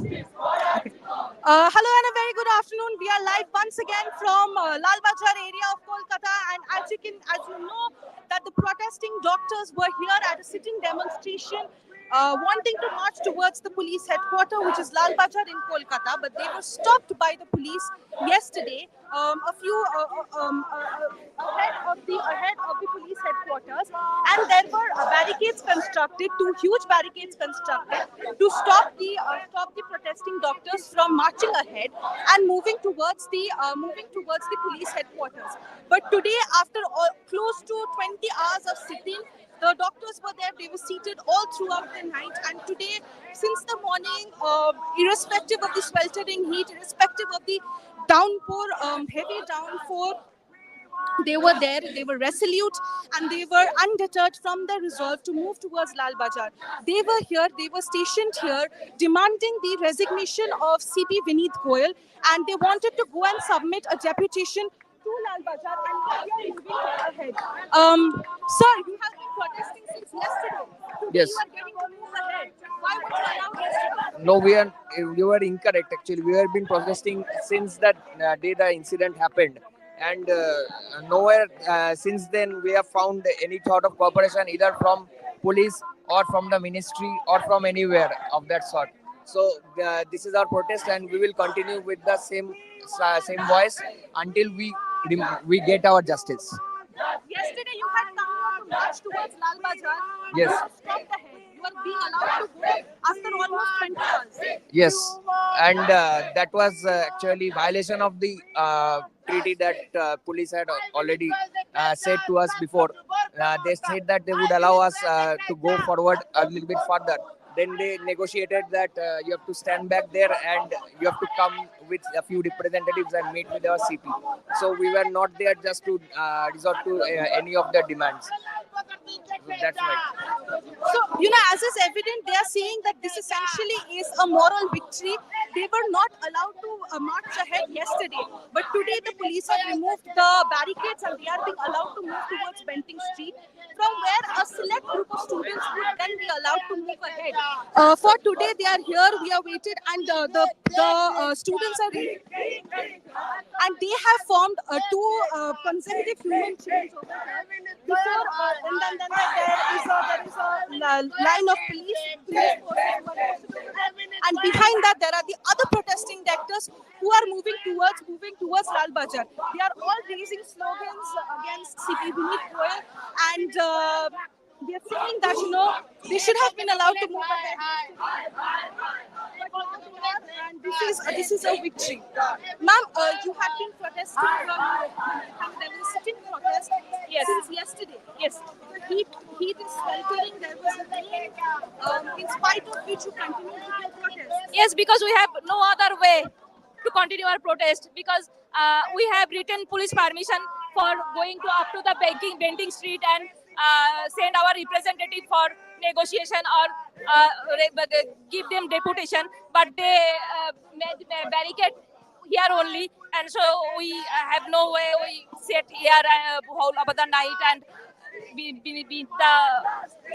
Hello and a very good afternoon. We are live once again from Lal Bazar area of Kolkata, and as you know, that the protesting doctors were here at a sitting demonstration, wanting to march towards the police headquarters, which is Lal Bazar in Kolkata, but they were stopped by the police yesterday. A few ahead of the police headquarters, and there were barricades constructed, two huge barricades constructed to stop the protesting doctors from marching ahead and moving towards the police headquarters. But today, after close to 20 hours of sitting, the doctors were there. They were seated all throughout the night, and today, since the morning, irrespective of the sweltering heat, irrespective of the downpour, heavy downpour, they were there, they were resolute, and they were undeterred from their resolve to move towards Lal Bazar. They were here, they were stationed here, demanding the resignation of CP Vineet Goyal, and they wanted to go and submit a deputation to Lal Bazar, and now we are moving ahead. Sir, you have been protesting since yesterday. Today Yes. you are getting to move ahead. Why were you allowed yesterday? No, you were incorrect. Actually, we have been protesting since that day the incident happened, and nowhere since then we have found any sort of cooperation either from police or from the ministry or from anywhere of that sort. So this is our protest, and we will continue with the same voice until we get our justice. Yesterday you had come here to march towards Lal Bazar. Yes. You have stopped ahead. You are being allowed to go after almost 20 hours. Yes, and that was actually violation of the treaty that police had already said to us before. They said that they would allow us to go forward a little bit further. Then they negotiated that you have to stand back there and you have to come with a few representatives and meet with our CP. So we were not there just to resort to any of their demands. So that's right. So, as is evident, they are saying that this essentially is a moral victory. They were not allowed to march ahead yesterday, but today the police have removed the barricades and they are being allowed to move towards Benting Street, from where a select group of students would then be allowed to move ahead. For today, they are here. We are waited, and the students are, and they have formed two consecutive human chains over there. Before, then there is a line of police forces who are posted over there. And behind that there are the other protesting actors who are moving towards Lal Bazar. They are all raising slogans against CP Vineet Goyal, and they are saying that they should have been allowed to move ahead. But now they are, and this is a victory. Ma'am, you have been protesting there was a sitting protest since yesterday. Yes. The heat is sweltering. There was a rain. In spite of which you continue with your protest. Yes, because we have no other way to continue our protest, because we have written police permission for going up to the Benting Street and send our representative for negotiation or give them deputation, but they made barricade here only, and so we have no way. We sit here whole of the night and be the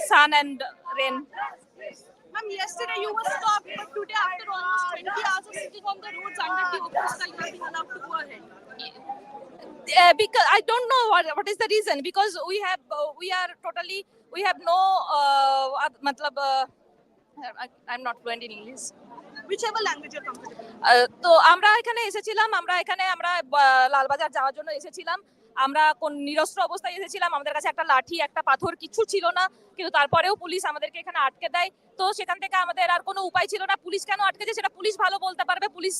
sun and rain. Ma'am, yesterday you were stopped, but today after almost 20 hours of sitting on the roads under the open sky, you have been allowed to go ahead. Because I don't know what is the reason, because we have no matlab, I'm not fluent in English. Whichever language you're comfortable. তো আমরা এখানে এসেছিলাম, আমরা লালবাজার যাওয়ার জন্য এসেছিলাম। আমরা কোন নিরস্ত্র অবস্থায় এসেছিলাম, আমাদের কাছে একটা লাঠি একটা পাথর কিছু ছিল না, কিন্তু তারপরেও পুলিশ আমাদেরকে এখানে আটকে দেয়। তো সেখান থেকে আমাদের আর কোনো উপায় ছিল না। পুলিশ কেন আটকেছে সেটা পুলিশ ভালো বলতে পারবে, পুলিশ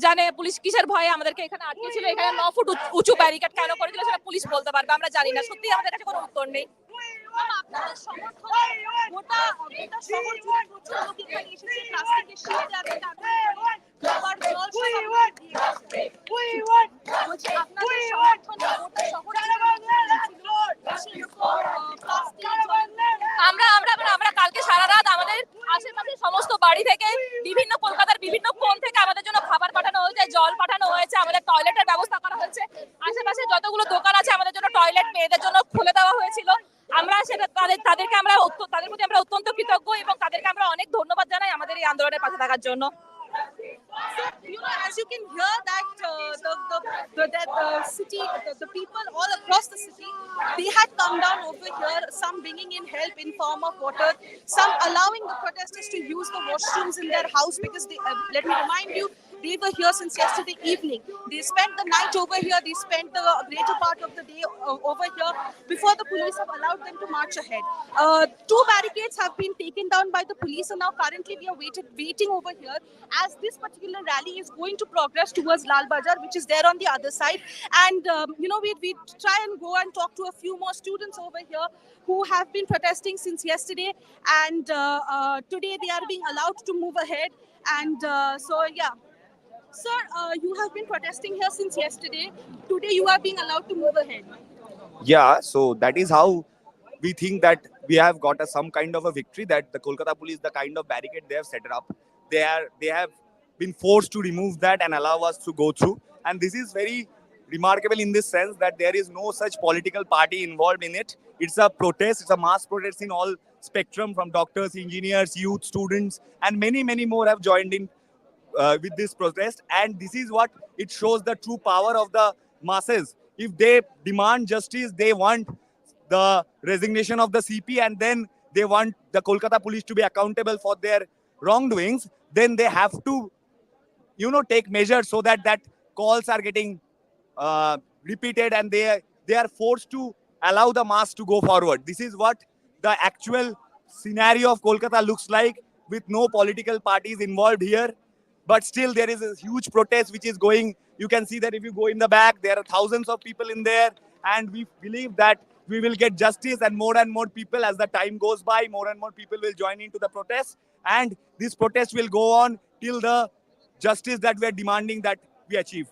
জানে পুলিশ কিসের ভয়ে আমাদেরকে এখানে আটকেছিল, এখানে 9 ফুট উঁচু ব্যারিকেড কেন করেছিল সেটা পুলিশ বলতে পারবে, আমরা জানি না। সত্যি আমাদের কাছে কোনো উত্তর নেই। আপনাদের সমর্থনে গোটা শহর জুড়ে প্রচুর লোক এখানে এসেছে, প্লাস্টিকের শিট দেওয়ার খাবার জল বলছি আপনাদের সমর্থনে গোটা শহর আমরা কালকে সারা রাত আমাদের আশেপাশে সমস্ত বাড়ি থেকে বিভিন্ন কলকাতার বিভিন্ন কোণ থেকে আমাদের জন্য খাবার পাঠানো হয়েছে, জল পাঠানো হয়েছে, আমাদের টয়লেটের ব্যবস্থা করা হয়েছে। আশেপাশে যতগুলো দোকান আছে আমাদের জন্য টয়লেট মেয়েদের জন্য খুলে দেওয়া হয়েছিল। আমরা সেটা তাদের প্রতি আমরা অত্যন্ত কৃতজ্ঞ এবং তাদেরকে আমরা অনেক ধন্যবাদ জানাই আমাদের এই আন্দোলনের পাশে থাকার জন্য। So, as you can hear that the city, the people all across the city, they had come down over here, some bringing in help in form of water, some allowing the protesters to use the washrooms in their house because let me remind you, they were here since yesterday evening. They spent the night over here. They spent the greater part of the day over here before the police have allowed them to march ahead. Two barricades have been taken down by the police, and now currently we are waiting over here as this particular rally is going to progress towards Lal Bazar, which is there on the other side. And we try and go and talk to a few more students over here who have been protesting since yesterday, and today they are being allowed to move ahead. And so yeah. Sir, you have been protesting here since yesterday. Today you are being allowed to move ahead. Yeah, so that is how we think that we have got some kind of a victory, that the Kolkata police, the kind of barricade they have set it up, they have been forced to remove that and allow us to go through. And this is very remarkable in this sense that there is no such political party involved in it. It's a protest, it's a mass protest in all spectrum, from doctors, engineers, youth, students, and many more have joined in with this protest. And this is what it shows, the true power of the masses. If they demand justice, they want the resignation of the CP, and then they want the Kolkata police to be accountable for their wrongdoings, then they have to take measures so that calls are getting repeated, and they are forced to allow the mass to go forward. This is what the actual scenario of Kolkata looks like, with no political parties involved here. But still there is a huge protest which is going. You can see that if you go in the back, there are thousands of people in there, and we believe that we will get justice, and more people, as the time goes by, more and more people will join into the protest, and this protest will go on till the justice that we are demanding that we achieve.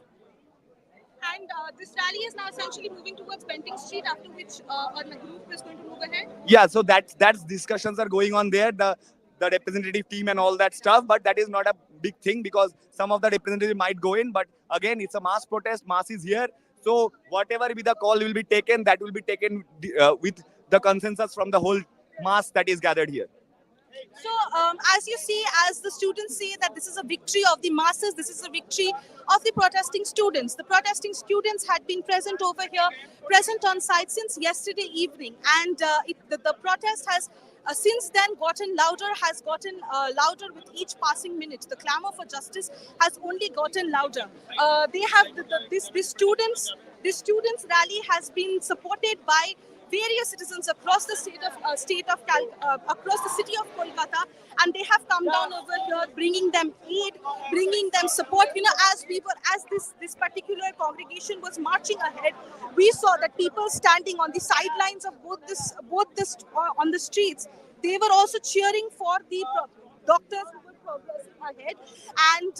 And this rally is now essentially moving towards Benting Street, after which a group is going to move ahead. Yeah, so that's discussions are going on there, the representative team and all that stuff, but that is not a big thing because some of the representatives might go in, but again, it's a mass protest, mass is here, so whatever be the call will be taken, that will be taken with the consensus from the whole mass that is gathered here. So, as you see, as the students say that this is a victory of the masses, this is a victory of the protesting students. The protesting students had been present over here, present on site since yesterday evening, and the protest has since then gotten louder, has gotten louder with each passing minute. The clamor for justice has only gotten louder. They have this students rally has been supported by various citizens across the across the city of Kolkata, and they have come down over here, bringing them aid, bringing them support. As this particular congregation was marching ahead, we saw that people standing on the sidelines of both this on the streets. They were also cheering for the doctors who were progressing ahead, and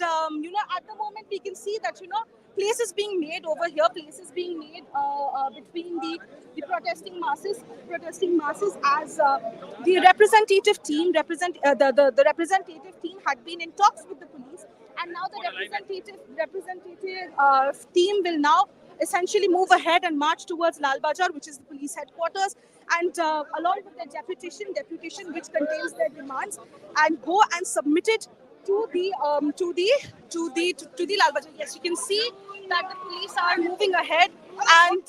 at the moment we can see that places being made over here, places being made between the protesting masses as the representative team the representative team had been in talks with the police, and now the representative team will now essentially move ahead and march towards Lal Bazar, which is the police headquarters, and along with their deputation which contains their demands, and go and submit it to the Lal Bazar. Yes, you can see that the police are moving ahead, and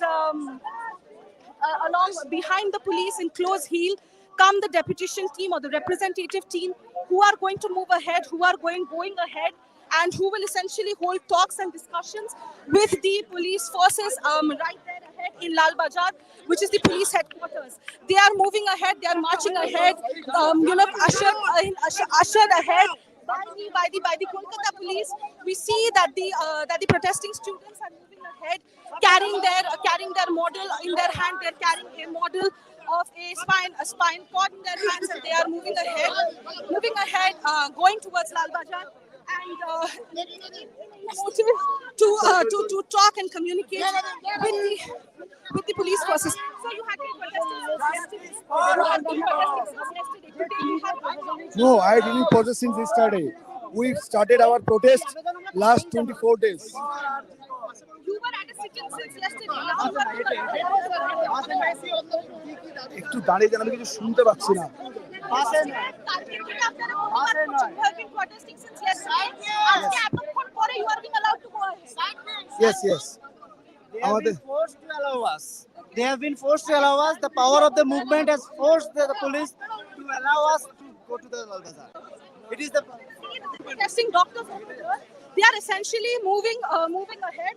along behind the police in close heel come the deputation team or the representative team, who are going to move ahead, who are going ahead, and who will essentially hold talks and discussions with the police forces right there ahead in Lal Bazar, which is the police headquarters. They are moving ahead, they are marching ahead, ushered ahead by the Kolkata police. We see that the protesting students are moving ahead, carrying their model in their hand. They're carrying a model of a spine cord in their hands, and they are moving ahead, going towards Lal Bazar, and to talk and communicate with the police forces. So you had been protesting yesterday. Today you have No, I didn't protest since yesterday. We started our protest last 24 days. You were at a sit-in since yesterday. Now you are একটু দাঁড়িয়ে যেন আমি কিছু শুনতে পাচ্ছি না। You have been protesting since yesterday. Yes, yes. They have been forced to allow us. They have been forced to allow us. The power of the movement has forced the police to allow us to go to the Lal Bazar. It is the Protesting doctors over here. They are essentially moving ahead,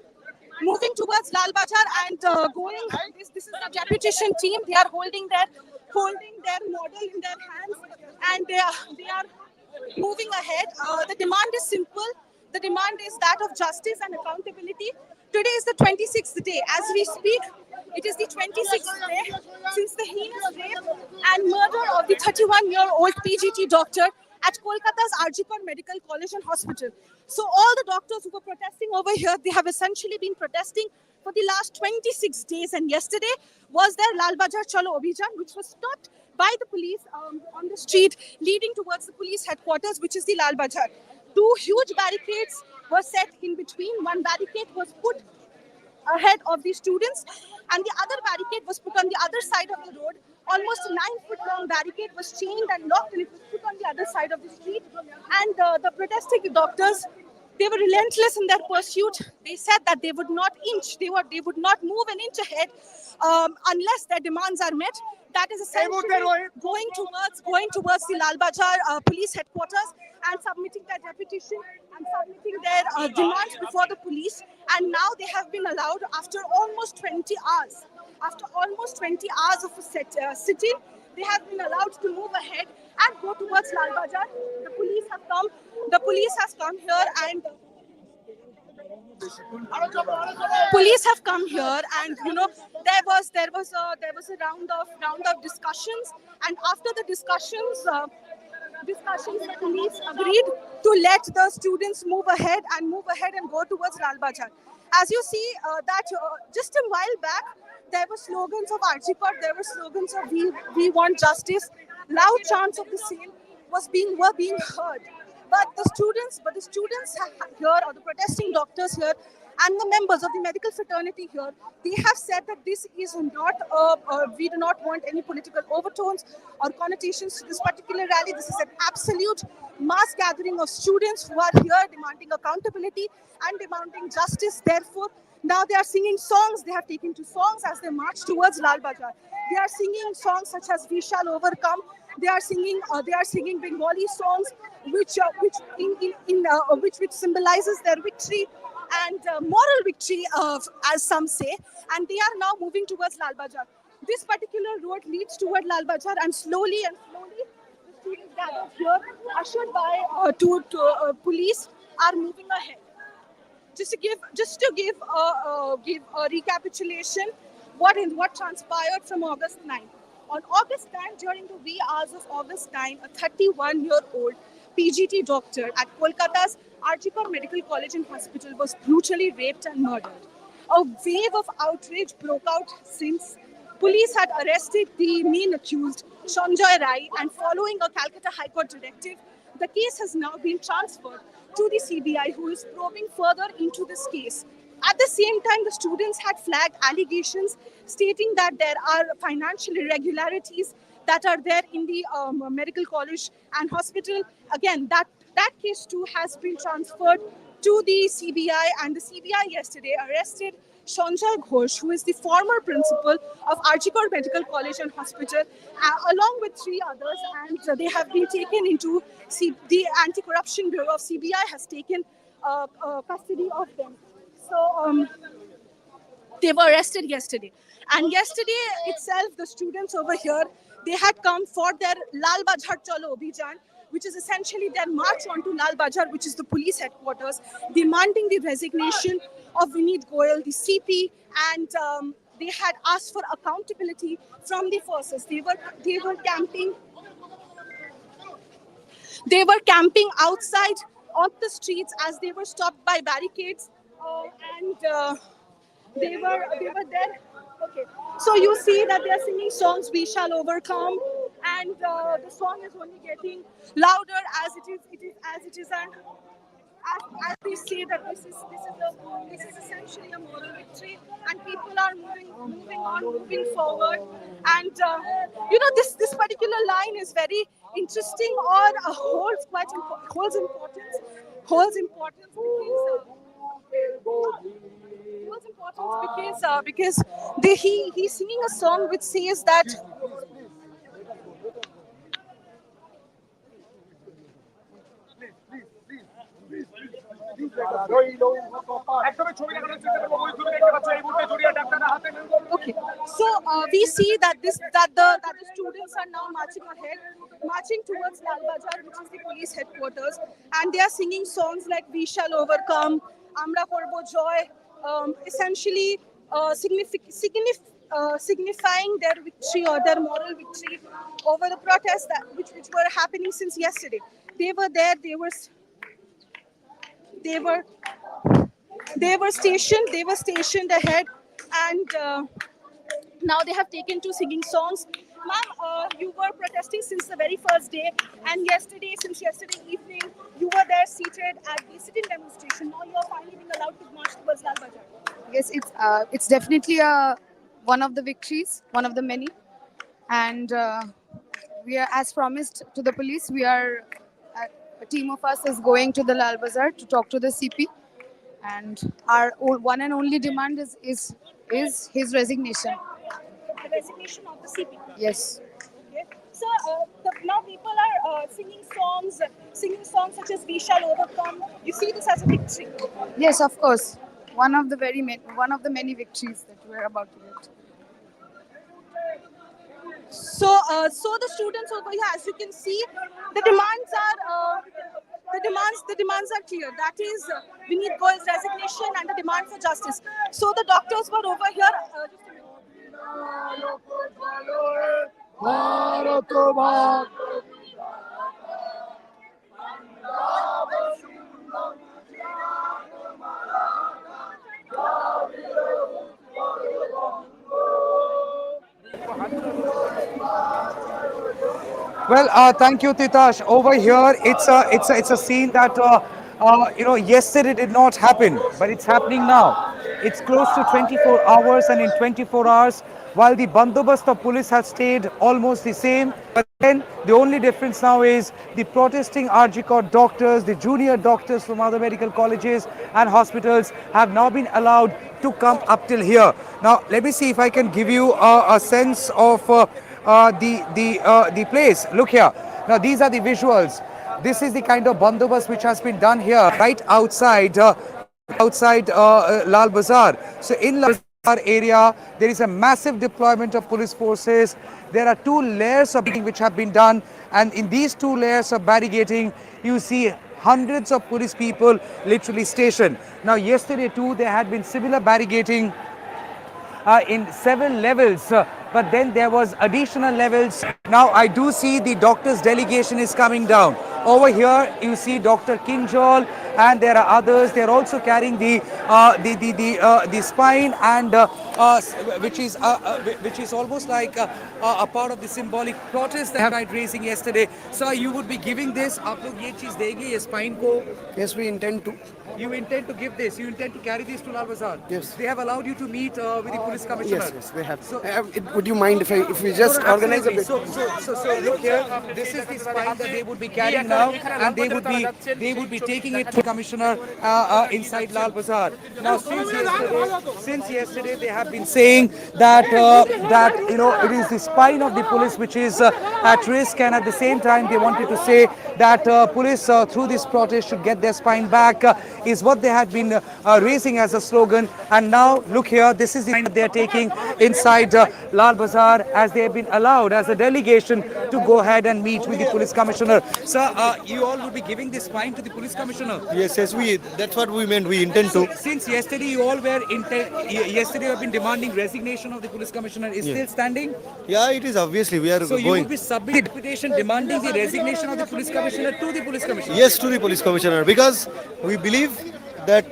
moving towards Lal Bazar and going. This is the deputation team. They are holding their model in their hands, and they are moving ahead. The demand is simple. The demand is that of justice and accountability. Today is the 26th day. As we speak, it is the 26th day since the heinous rape and murder of the 31-year-old PGT doctor at Kolkata's Arjikar Medical College and Hospital. So all the doctors who were protesting over here, they have essentially been protesting for the last 26 days. And yesterday was their Lal Bazar Chalo Abhijan, which was stopped by the police on the street leading towards the police headquarters, which is the Lal Bazar. Two huge barricades were set in between. One barricade was put ahead of the students, and the other barricade was put on the other side of the road. Almost a 9-foot long barricade was chained and locked, and it was put on the other side of the street. And the protesting doctors, they were relentless in their pursuit. They said that they would not inch, they would not move an inch ahead unless their demands are met. That is essentially going towards the Lal Bazar police headquarters and submitting their deputation and submitting their demands before the police. And now they have been allowed after almost 20 hours. After almost 20 hours of a sitting, they have been allowed to move ahead and go towards Lal Bazar. The police have come. The police has come here and police have come here, and there was a round of discussions, and after the discussions, the police agreed to let the students move ahead and go towards Lal Bazar. As you see, that just a while back, there were slogans of Archipad, there were slogans of we want justice. Loud chants of the same were being heard. But the students here, or the protesting doctors here, and the members of the medical fraternity here, they have said that this is not, we do not want any political overtones or connotations to this particular rally. This is an absolute mass gathering of students who are here demanding accountability and demanding justice. Therefore, now they are singing songs. They have taken to songs as they march towards Lal Bazar. They are singing songs such as "We Shall Overcome." They are singing Bengali songs, which symbolizes their victory and moral victory, as some say. And they are now moving towards Lal Bazar. This particular road leads toward Lal Bazar, and slowly, the students gathered here, ushered by police, are moving ahead. Just to give a recapitulation, what transpired from August 9. On August 9, during the wee hours of August 9, a 31-year-old PGT doctor at Kolkata's Arjikar Medical College and Hospital was brutally raped and murdered. A wave of outrage broke out since police had arrested the main accused, Sanjay Rai, and following a Calcutta High Court directive, the case has now been transferred to the CBI, who is probing further into this case. At the same time, the students had flagged allegations stating that there are financial irregularities that are there in the medical college and hospital. Again, that case too has been transferred to the CBI, and the CBI yesterday arrested Sanjay Ghosh, who is the former principal of Arjikar Medical College and Hospital, along with three others, and they have been taken into the Anti-Corruption Bureau of CBI has taken custody of them. So they were arrested yesterday. And yesterday itself, the students over here, they had come for their Lal Bazar Chalo Abhijan, which is essentially their march onto Lal Bazar, which is the police headquarters, demanding the resignation of Vineet Goyal, the CP, and they had asked for accountability from the forces. They were camping outside on the streets as they were stopped by barricades, and they were there. Okay, so you see that they are singing songs. We shall overcome, and the song is only getting louder as it is, and as we say that this is essentially a moral victory, and people are moving forward, and this particular line is very interesting, or holds importance because because he's singing a song which says that. Okay, so we see that the students are now marching ahead, marching towards Lal Bazar, which is the police headquarters, and they are singing songs like "We Shall Overcome," "Amra Korbo Joy," essentially signifying their victory or their moral victory over the protests which were happening since yesterday. They were there. They were they were stationed. They were stationed ahead, and. Now they have taken to singing songs. Ma'am, you were protesting since the very first day, and since yesterday evening, you were there seated at the sit-in demonstration. Now you are finally being allowed to march towards Lal Bazar. Yes, it's definitely one of the victories, one of the many, and we are, as promised to the police, we are a team of us is going to the Lal Bazar to talk to the CP, and our one and only demand is his resignation. The resignation of the CP. Yes, Okay. So now people are singing songs such as "We Shall Overcome." You see this as a victory. yes, of course, one of the many victories that we're about to get. So the students over here, as you can see, the demands are the demands are clear. That is, we need Goel's resignation and the demand for justice. So the doctors were over here. Well, thank you, Titash. Over here, it's a scene that yesterday did not happen, but it's happening now. It's close to 24 hours, and in 24 hours, while the bandobast of police has stayed almost the same, but then the only difference now is the protesting RG Court doctors, the junior doctors from other medical colleges and hospitals have now been allowed to come up till here. Now, let me see if I can give you a sense of the place. Look here. Now these are the visuals. This is the kind of bandobast which has been done here, right outside Lal Bazar. So in Lal Bazar area, there is a massive deployment of police forces. There are two layers of barricading which have been done, and in these two layers of barricading, you see hundreds of police people literally stationed. Now yesterday too, there had been similar barricading in several levels, but then there was additional levels. Now I do see the doctor's delegation is coming down. Over here you see Dr. Kinjol, and there are others. They're also carrying the spine, and which is almost like a part of the symbolic protest that have tried raising yesterday. Sir, you would be giving this. आप लोग ये चीज देंगे ये spine को? Yes, we intend to. You intend to give this? You intend to carry this to Lal Bazar? Yes. They have allowed you to meet with the police commissioner. Yes, we have. So, Would you mind if we just no, no, organize a absolutely. bit? So look here. This is the spine that they would be carrying now, and they would be taking it to the commissioner inside Lal Bazar. Now, since yesterday, they have been saying that it is the spine of the police which is at risk, and at the same time, they wanted to say that police through this protest should get their spine back, is what they had been raising as a slogan. And now look here, this is the spine that they are taking inside Lal Bazar, as they have been allowed as a delegation to go ahead and meet with the police commissioner. Sir, you all will be giving this spine to the police commissioner? Yes, that's what we meant. We intend to. Since yesterday you all were yesterday you have been demanding resignation of the police commissioner. Is still standing? Yeah, it is obviously. We are So you going. would be submitting a deputation demanding the resignation of the police commissioner to the police commissioner? Yes, to the police commissioner, because we believe that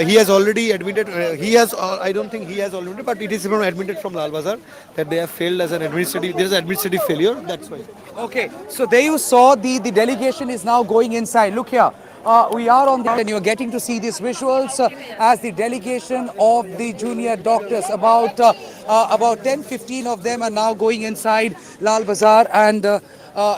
he has already admitted. He has. I don't think he has already, but it is even admitted from Lal Bazar that they have failed as an administrative. There is an administrative failure. That's why. Okay, so there you saw the delegation is now going inside. Look here. We are on the, and you're getting to see these visuals as the delegation of the junior doctors, about 10-15 of them are now going inside Lal Bazar, and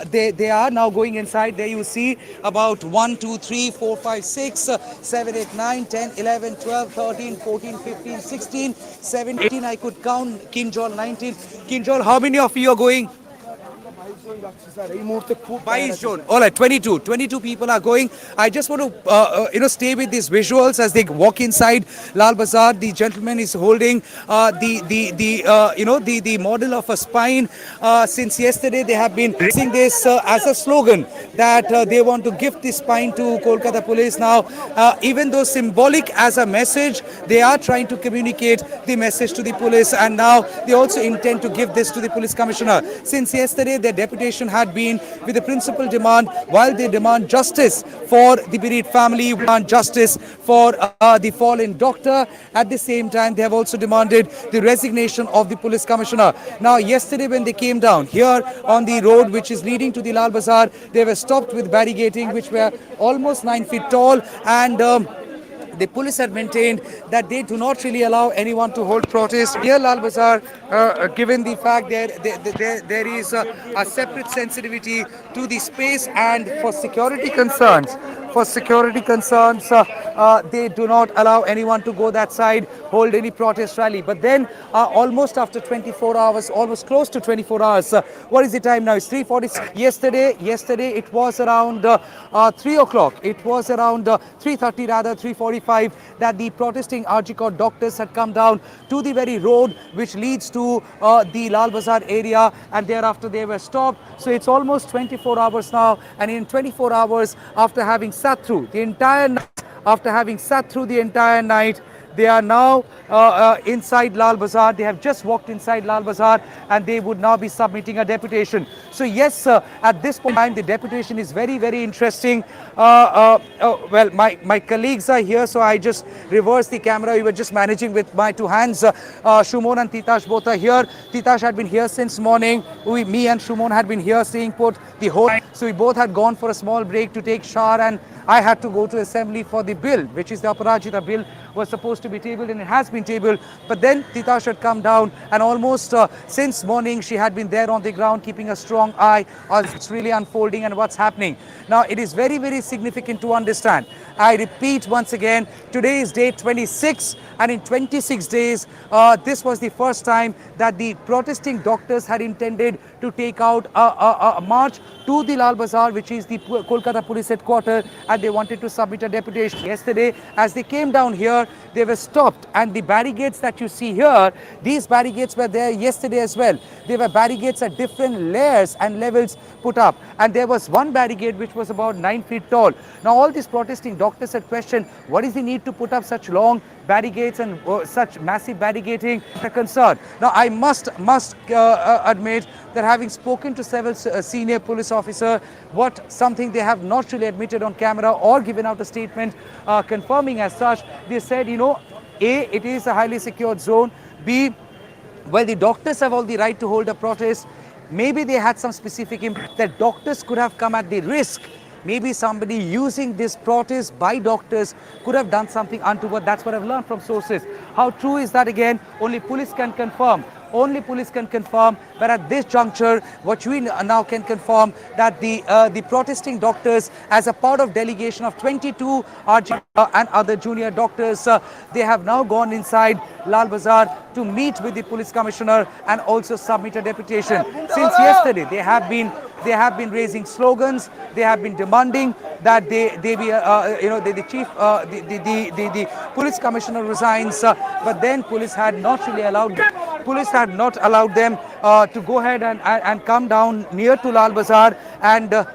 they are now going inside. There you see about 1, 2, 3, 4, 5, 6, 7, 8, 9, 10, 11, 12, 13, 14, 15, 16, 17. I could count. Kinjal 19. Kinjal, how many of you are going? 22 জন. All right, 22 people are going. I just want to stay with these visuals as they walk inside Lal Bazar. The gentleman is holding the model of a spine. Since yesterday they have been using this as a slogan that they want to gift the spine to Kolkata police. Now even though symbolic as a message, they are trying to communicate the message to the police, and now they also intend to give this to the police commissioner. Since yesterday their deputation had been with the principal demand, while they demand justice for the bereaved family, demand justice for the fallen doctor. At the same time, they have also demanded the resignation of the police commissioner. Now, yesterday when they came down here on the road which is leading to the Lal Bazar, they were stopped with barricading which were almost 9 feet tall, and the police had maintained that they do not really allow anyone to hold protest near Lal Bazar, given the fact there is a separate sensitivity to the space, and for security concerns. They do not allow anyone to go that side, hold any protest rally. But then, almost after 24 hours, almost close to 24 hours, what is the time now? It's 3:46. Yesterday it was around 3 o'clock. It was around 3:30, rather 3:45, that the protesting Arjikot doctors had come down to the very road which leads to the Lal Bazar area, and thereafter they were stopped. So it's almost 24 hours now, and in 24 hours, after having sat through the entire night, they are now inside Lal Bazar. They have just walked inside Lal Bazar, and they would now be submitting a deputation. So yes, at this point in time, the deputation is very, very interesting. Well, my colleagues are here, so I just reversed the camera. We were just managing with my two hands. Shumon and Titash both are here. Titash had been here since morning. Me and Shumon had been here staying put the whole. So we both had gone for a small break to take shower, and I had to go to assembly for the bill, which is the Aparajita bill, was supposed to be tabled, and it has been tabled. But then Titash had come down, and almost since morning she had been there on the ground, keeping a strong eye on what's really unfolding and what's happening. Now it is very, very significant to understand. I repeat once again, today is day 26, and in 26 days, this was the first time that the protesting doctors had intended to take out a march to the Lal Bazar, which is the Kolkata police headquarters, and they wanted to submit a deputation. Yesterday, as they came down here, they were stopped, and the barricades that you see here, these barricades were there yesterday as well. They were barricades at different layers and levels put up, and there was one barricade which was about 9 feet tall. Now all these protesting doctors had questioned, what is the need to put up such long barricades and such massive barricading? A concern. Now I must admit that having spoken to several senior police officers, something they have not really admitted on camera or given out a statement confirming as such, they said, A, it is a highly secured zone. B, well, the doctors have all the right to hold a protest. Maybe they had some specific impact that doctors could have come at the risk. Maybe somebody using this protest by doctors could have done something untoward. That's what I've learned from sources. How true is that again? Only police can confirm. But at this juncture, what we now can confirm that the protesting doctors, as a part of delegation of 22 RG and other junior doctors, they have now gone inside Lal Bazar to meet with the police commissioner and also submit a deputation. Since yesterday, they have been raising slogans. They have been demanding that the police commissioner resigns. But then police had not allowed them to go ahead and come down near to Lal Bazar, and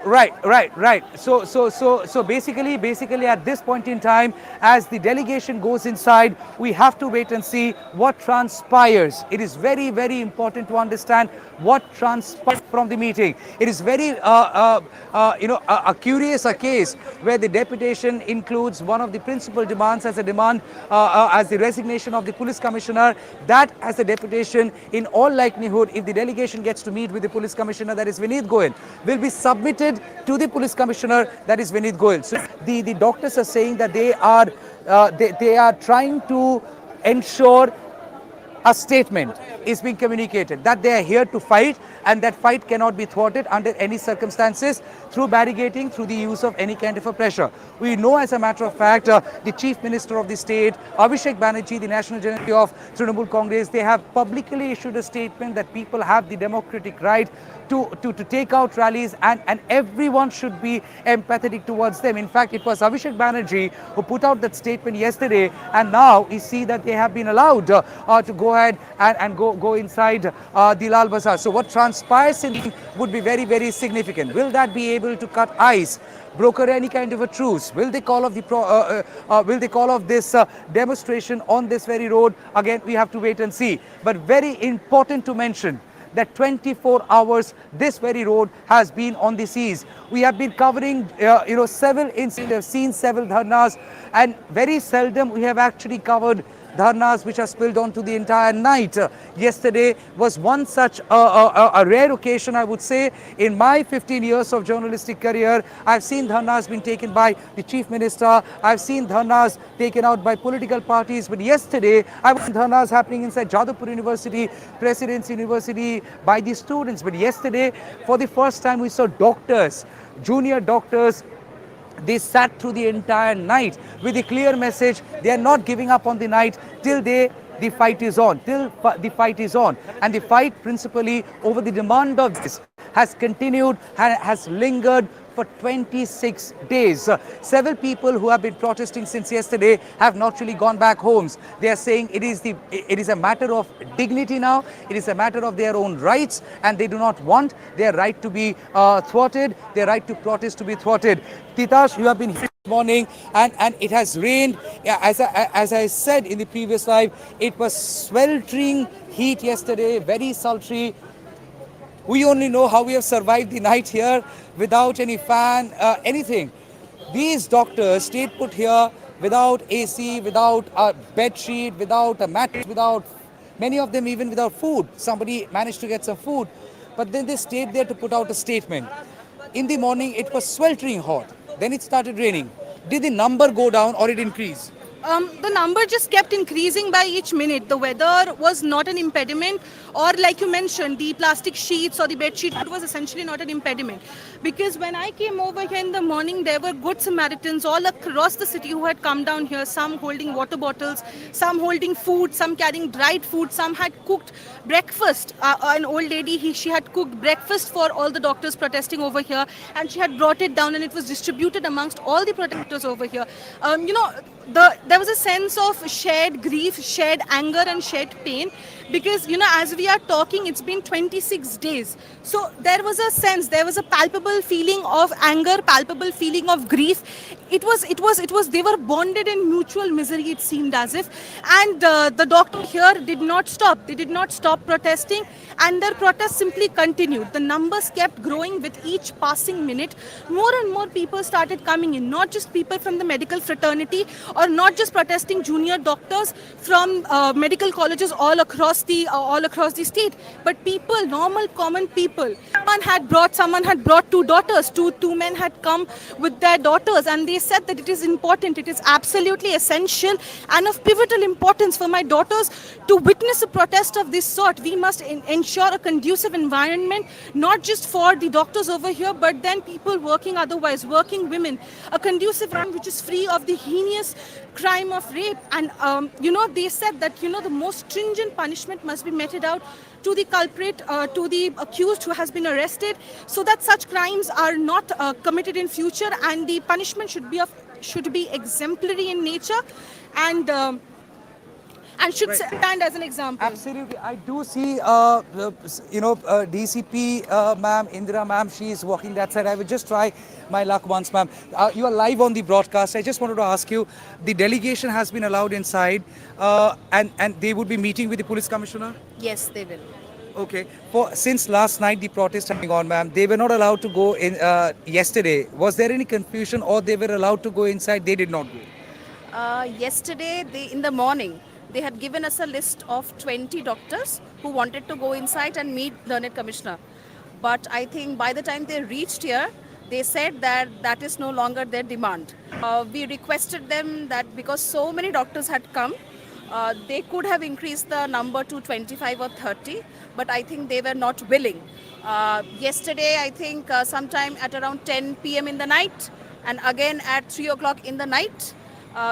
Right. So basically at this point in time, as the delegation goes inside, we have to wait and see what transpires. It is very, very important to understand what transpires from the meeting. It is very, a curious case where the deputation includes one of the principal demands as a demand as the resignation of the police commissioner. That as a deputation, in all likelihood, if the delegation gets to meet with the police commissioner, that is Vineet Goyal, will be submitted to the police commissioner, that is Vineet Goyal. So the doctors are saying that they are trying to ensure a statement is being communicated that they are here to fight and that fight cannot be thwarted under any circumstances through barricading, through the use of any kind of a pressure. We know, as a matter of fact, the Chief Minister of the state, Abhishek Banerjee, the National General of Trinamool Congress, they have publicly issued a statement that people have the democratic right to take out rallies, and everyone should be empathetic towards them. In fact, it was Abhishek Banerjee who put out that statement yesterday, and now we see that they have been allowed to go ahead and go inside the Lal Bazar. So what transpires in would be very, very significant. Will that be able to cut ice, broker any kind of a truce? Will they call off will they call off this demonstration on this very road? Again, we have to wait and see. But very important to mention that 24 hours this very road has been on the seas. We have been covering several incidents, have seen several dharnas, and very seldom we have actually covered dharnas which are spilled onto the entire night. Yesterday was one such a rare occasion, I would say. In my 15 years of journalistic career, I've seen dharnas being taken by the Chief Minister, I've seen dharnas taken out by political parties, but yesterday I was dharnas happening inside Jadavpur University, President's University, by the students. But yesterday, for the first time, we saw doctors, junior doctors. They sat through the entire night with a clear message. They are not giving up on the night till the fight is on, the fight is on. And the fight principally over the demand of this has continued, has lingered for 26 days. Several people who have been protesting since yesterday have not really gone back homes. They are saying it is a matter of dignity now, it is a matter of their own rights, and they do not want their right to be thwarted, their right to protest to be thwarted. Titash, you have been here this morning, and it has rained. As I said in the previous live, it was sweltering heat yesterday, very sultry. We only know how we have survived the night here without any fan, anything. These doctors stayed put here without AC, without a bed sheet, without a mattress, without, many of them even without food. Somebody managed to get some food, but then they stayed there to put out a statement. In the morning, it was sweltering hot. Then it started raining. Did the number go down or it increase? The number just kept increasing by each minute. The weather was not an impediment, or like you mentioned, the plastic sheets or the bed sheet, it was essentially not an impediment. Because when I came over here in the morning, there were good Samaritans all across the city who had come down here, some holding water bottles, some holding food, some carrying dried food, some had cooked breakfast. An old lady, she had cooked breakfast for all the doctors protesting over here, and she had brought it down and it was distributed amongst all the protesters over here. There was a sense of shared grief, shared anger, and shared pain, because as we are talking, it's been 26 days. So there was a sense, there was a palpable feeling of anger, palpable feeling of grief. It was. They were bonded in mutual misery, it seemed as if, and the doctor here did not stop. They did not stop protesting, and their protest simply continued. The numbers kept growing with each passing minute. More and more people started coming in, not just people from the medical fraternity, or not just protesting junior doctors from medical colleges all across the state, but people, normal common people. Someone had brought two daughters. Two men had come with their daughters, and they said that it is important, it is absolutely essential and of pivotal importance for my daughters to witness a protest of this sort. We must ensure a conducive environment, not just for the doctors over here, but then people working otherwise, working women, a conducive environment which is free of the heinous crime of rape. And they said that the most stringent punishment must be meted out to the culprit, to the accused who has been arrested, so that such crimes are not committed in future, and the punishment should be exemplary in nature, and should stand as an example. Absolutely. I do see, DCP ma'am, Indira ma'am, she is walking that side. I will just try my luck once, ma'am. You are live on the broadcast. I just wanted to ask you, the delegation has been allowed inside, and they would be meeting with the police commissioner? Yes, they will. Okay. Since last night the protest having on, ma'am, they were not allowed to go in yesterday. Was there any confusion, or they were allowed to go inside? They did not go. Yesterday, in the morning, they had given us a list of 20 doctors who wanted to go inside and meet Learned Commissioner. But I think by the time they reached here, they said that that is no longer their demand. We requested them that because so many doctors had come, They could have increased the number to 25 or 30, but I think they were not willing. Yesterday, I think sometime at around 10 p.m. in the night, and again at 3 o'clock in the night,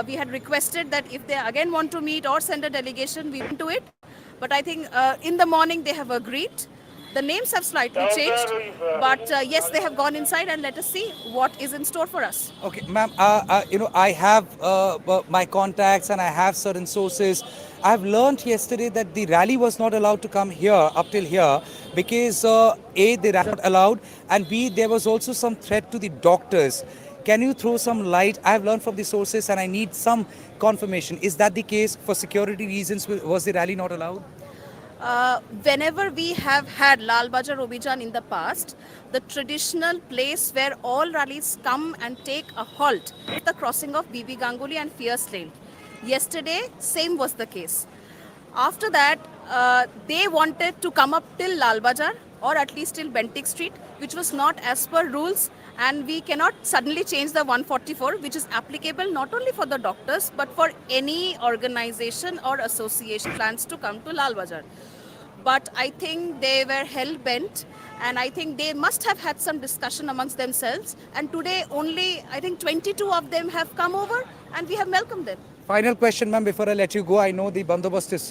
we had requested that if they again want to meet or send a delegation, we will do it. But I think in the morning they have agreed. The names have slightly changed, but yes, they have gone inside, and let us see what is in store for us. Okay, ma'am, I have my contacts and I have certain sources. I have learned yesterday that the rally was not allowed to come here, up till here, because A, the rally was not allowed, and B, there was also some threat to the doctors. Can you throw some light? I have learned from the sources and I need some confirmation. Is that the case? For security reasons, was the rally not allowed? Whenever we have had Lal Bazar Abhijan in the past, the traditional place where all rallies come and take a halt is the crossing of Bibi Ganguly and Fierce Lane. Yesterday, same was the case. After that, they wanted to come up till Lal Bazar or at least till Bentinck Street, which was not as per rules. And we cannot suddenly change the 144, which is applicable not only for the doctors, but for any organization or association plans to come to Lal Bazar. But I think they were hell bent, and I think they must have had some discussion amongst themselves. And today, only I think 22 of them have come over, and we have welcomed them. Final question, ma'am, before I let you go. I know the bandobast is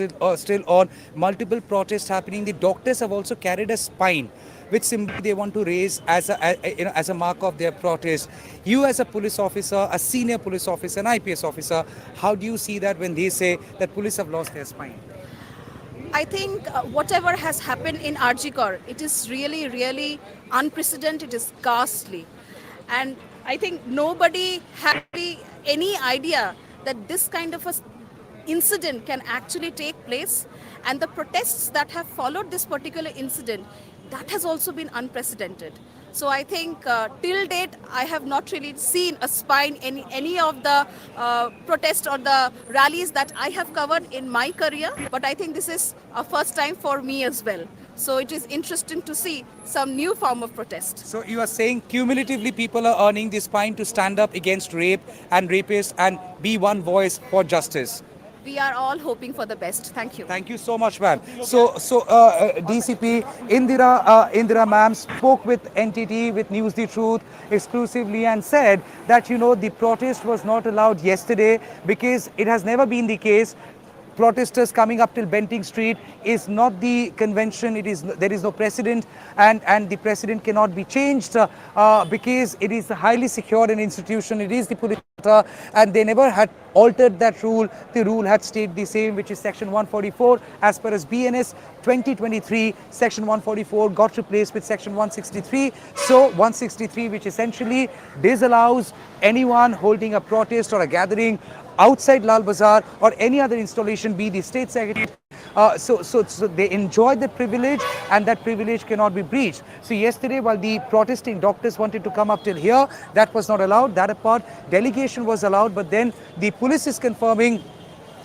still on. Multiple protests happening. The doctors have also carried a spine, which symbol they want to raise as as a mark of their protest. You, as a police officer, a senior police officer, an IPS officer, how do you see that when they say that police have lost their spine? I think whatever has happened in Arjikar, it is really, really unprecedented. It is ghastly. And I think nobody had any idea that this kind of a incident can actually take place. And the protests that have followed this particular incident, that has also been unprecedented. So I think till date, I have not really seen a spine in any of the protests or the rallies that I have covered in my career. But I think this is a first time for me as well. So it is interesting to see some new form of protest. So you are saying cumulatively people are earning the spine to stand up against rape and rapists and be one voice for justice. We are all hoping for the best. Thank you. Thank you so much, ma'am. So, DCP Indira ma'am spoke with NTT, with News the Truth exclusively, and said that the protest was not allowed yesterday because it has never been the case. Protesters coming up till Bentinck Street is not the convention. There is no precedent, and the precedent cannot be changed because it is a highly secure an institution. It is the police, and they never had altered that rule. The rule had stayed the same, which is Section 144. As per as BNS 2023, Section 144 got replaced with Section 163. So 163, which essentially disallows anyone holding a protest or a gathering outside Lal Bazar or any other installation, be the state secretary. So they enjoy the privilege, and that privilege cannot be breached. So yesterday, while the protesting doctors wanted to come up till here, that was not allowed. That apart, delegation was allowed, but then the police is confirming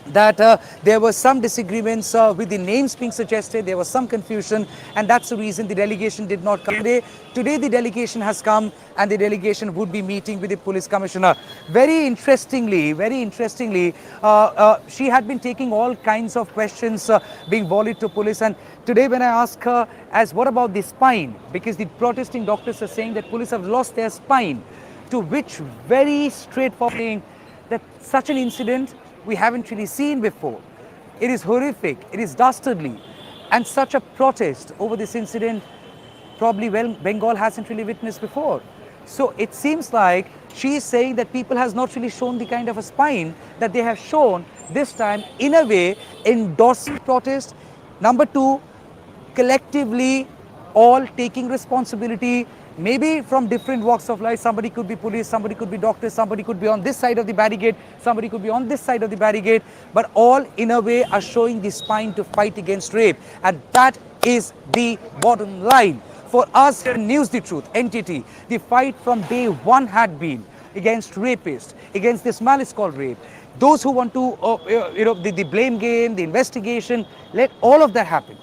that there were some disagreements with the names being suggested. There was some confusion, and that's the reason the delegation did not come today. Today the delegation has come, and the delegation would be meeting with the police commissioner. Very interestingly, she had been taking all kinds of questions being volleyed to police, and today when I ask her as what about the spine, because the protesting doctors are saying that police have lost their spine, to which very straightforward saying that such an incident we haven't really seen before. It is horrific, it is dastardly, and such a protest over this incident probably Bengal hasn't really witnessed before. So it seems like she is saying that people has not really shown the kind of a spine that they have shown this time, in a way endorsing protest. Number two, collectively all taking responsibility, maybe from different walks of life. Somebody could be police, somebody could be doctor, somebody could be on this side of the barricade, somebody could be on this side of the barricade, but all in a way are showing the spine to fight against rape. And that is the bottom line. For us here in News the Truth, NTT, the fight from day one had been against rapists, against this malice called rape. Those who want to, the blame game, the investigation, let all of that happen.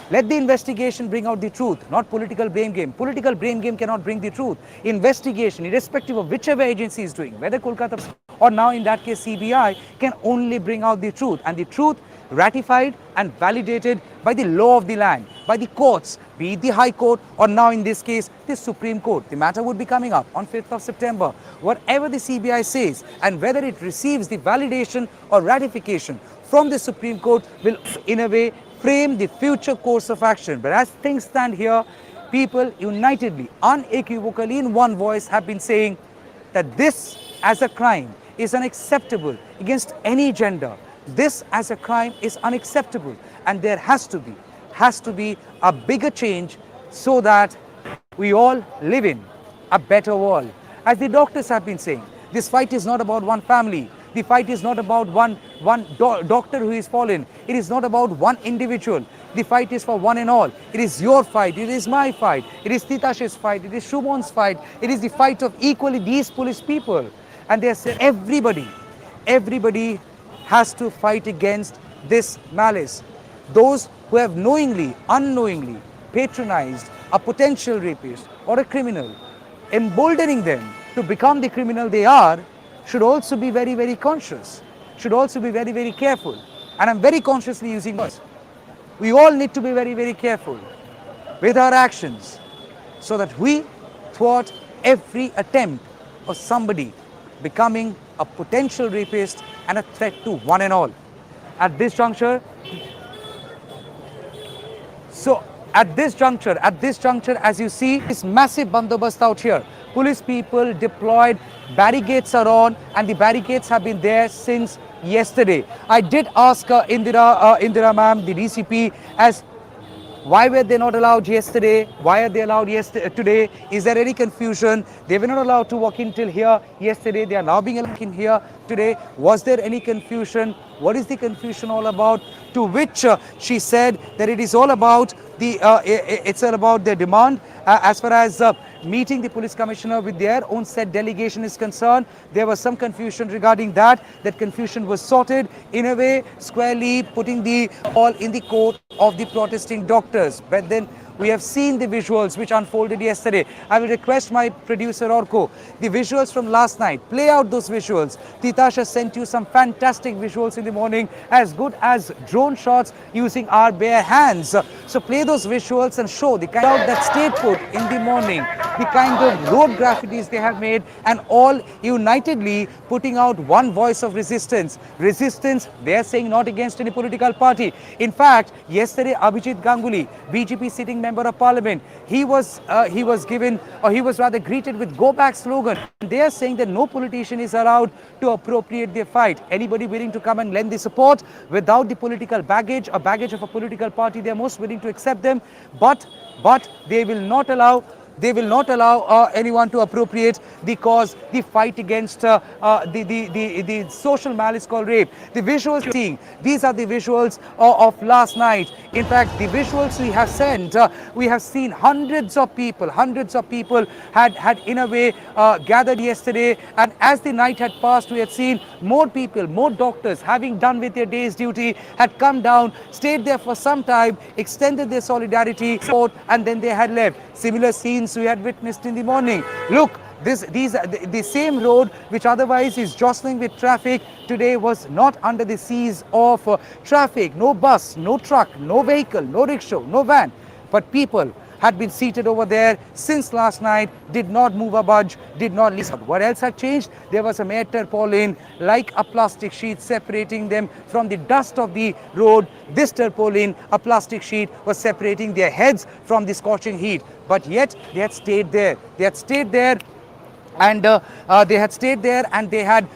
Let the investigation bring out the truth, not political blame game. Political blame game cannot bring the truth. Investigation, irrespective of whichever agency is doing, whether Kolkata or now in that case CBI, can only bring out the truth, and the truth ratified and validated by the law of the land, by the courts, be it the High Court or now in this case the Supreme Court. The matter would be coming up on 5th of September. Whatever the CBI says and whether it receives the validation or ratification from the Supreme Court will in a way frame the future course of action. But as things stand here, people unitedly, unequivocally in one voice have been saying that this as a crime is unacceptable against any gender. This as a crime is unacceptable, and there has to be a bigger change so that we all live in a better world. As the doctors have been saying, this fight is not about one family. The fight is not about one doctor who is fallen. It is not about one individual. The fight is for one and all. It is your fight. It is my fight. It is Titash's fight. It is Shumon's fight. It is the fight of equally these police people. And they say everybody has to fight against this malice. Those who have knowingly, unknowingly patronized a potential rapist or a criminal, emboldening them to become the criminal they are, should also be very, very conscious, should also be very, very careful. And I'm very consciously using words. We all need to be very, very careful with our actions so that we thwart every attempt of somebody becoming a potential rapist and a threat to one and all. At this juncture, at this juncture, as you see, this massive bandobast out here. Police people deployed, barricades are on, and the barricades have been there since yesterday. I did ask Indira ma'am, the DCP, as why were they not allowed yesterday? Why are they allowed today? Is there any confusion? They were not allowed to walk in till here yesterday. They are now being allowed in here today. Was there any confusion? What is the confusion all about? To which she said that it is all about it's all about their demand as far as meeting the police commissioner with their own said delegation is concerned. There was some confusion regarding that. That confusion was sorted in a way, squarely putting the ball in the court of the protesting doctors. But then we have seen the visuals which unfolded yesterday. I will request my producer Orko, the visuals from last night, play out those visuals. Titasha sent you some fantastic visuals in the morning, as good as drone shots using our bare hands. So play those visuals and show the kind of that stayed put in the morning, the kind of road graffitis they have made, and all unitedly putting out one voice of resistance. Resistance, they are saying, not against any political party. In fact, yesterday Abhijit Ganguly, BJP sitting member of parliament, he was rather greeted with "Go Back" slogan. They are saying that no politician is allowed to appropriate their fight. Anybody willing to come and lend the support without the political baggage or baggage of a political party, they are most willing to accept them. But they will not allow anyone to appropriate the cause, the fight against the social malice called rape. The visuals seeing, these are the visuals of last night. In fact, the visuals we have sent, we have seen hundreds of people had in a way gathered yesterday, and as the night had passed, we had seen more people, more doctors, having done with their day's duty, had come down, stayed there for some time, extended their solidarity, support, and then they had left. Similar scenes we had witnessed in the morning. Look, these are the same road which otherwise is jostling with traffic today was not under the seas of traffic. No bus, no truck, no vehicle, no rickshaw, no van, but people had been seated over there since last night, did not move a budge, did not leave. What else had changed? There was a mere tarpaulin, like a plastic sheet, separating them from the dust of the road. This tarpaulin, a plastic sheet, was separating their heads from the scorching heat. But yet, they had stayed there. They had stayed there, and they had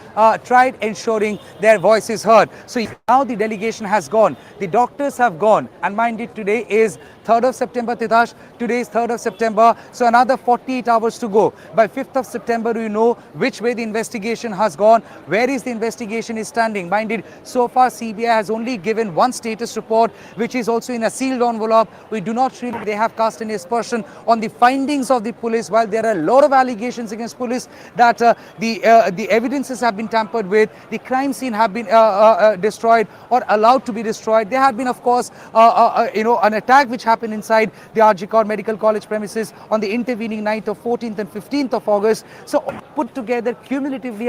tried ensuring their voice is heard. So now the delegation has gone, the doctors have gone, and mind it, today is 3rd of September, Titash. Today is 3rd of September, so another 48 hours to go. By 5th of September, we know which way the investigation has gone, where is the investigation is standing. Mind it, so far CBI has only given one status report, which is also in a sealed envelope. We do not really, they have cast an aspersion on the findings of the police, while there are a lot of allegations against police. police that the evidences have been tampered with, the crime scene have been destroyed or allowed to be destroyed. There had been, of course, an attack which happened inside the RG Kaur Medical College premises on the intervening night of 14th and 15th of August. So put together cumulatively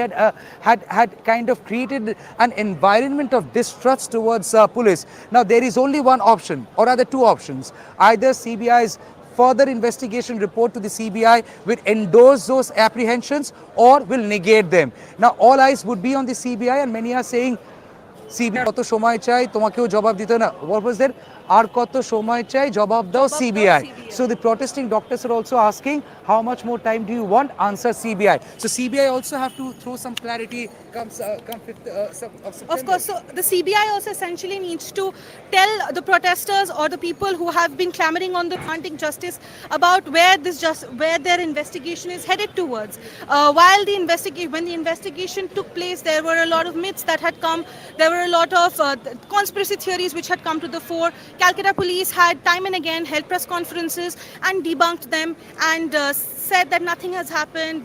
had kind of created an environment of distrust towards police. Now there is only one option, or rather two options. Either CBI's further investigation report to the CBI will endorse those apprehensions or will negate them. Now all eyes would be on the CBI, and many are saying CBI কত সময় চাই তোমাকেও জবাব দিতে না, what was there, আর কত সময় চাই জবাব দাও CBI. So the protesting doctors are also asking how much more time do you want, answer CBI. So CBI also have to throw some clarity come 5th of September. Of course, so the CBI also essentially needs to tell the protesters or the people who have been clamoring on the wanting justice about where their investigation is headed towards. When the investigation took place, there were a lot of myths that had come. There were a lot of conspiracy theories which had come to the fore. Calcutta police had time and again held press conferences and debunked them and said that nothing has happened,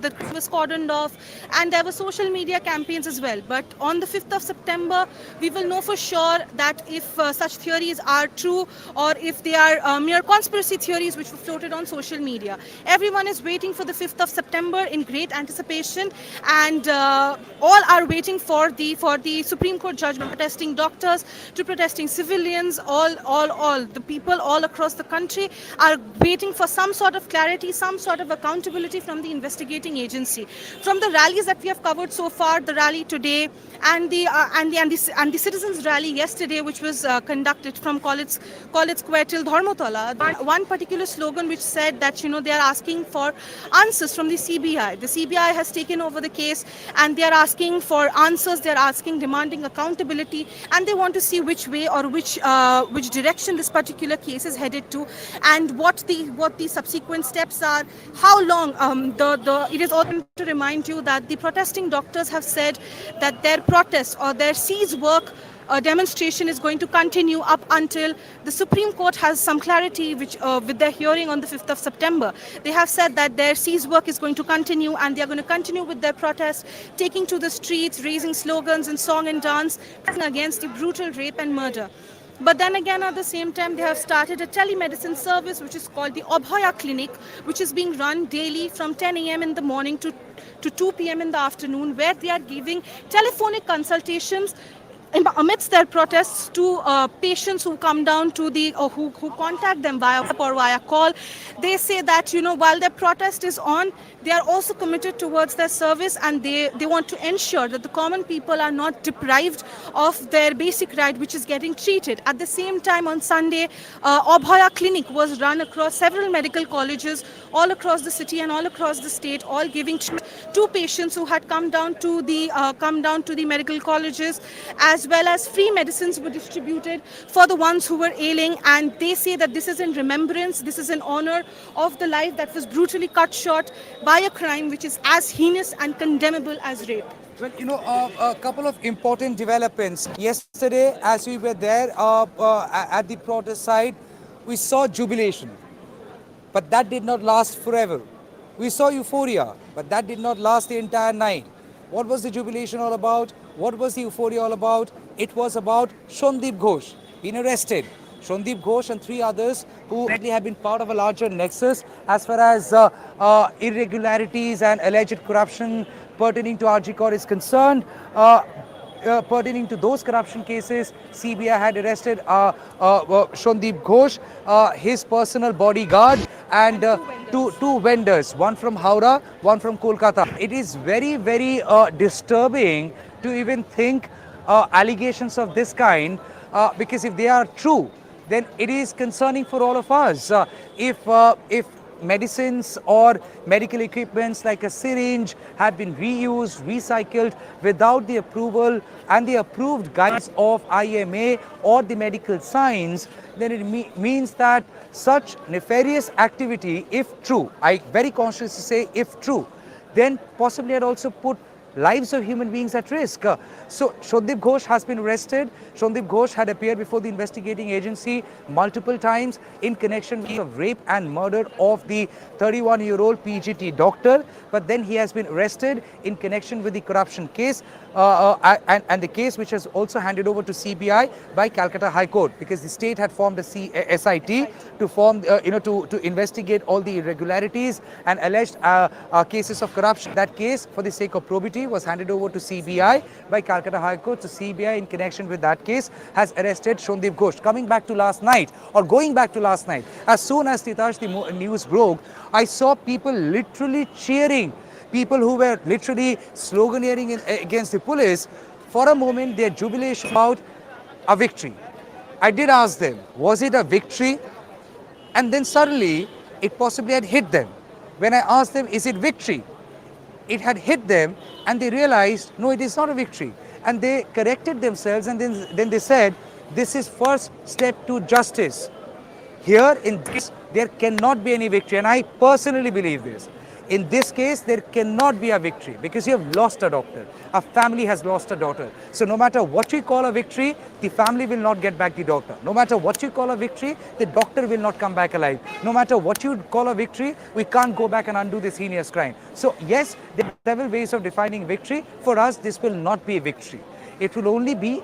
the crime was cordoned off, and there were social media campaigns as well. But on the 5th of September, we will know for sure that if such theories are true or if they are mere conspiracy theories which were floated on social media. Everyone is waiting for the 5th of September in great anticipation, and all are waiting for the Supreme Court judgment. Protesting doctors to protesting civilians, all the people all across the country are waiting for some sort of clarity, some sort of accountability from the investigating agency. From the rallies that we have covered so far, the rally today and the citizens rally yesterday, which was conducted from College Square till Dharmotala, one particular slogan which said that they are asking for answers from the CBI. The CBI has taken over the case and they are asking for answers. They are demanding accountability, and they want to see which way or which direction this particular case is headed to, and what the subsequent steps are. How long? It is also to remind you that the protesting doctors have said that their protest or their cease work demonstration is going to continue up until the Supreme Court has some clarity with their hearing on the 5th of September. They have said that their cease work is going to continue, and they are going to continue with their protest, taking to the streets, raising slogans and song and dance against the brutal rape and murder. But then again, at the same time, they have started a telemedicine service which is called the Abhaya Clinic, which is being run daily from 10 a.m. in the morning to 2 p.m. in the afternoon, where they are giving telephonic consultations amidst their protests to patients who come down to who contact them via WhatsApp or via call. They say that while their protest is on, they are also committed towards their service, and they want to ensure that the common people are not deprived of their basic right, which is getting treated. At the same time, on Sunday, Abhaya Clinic was run across several medical colleges all across the city and all across the state, all giving to patients who had come down to the medical colleges, as well as free medicines were distributed for the ones who were ailing. And they say that this is in remembrance, this is in honor of the life that was brutally cut short by a crime which is as heinous and condemnable as rape. Well, a couple of important developments. Yesterday, as we were there at the protest site, we saw jubilation. But that did not last forever. We saw euphoria, but that did not last the entire night. What was the jubilation all about? What was the euphoria all about? It was about Shondeep Ghosh being arrested. Shondeep Ghosh and 3 others who actually have been part of a larger nexus as far as irregularities and alleged corruption pertaining to RG Kaur is concerned. Pertaining to those corruption cases, CBI had arrested Shondeep Ghosh, his personal bodyguard, and two vendors, one from Howrah, one from Kolkata. It is very, very disturbing to even think allegations of this kind, because if they are true, then it is concerning for all of us. If medicines or medical equipments like a syringe had been reused, recycled without the approval and the approved guidance of IMA or the medical science, then it means that such nefarious activity, if true, I very consciously say if true, then possibly had also put lives of human beings at risk. So Shondip Ghosh has been arrested. Shondip Ghosh had appeared before the investigating agency multiple times in connection with the rape and murder of the 31-year-old PGT doctor, but then he has been arrested in connection with the corruption case, and the case which has also handed over to CBI by Calcutta High Court, because the state had formed a SIT to form, to investigate all the irregularities and alleged cases of corruption. That case, for the sake of probity, was handed over to CBI by Calcutta High Court. So CBI, in connection with that case, has arrested Shondip Ghosh. Coming back to last night, or going back to last night, as soon as Titash, the news broke, I saw people literally cheering, people who were literally sloganeering against the police. For a moment, their jubilation about a victory. I did ask them, was it a victory? And then suddenly, it possibly had hit them. When I asked them, is it victory? It had hit them, and they realized, no, it is not a victory. And they corrected themselves, and then they said, this is first step to justice. Here in this, there cannot be any victory, and I personally believe this. In this case, there cannot be a victory because you have lost a doctor. A family has lost a daughter. So no matter what you call a victory, the family will not get back the doctor. No matter what you call a victory, the doctor will not come back alive. No matter what you call a victory, we can't go back and undo this heinous crime. So yes, there are several ways of defining victory. For us, this will not be a victory. It will only be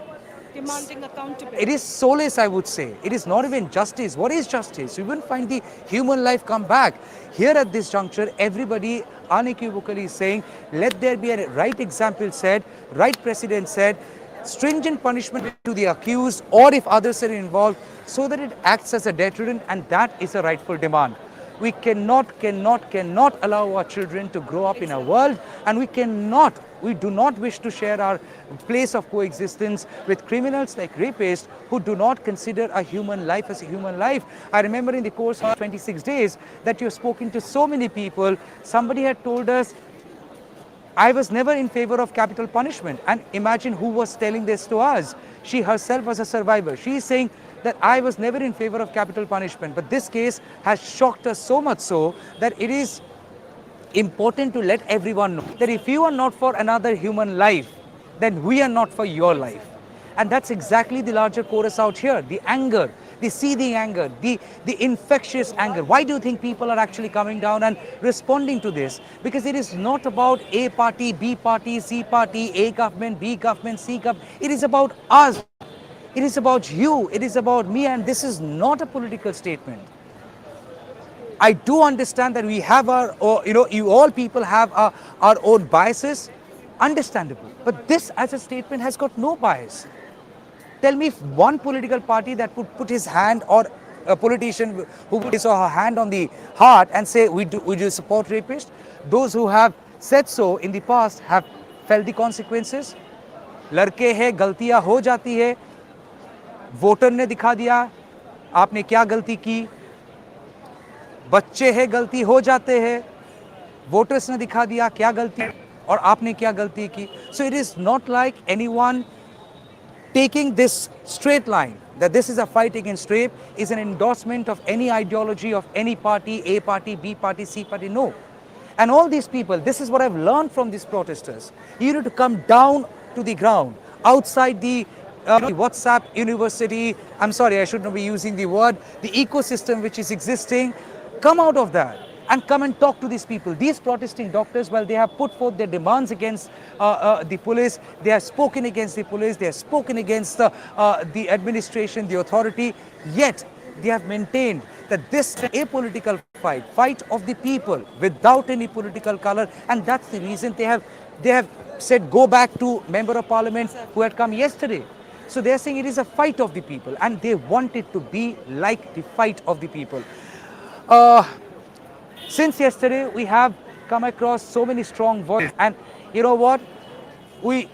Demanding accountability. it is solace, I would say. It is not even justice. What is justice? You wouldn't find the human life come back. Here at this juncture, everybody unequivocally is saying, let there be a right example set, right precedent set, stringent punishment to the accused, or if others are involved, so that it acts as a deterrent, and that is a rightful demand. We cannot allow our children to grow up in a world, and we do not wish to share our place of coexistence with criminals like rapists who do not consider a human life as a human life. I remember in the course of 26 days that you have spoken to so many people. Somebody had told us, I was never in favor of capital punishment. And imagine who was telling this to us. She herself was a survivor. She is saying that I was never in favor of capital punishment. But this case has shocked us so much so that it is important to let everyone know that if you are not for another human life, then we are not for your life. And that's exactly the larger chorus out here. The anger, the seething anger, the infectious anger. Why do you think people are actually coming down and responding to this? Because it is not about A party, B party, C party, A government, B government, C government. It is about us. It is about you. It is about me. And this is not a political statement. I do understand that we have you all people have our own biases. Understandable. But this as a statement has got no bias. Tell me if one political party that would put his hand, or a politician who put his or her hand on the heart and say, we do support rapists. Those who have said so in the past have felt the consequences. लड़के हैं, गलतियां हो जाती है. Voter ने दिखा दिया आपने क्या गलती की. बच्चे हैं, गलती हो जाते हैं. वोटर्स ने दिखा दिया क्या गलती और आपने क्या गलती की. So it is not like anyone taking this straight line, that this is a fight against rape, is an endorsement of any ideology of any party, A party, B party, C party. No. And all these people, this is what I've learned from these protesters. You need to come down to the ground, outside the WhatsApp university. I'm sorry, I should not be using the word, the ecosystem which is existing. Come out of that and come and talk to these people. These protesting doctors, while they have put forth their demands against the police, they have spoken against the police, they have spoken against the administration, the authority, yet they have maintained that this is a political fight of the people without any political color, and that's the reason they have said go back to Member of Parliament who had come yesterday. So they are saying it is a fight of the people, and they want it to be like the fight of the people. Since yesterday, we have come across so many strong voices, and you know what? We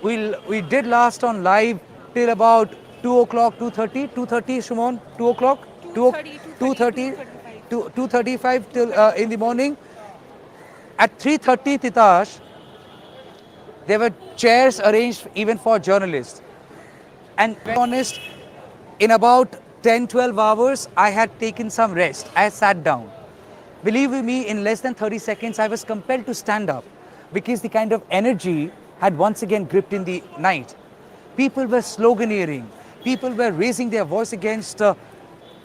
did last on live till about 2 o'clock, 2:30, Shimon, 2 o'clock, 2:35 till in the morning. At 3:30, Titash, there were chairs arranged even for journalists. And to be honest, in about 10-12 hours, I had taken some rest. I sat down. Believe me, in less than 30 seconds, I was compelled to stand up because the kind of energy had once again gripped in the night. People were sloganeering. People were raising their voice against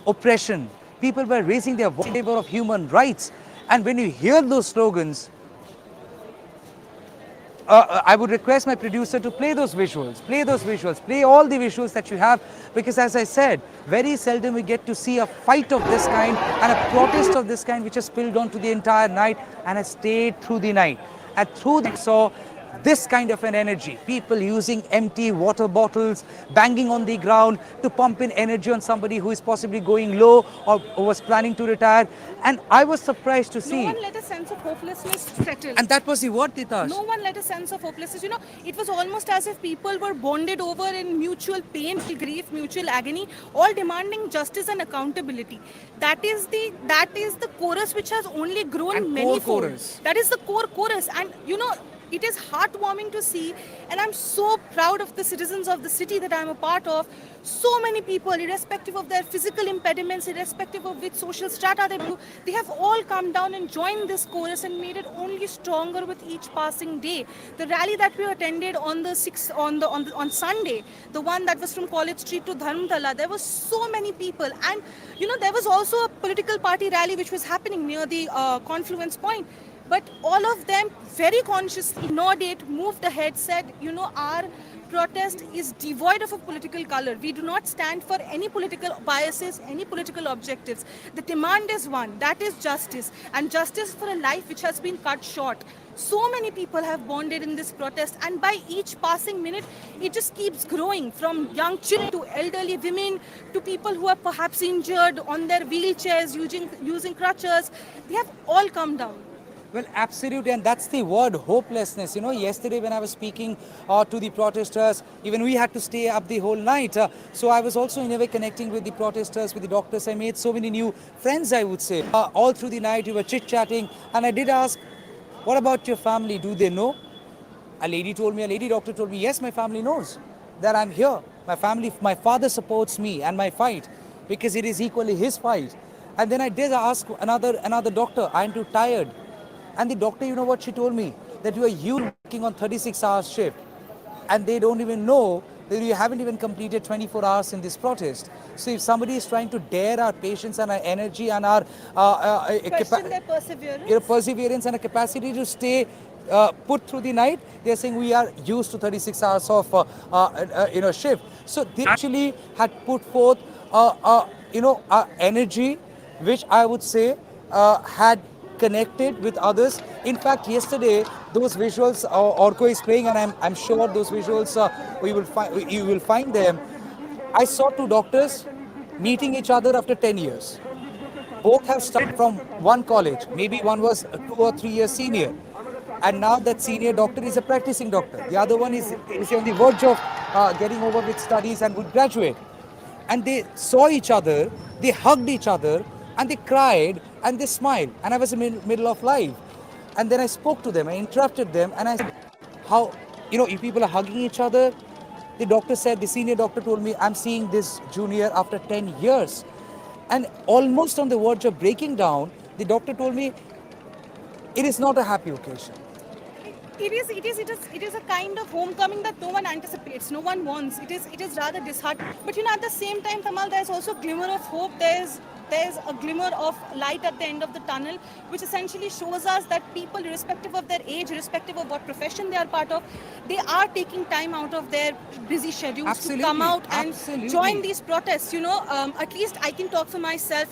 oppression. People were raising their voice in favor of human rights. And when you hear those slogans, I would request my producer to play those visuals, play all the visuals that you have, because as I said, very seldom we get to see a fight of this kind and a protest of this kind which has spilled on to the entire night and has stayed through the night. And through that, saw this kind of an energy, people using empty water bottles, banging on the ground to pump in energy on somebody who is possibly going low or was planning to retire. And I was surprised to No see. one let a sense of hopelessness settle. And that was the word, Titash. No one let a sense of hopelessness. It was almost as if people were bonded over in mutual pain, grief, mutual agony, all demanding justice and accountability. That is the chorus which has only grown And many core chorus. That is the core chorus, and it is heartwarming to see, and I'm so proud of the citizens of the city that I'm a part of. So many people, irrespective of their physical impediments, irrespective of which social strata they have all come down and joined this chorus and made it only stronger with each passing day. The rally that we attended on the 6th, on Sunday, the one that was from College Street to Dharmtala, there were so many people, and there was also a political party rally which was happening near the confluence point. But all of them very consciously ignored it, moved ahead, said, our protest is devoid of a political color. We do not stand for any political biases, any political objectives. The demand is one, that is justice, and justice for a life which has been cut short. So many people have bonded in this protest, and by each passing minute, it just keeps growing, from young children to elderly women to people who are perhaps injured on their wheelchairs, using crutches. They have all come down. Well, absolutely, and that's the word, hopelessness. Yesterday when I was speaking to the protesters, even we had to stay up the whole night. So I was also in a way connecting with the protesters, with the doctors. I made so many new friends, I would say. All through the night, we were chit-chatting, and I did ask, what about your family? Do they know? A lady doctor told me, yes, my family knows that I'm here. My father supports me and my fight, because it is equally his fight. And then I did ask another doctor, I'm too tired. And the doctor, you know what she told me? That you are working on 36-hour shift, and they don't even know that you haven't even completed 24 hours in this protest. So if somebody is trying to dare our patience and our energy and our Question their perseverance. perseverance and a capacity to stay put through the night, they are saying we are used to 36 hours of shift. So they actually had put forth energy, which I would say had connected with others. In fact, yesterday those visuals Orko is playing, and I'm sure those visuals you will find them. I saw two doctors meeting each other after 10 years. Both have started from one college. Maybe one was 2 or 3 years senior, and now that senior doctor is a practicing doctor. The other one is on the verge of getting over with studies and would graduate. And they saw each other, they hugged each other, and they cried and they smiled. And I was in the middle of life. And then I spoke to them, I interrupted them, and I said, how, if people are hugging each other, the senior doctor told me, I'm seeing this junior after 10 years. And almost on the verge of breaking down, the doctor told me, it is not a happy occasion. It is a kind of homecoming that no one anticipates, no one wants. It is rather disheartening. But at the same time, Kamal, there's also a glimmer of hope. There's a glimmer of light at the end of the tunnel, which essentially shows us that people, irrespective of their age, irrespective of what profession they are part of, they are taking time out of their busy schedules to come out and join these protests. At least I can talk for myself.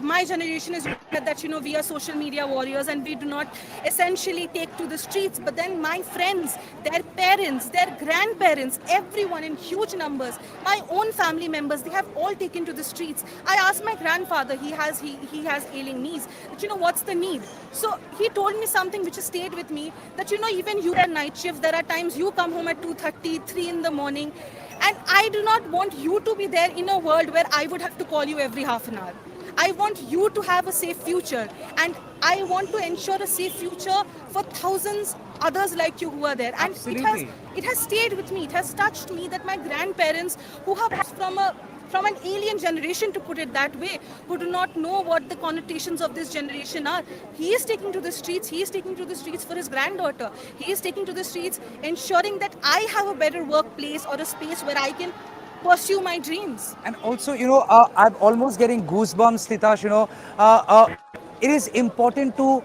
My generation is that we are social media warriors and we do not essentially take to the streets. But then my friends, their parents, their grandparents, everyone in huge numbers, my own family members, they have all taken to the streets. I asked my grandfather, he has ailing knees, that what's the need? So he told me something which has stayed with me, that even you at night shift, there are times you come home at 2:30, 3 in the morning, and I do not want you to be there in a world where I would have to call you every half an hour. I want you to have a safe future, and I want to ensure a safe future for thousands others like you who are there. And it has stayed with me. It has touched me that my grandparents, who have from a from an alien generation, to put it that way, who do not know what the connotations of this generation are. He is taking to the streets. He is taking to the streets for his granddaughter. He is taking to the streets, ensuring that I have a better workplace or a space where I can pursue my dreams. And also, I'm almost getting goosebumps, Titash. It is important to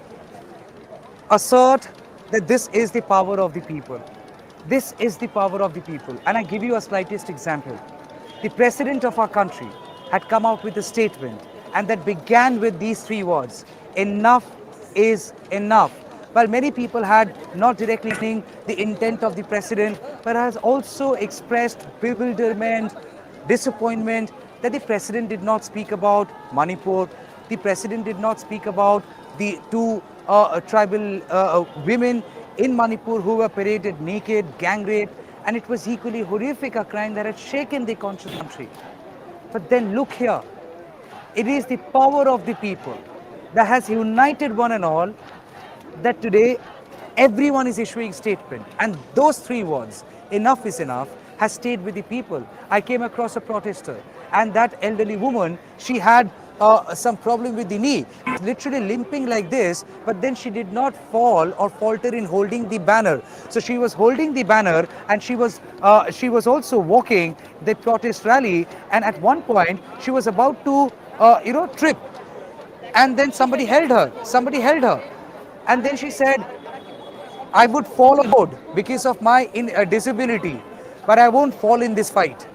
assert that this is the power of the people. This is the power of the people. And I give you a slightest example. The president of our country had come out with a statement, and that began with these three words: enough is enough. While many people had not directly seen the intent of the president, but has also expressed bewilderment, disappointment that the president did not speak about Manipur, the president did not speak about the two tribal women in Manipur who were paraded naked, gang raped, and it was equally horrific, a crime that had shaken the conscious country. But then look here, it is the power of the people that has united one and all, that today everyone is issuing statement, and those three words, enough is enough, has stayed with the people. I came across a protester, and that elderly woman, she had some problem with the knee, literally limping like this, but then she did not fall or falter in holding the banner. So she was holding the banner, and she was also walking the protest rally, and at one point she was about to trip, and then somebody held her, and then she said, I would fall aboard because of my disability, but I won't fall in this fight.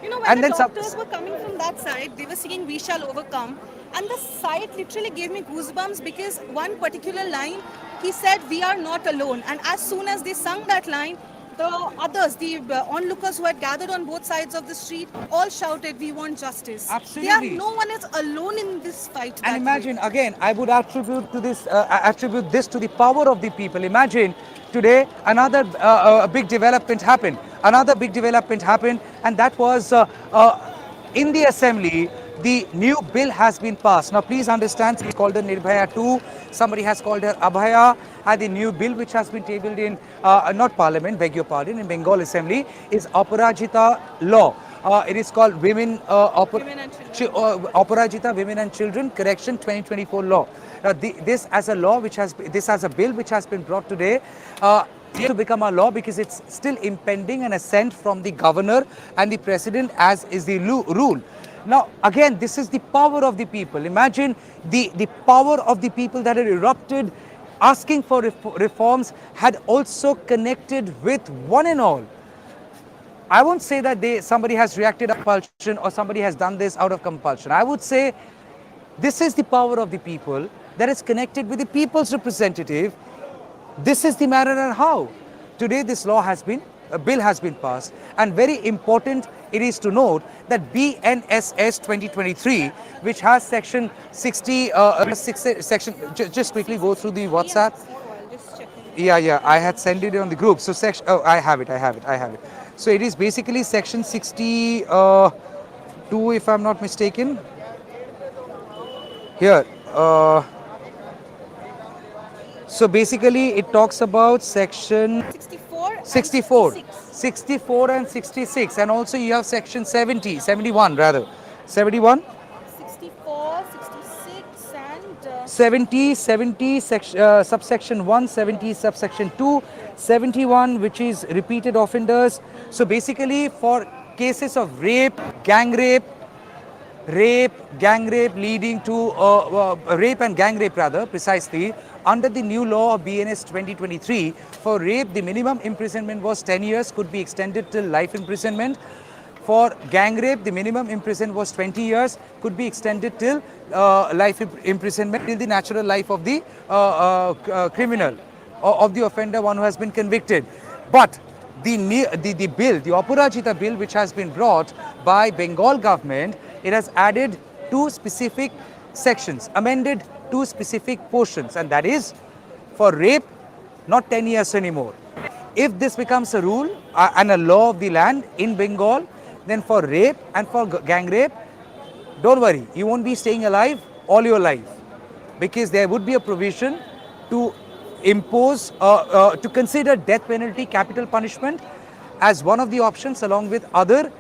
When And the then some, doctors were coming from that side, they were singing "We Shall Overcome," and the sight literally gave me goosebumps because one particular line, he said, "We are not alone." And as soon as they sung that line, the others, the onlookers who had gathered on both sides of the street, all shouted, "We want justice." Absolutely. No one is alone in this fight. and that imagine way. again, I would attribute this to the power of the people. Imagine today another big development happened. Another big development happened, and that was in the assembly. The new bill has been passed. Now, please understand, it's called the Nirbhaya 2. Somebody has called her Abhaya. And the new bill, which has been tabled in, not parliament, beg your pardon, in Bengal Assembly, is Aparajita law. It is called Women and Aparajita Women and Children Correction 2024 law. Now, this as a law this as a bill which has been brought today, to become a law because it's still impending an assent from the governor and the president, as is the rule. Now, again, this is the power of the people. Imagine the power of the people that had erupted, asking for reforms, had also connected with one and all. I won't say that somebody has reacted out of compulsion or somebody has done this out of compulsion. I would say this is the power of the people that is connected with the people's representative. This is the manner and how. Today this a bill has been passed, and very important it is to note that BNSS 2023, which has section 60, just quickly go through the WhatsApp. Yeah, I had sent it on the group. So I have it. So it is basically section 62, if I'm not mistaken. Here. So basically it talks about section 64 and 66, and also you have section 71 rather. 71? 64, 66, and 70 subsection 1, 70 subsection 2, 71 which is repeated offenders. So basically for cases of rape, gang rape leading to rape and gang rape rather, precisely, under the new law of BNS 2023, for rape the minimum imprisonment was 10 years, could be extended till life imprisonment. For gang rape the minimum imprisonment was 20 years, could be extended till life imprisonment, till the natural life of the criminal, or of the offender, one who has been convicted. But the bill, the Aparajita bill, which has been brought by Bengal government, it has added two specific sections, amended two specific portions, and that is for rape, not 10 years anymore. If this becomes a rule and a law of the land in Bengal, then for rape and for gang rape, don't worry, you won't be staying alive all your life, because there would be a provision to impose, to consider death penalty, capital punishment as one of the options along with other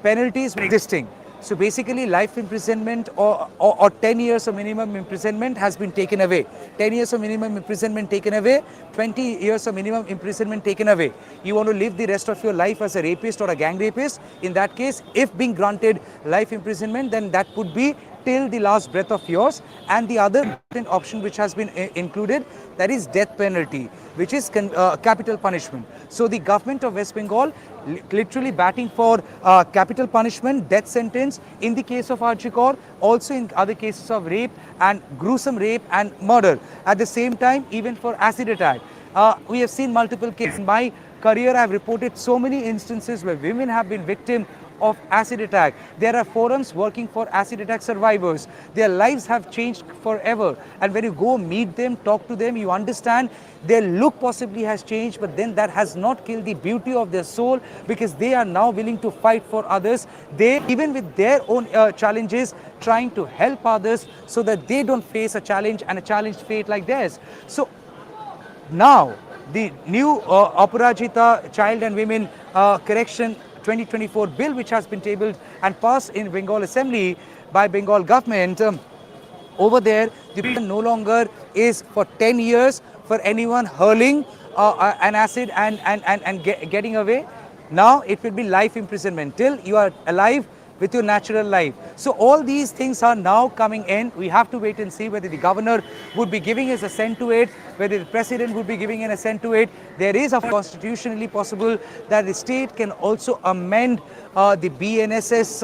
penalties existing. So basically, life imprisonment or 10 years of minimum imprisonment has been taken away. 10 years of minimum imprisonment taken away, 20 years of minimum imprisonment taken away. You want to live the rest of your life as a rapist or a gang rapist? In that case, if being granted life imprisonment, then that would be till the last breath of yours. And the other important option which has been included, that is death penalty, which is capital punishment. So the government of West Bengal literally batting for capital punishment, death sentence in the case of Archikor, also in other cases of rape and gruesome rape and murder. At the same time, even for acid attack. We have seen multiple cases. In my career, I have reported so many instances where women have been victim of acid attack. There are forums working for acid attack survivors. Their lives have changed forever. And when you go meet them, talk to them, you understand their look possibly has changed, but then that has not killed the beauty of their soul, because they are now willing to fight for others. They, even with their own challenges, trying to help others so that they don't face a challenge and a challenged fate like theirs. So now, the new Aparajita Child and Women Correction 2024 bill, which has been tabled and passed in Bengal Assembly by Bengal government, over there, the prison no longer is for 10 years for anyone hurling an acid and getting away. Now it will be life imprisonment till you are alive with your natural life. So all these things are now coming in. We have to wait and see whether the governor would be giving his assent to it, whether the president would be giving an assent to it. There is, of course, constitutionally possible that the state can also amend the BNSS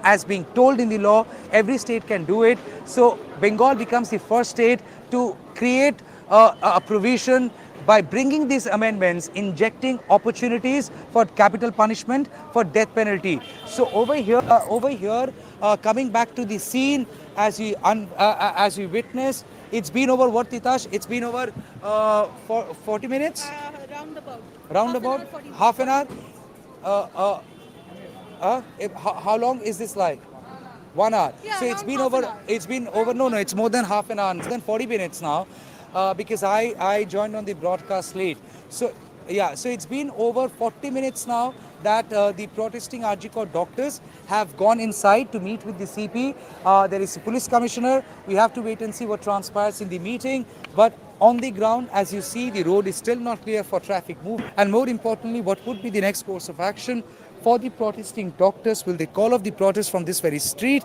as being told in the law. Every state can do it. So Bengal becomes the first state to create a provision by bringing these amendments, injecting opportunities for capital punishment, for death penalty. So over here, coming back to the scene, as we witness, it's been over what, Titash? It's been over 40 minutes? Roundabout. Half an hour? How long is this like? 1 hour. Yeah, So it's around been half an over. hour. It's been over. No, it's more than half an hour. It's more than 40 minutes now, because I joined on the broadcast late. So yeah, so it's been over 40 minutes now that the protesting Arjikor doctors have gone inside to meet with the CP. There is a police commissioner. We have to wait and see what transpires in the meeting. But on the ground, as you see, the road is still not clear for traffic movement. And more importantly, what would be the next course of action for the protesting doctors? Will they call off the protest from this very street?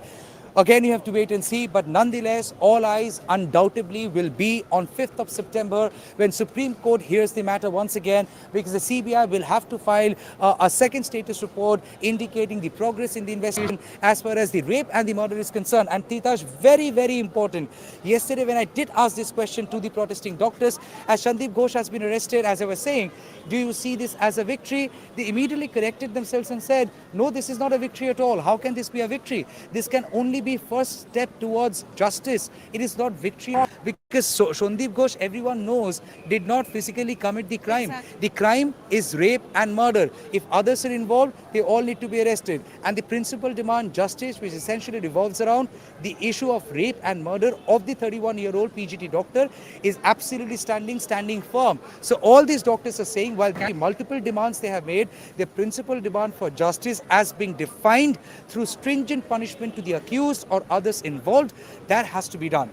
Again, you have to wait and see, but nonetheless, all eyes undoubtedly will be on 5th of September when Supreme Court hears the matter once again, because the CBI will have to file a second status report indicating the progress in the investigation as far as the rape and the murder is concerned. And Titash, very, very important. Yesterday, when I did ask this question to the protesting doctors, as Sandeep Ghosh has been arrested, as I was saying, do you see this as a victory? They immediately corrected themselves and said, no, this is not a victory at all. How can this be a victory? This can only be first step towards justice. It is not victory, because Sandeep Ghosh, everyone knows, did not physically commit the crime. Exactly. The crime is rape and murder. If others are involved, they all need to be arrested. And the principal demand, justice, which essentially revolves around the issue of rape and murder of the 31-year-old PGT doctor, is absolutely standing firm. So all these doctors are saying, while the multiple demands they have made, the principal demand for justice as being defined through stringent punishment to the accused or others involved, that has to be done.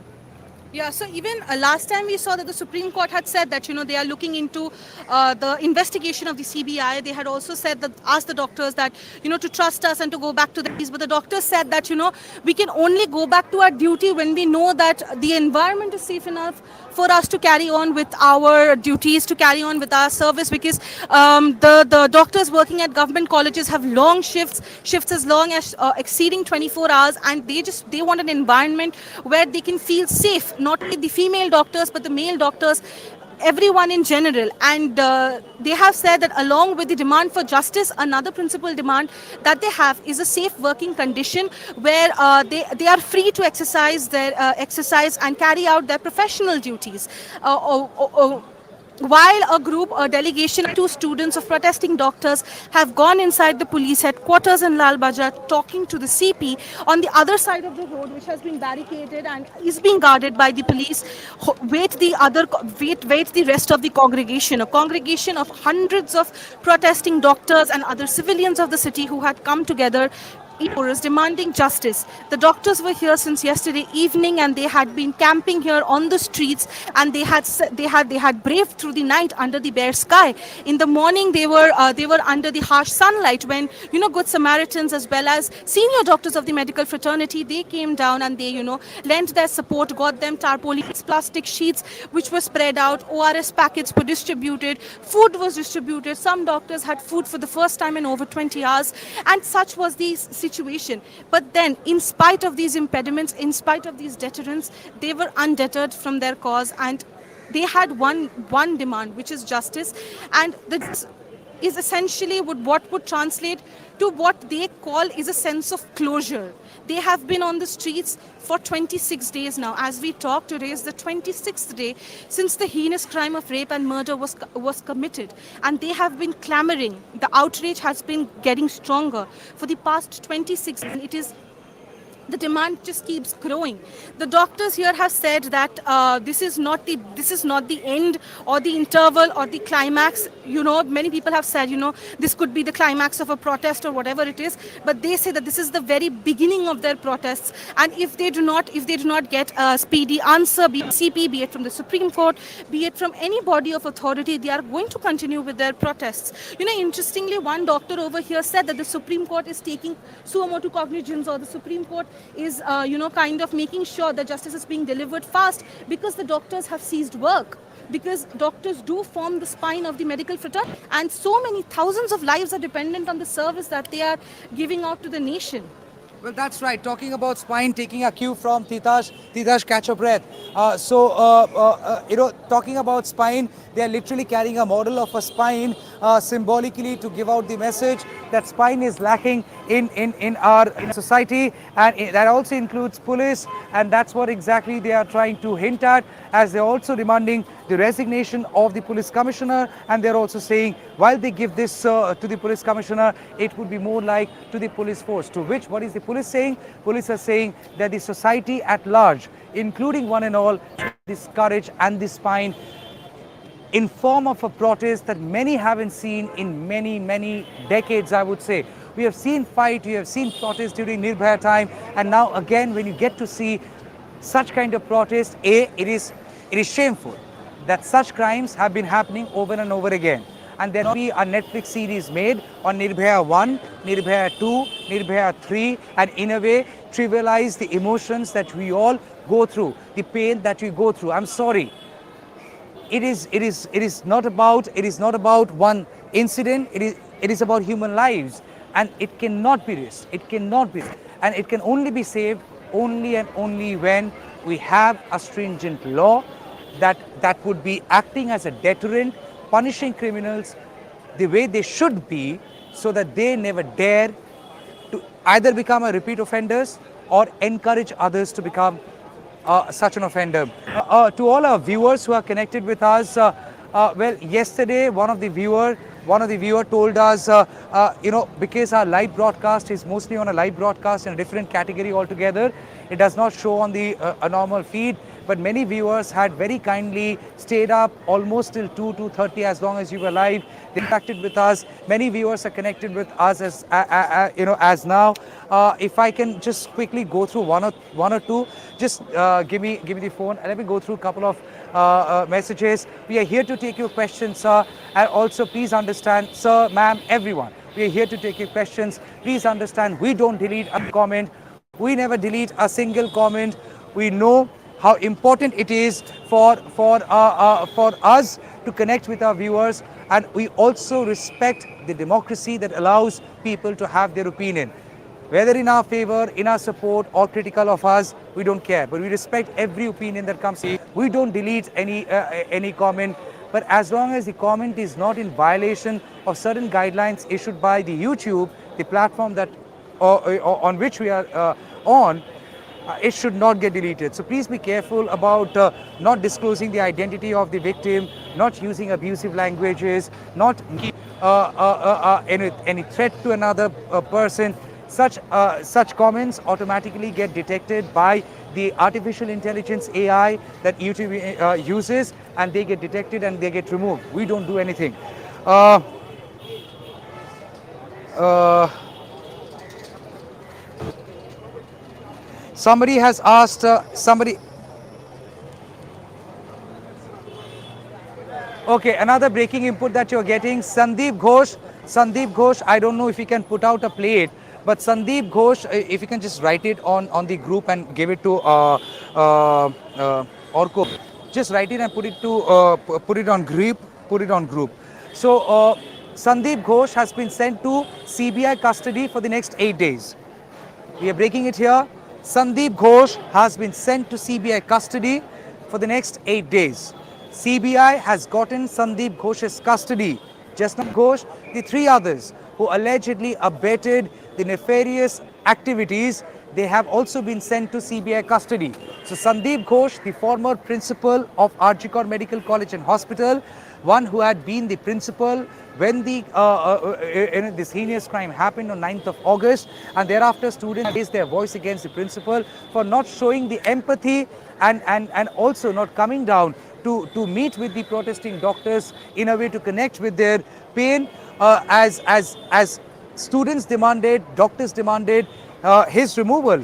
Yeah, so even last time we saw that the Supreme Court had said that, they are looking into the investigation of the CBI. They had also said that, asked the doctors that, to trust us and to go back to the case. But the doctors said that, we can only go back to our duty when we know that the environment is safe enough for us to carry on with our duties, to carry on with our service, because the doctors working at government colleges have long shifts as long as exceeding 24 hours, and they want an environment where they can feel safe, not only the female doctors but the male doctors, everyone in general. And they have said that along with the demand for justice, another principal demand that they have is a safe working condition where they are free to exercise and carry out their professional duties. While a delegation of 2 students of protesting doctors have gone inside the police headquarters in Lal Bazar talking to the CP on the other side of the road, which has been barricaded and is being guarded by the police, wait the rest of the congregation, a congregation of hundreds of protesting doctors and other civilians of the city who had come together is demanding justice. The doctors were here since yesterday evening, and they had been camping here on the streets, and they had braved through the night under the bare sky. In the morning, they were under the harsh sunlight when good Samaritans as well as senior doctors of the medical fraternity, they came down and they lent their support, got them tarpaulins, plastic sheets which were spread out, ORS packets were distributed, food was distributed. Some doctors had food for the first time in over 20 hours, and such was the situation. But then, in spite of these impediments, in spite of these deterrents, they were undeterred from their cause, and they had one demand, which is justice. And this is essentially what would translate to what they call is a sense of closure. They have been on the streets for 26 days now. As we talk, today is the 26th day since the heinous crime of rape and murder was committed, and they have been clamoring. The outrage has been getting stronger for the past 26 days. It is the demand just keeps growing. The doctors here have said that this is not the end or the interval or the climax. Many people have said this could be the climax of a protest or whatever it is. But they say that this is the very beginning of their protests. And if they do not get a speedy answer, be it CP, be it from the Supreme Court, be it from any body of authority, they are going to continue with their protests. Interestingly, one doctor over here said that the Supreme Court is taking suo motu cognizance, or the Supreme Court is kind of making sure that justice is being delivered fast, because the doctors have ceased work, because doctors do form the spine of the medical fraternity, and so many thousands of lives are dependent on the service that they are giving out to the nation. Well, that's right. Talking about spine, taking a cue from Titash. Titash, catch your breath. Talking about spine, they are literally carrying a model of a spine symbolically to give out the message that spine is lacking in our society, and that also includes police, and that's what exactly they are trying to hint at, as they're also demanding the resignation of the police commissioner, and they're also saying while they give this to the police commissioner, it would be more like to the police force. To which, what is the police saying? Police are saying that the society at large, including one and all, this courage and this spine in form of a protest that many haven't seen in many decades, I would say. We have seen fight, we have seen protests during Nirbhaya time, and now again when you get to see such kind of protest, it is shameful that such crimes have been happening over and over again. And there will be a Netflix series made on Nirbhaya 1, Nirbhaya 2, Nirbhaya 3, and in a way trivialize the emotions that we all go through, the pain that we go through. I'm sorry. It is not about one incident. It is about human lives, and it cannot be risked. It cannot be, and it can only be saved only and only when we have a stringent law that would be acting as a deterrent, punishing criminals the way they should be, so that they never dare to either become a repeat offenders or encourage others to become such an offender. To all our viewers who are connected with us, well, yesterday one of the viewer told us, because our live broadcast is mostly on a live broadcast in a different category altogether, it does not show on the a normal feed. But many viewers had very kindly stayed up almost till 2:30 as long as you were live. They interacted with us. Many viewers are connected with us as now. If I can just quickly go through one or two, just give me the phone and let me go through a couple of messages. We are here to take your questions, sir, and also please understand, sir, ma'am, everyone. We are here to take your questions. Please understand, we don't delete a comment. We never delete a single comment. We know how important it is for us to connect with our viewers, and we also respect the democracy that allows people to have their opinion. Whether in our favor, in our support, or critical of us, we don't care. But we respect every opinion that comes. We don't delete any comment. But as long as the comment is not in violation of certain guidelines issued by the YouTube, the platform that on which we are on, it should not get deleted. So please be careful about not disclosing the identity of the victim, not using abusive languages, not any threat to another person. Such comments automatically get detected by the artificial intelligence AI that YouTube uses, and they get detected and they get removed. We don't do anything. Somebody has asked, somebody. Okay, another breaking input that you're getting, Sandeep Ghosh, I don't know if you can put out a plate, but Sandeep Ghosh, if you can just write it on the group and give it to Orko, just write it and put it on group. So Sandeep Ghosh has been sent to CBI custody for the next 8 days. We are breaking it here. Sandeep Ghosh has been sent to CBI custody for the next 8 days. CBI has gotten Sandeep Ghosh's custody. Just not Ghosh, the three others who allegedly abetted the nefarious activities, they have also been sent to CBI custody. So Sandeep Ghosh, the former principal of Arjikor Medical College and Hospital, one who had been the principal when this heinous crime happened on 9th of August, and thereafter students raised their voice against the principal for not showing the empathy and also not coming down to meet with the protesting doctors in a way to connect with their pain, as students demanded, doctors demanded his removal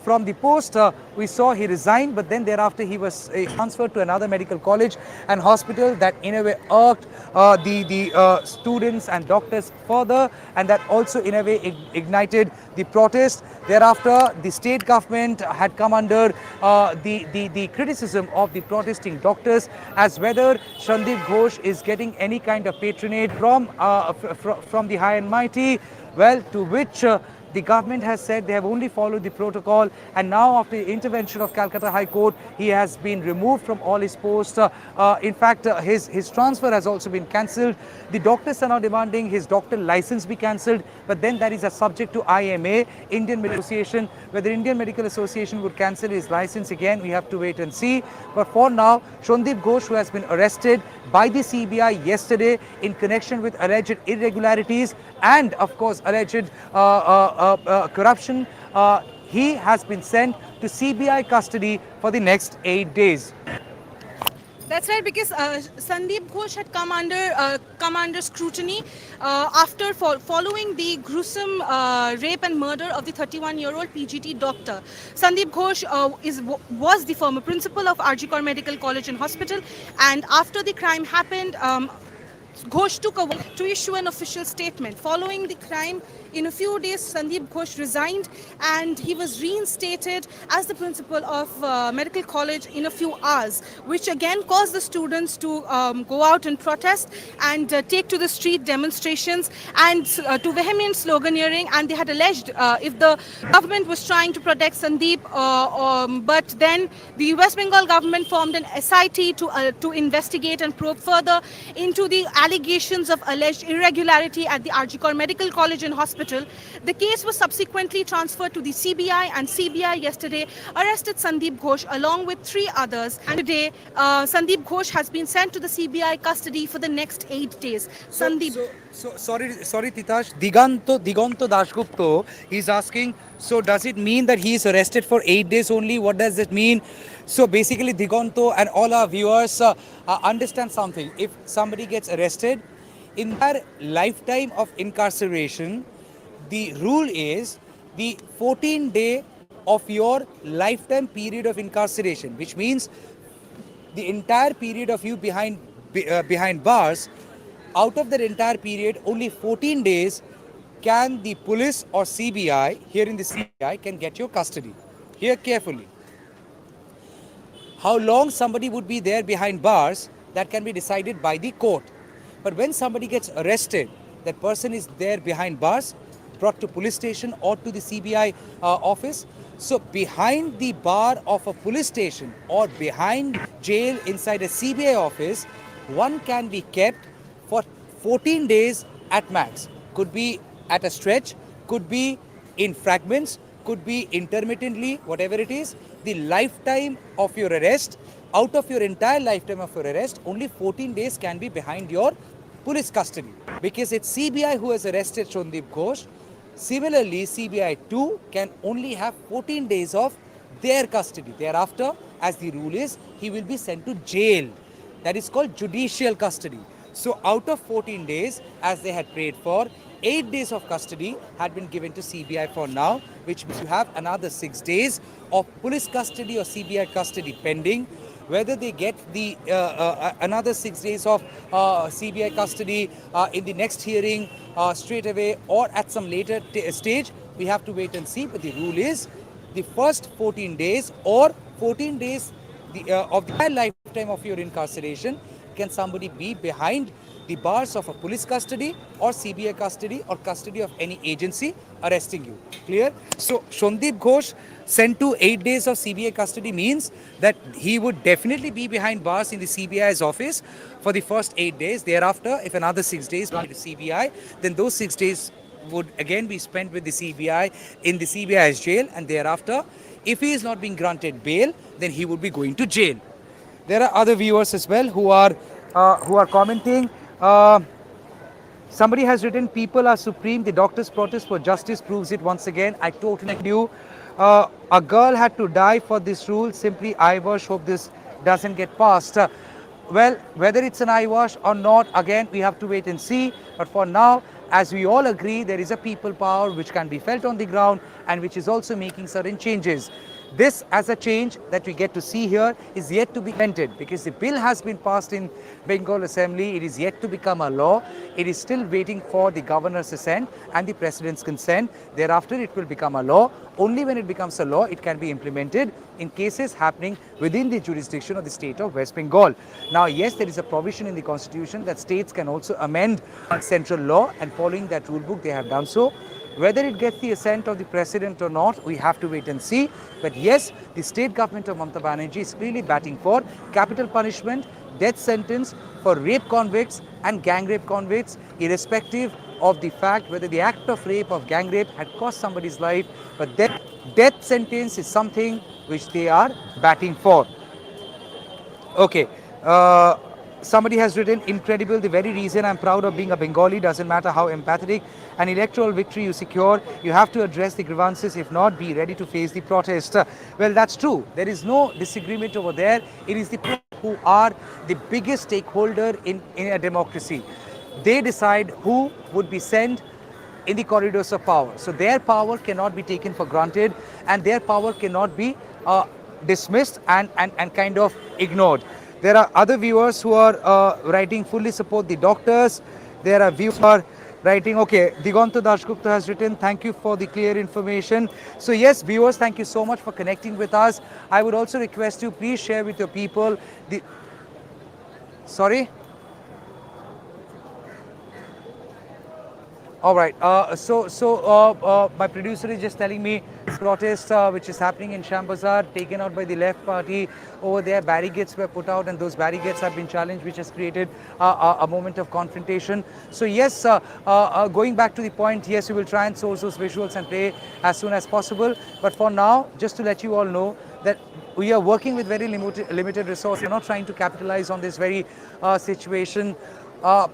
from the post. We saw he resigned, but then thereafter he was transferred to another medical college and hospital. That in a way irked the students and doctors further, and that also in a way ignited the protest. Thereafter, the state government had come under the criticism of the protesting doctors as whether Sandeep Ghosh is getting any kind of patronage from the high and mighty. Well, to which the government has said they have only followed the protocol, and now after the intervention of Calcutta High Court, he has been removed from all his posts. In fact, his transfer has also been cancelled. The doctors are now demanding his doctor license be cancelled, but then that is a subject to IMA, Indian Medical Association. Whether Indian Medical Association would cancel his license again, we have to wait and see. But for now, Sandeep Ghosh, who has been arrested by the CBI yesterday in connection with alleged irregularities and of course alleged corruption, he has been sent to CBI custody for the next 8 days. That's right, because Sandeep Ghosh had come under scrutiny after following the gruesome rape and murder of the 31-year-old PGT doctor. Sandeep Ghosh was the former principal of Arjikor Medical College and Hospital, and after the crime happened, Ghosh took a while to issue an official statement. Following the crime, in a few days, Sandeep Ghosh resigned and he was reinstated as the principal of medical college in a few hours, which again caused the students to go out and protest and take to the street demonstrations and to vehement sloganeering. And they had alleged if the government was trying to protect Sandeep, but then the West Bengal government formed an SIT to investigate and probe further into the allegations of alleged irregularity at the Arjikor Medical College and Hospital. The case was subsequently transferred to the CBI, and CBI yesterday arrested Sandeep Ghosh along with three others. And today, Sandeep Ghosh has been sent to the CBI custody for the next 8 days. Sorry, Titash. Diganto Dashgupta is asking, so does it mean that he is arrested for 8 days only? What does it mean? So basically, Diganto and all our viewers understand something. If somebody gets arrested, in their lifetime of incarceration, the rule is the 14-day of your lifetime period of incarceration, which means the entire period of you behind bars. Out of that entire period, only 14 days can the police or CBI, here in the CBI, can get your custody. Hear carefully. How long somebody would be there behind bars, that can be decided by the court. But when somebody gets arrested, that person is there behind bars, brought to police station or to the CBI office. So behind the bar of a police station or behind jail inside a CBI office, one can be kept for 14 days at max. Could be at a stretch, could be in fragments, could be intermittently, whatever it is. The lifetime of your arrest, out of your entire lifetime of your arrest, only 14 days can be behind your police custody. Because it's CBI who has arrested Sandeep Ghosh. Similarly, CBI too can only have 14 days of their custody. Thereafter, as the rule is, he will be sent to jail. That is called judicial custody. So out of 14 days, as they had prayed for, 8 days of custody had been given to CBI for now, which means you have another 6 days of police custody or CBI custody pending. Whether they get the another 6 days of CBI custody in the next hearing straight away or at some later stage, we have to wait and see. But the rule is the first 14 days or 14 days of the entire lifetime of your incarceration can somebody be behind the bars of a police custody or CBI custody or custody of any agency arresting you. Clear? So Shondeep Ghosh sent to 8 days of CBI custody means that he would definitely be behind bars in the CBI's office for the first 8 days. Thereafter, if another 6 days to CBI, then those 6 days would again be spent with the CBI in the CBI's jail, and thereafter, if he is not being granted bail, then he would be going to jail. There are other viewers as well who are commenting. Somebody has written, "People are supreme. The doctors' protest for justice proves it once again." I totally agree. A girl had to die for this rule. Simply, I wash. Hope this doesn't get passed. Well, whether it's an eyewash or not, again, we have to wait and see. But for now, as we all agree, there is a people power which can be felt on the ground and which is also making certain changes. This, as a change that we get to see here, is yet to be implemented because the bill has been passed in Bengal Assembly. It is yet to become a law. It is still waiting for the governor's assent and the president's consent. Thereafter, it will become a law. Only when it becomes a law, it can be implemented in cases happening within the jurisdiction of the state of West Bengal. Now, yes, there is a provision in the constitution that states can also amend central law, and following that rule book, they have done so. Whether it gets the assent of the president or not, we have to wait and see. But yes, the state government of Mamata Banerjee is clearly batting for capital punishment, death sentence for rape convicts and gang rape convicts, irrespective of the fact whether the act of rape or gang rape had cost somebody's life. But death sentence is something which they are batting for. Okay. Somebody has written, "Incredible. The very reason I'm proud of being a Bengali, doesn't matter how empathetic an electoral victory you secure, you have to address the grievances. If not, be ready to face the protest." Well, that's true. There is no disagreement over there. It is the people who are the biggest stakeholder in a democracy. They decide who would be sent in the corridors of power. So their power cannot be taken for granted, and their power cannot be dismissed and kind of ignored. There are other viewers who are writing, "Fully support the doctors." There are viewers who are writing, okay, Diganta Dashgupta has written, "Thank you for the clear information." So yes, viewers, thank you so much for connecting with us. I would also request you, please share with your people the... Sorry? All right. My producer is just telling me protest which is happening in Lal Bazar, taken out by the left party. Over there, barricades were put out, and those barricades have been challenged, which has created a moment of confrontation. So yes, going back to the point, yes, we will try and source those visuals and play as soon as possible. But for now, just to let you all know that we are working with very limited resources. We're not trying to capitalize on this very situation.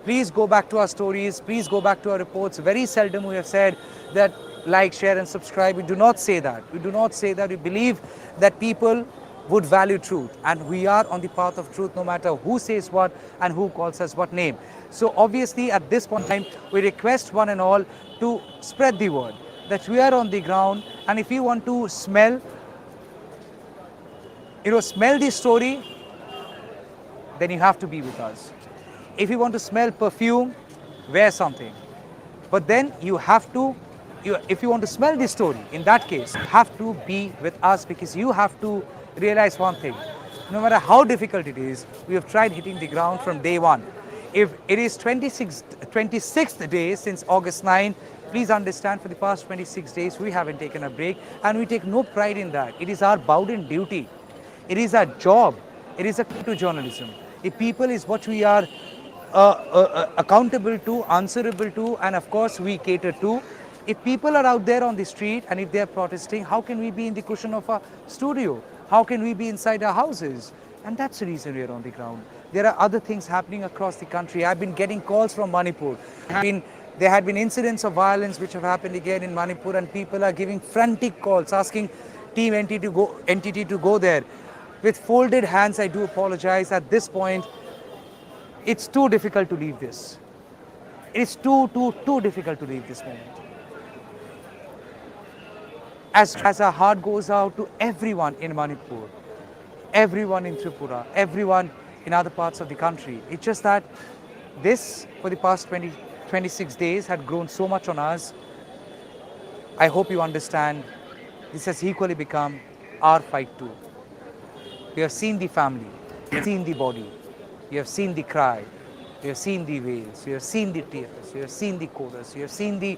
Please go back to our stories. Please go back to our reports. Very seldom we have said that like, share and subscribe. We do not say that. We do not say that. We believe that people would value truth, and we are on the path of truth no matter who says what and who calls us what name. So obviously at this point in time, we request one and all to spread the word that we are on the ground, and if you want to smell the story, then you have to be with us. If you want to smell perfume, wear something. But then you have to, if you want to smell the story, in that case, you have to be with us, because you have to realize one thing. No matter how difficult it is, we have tried hitting the ground from day one. If it is 26th day since August 9, please understand, for the past 26 days, we haven't taken a break, and we take no pride in that. It is our bounden duty. It is our job. It is a key to journalism. The people is what we are accountable to, answerable to, and of course we cater to. If people are out there on the street and if they are protesting, how can we be in the cushion of a studio? How can we be inside our houses? And that's the reason we are on the ground. There are other things happening across the country. I've been getting calls from Manipur. There had been incidents of violence which have happened again in Manipur, and people are giving frantic calls asking Team NTT to go there. With folded hands, I do apologize. At this point, it's too difficult to leave this. It is too difficult to leave this moment. As our heart goes out to everyone in Manipur, everyone in Tripura, everyone in other parts of the country. It's just that this, for the past 26 days, had grown so much on us. I hope you understand this has equally become our fight too. We have seen the family, we have seen the body, we have seen the cry, we have seen the wails, we have seen the tears, we have seen the chorus, we have seen the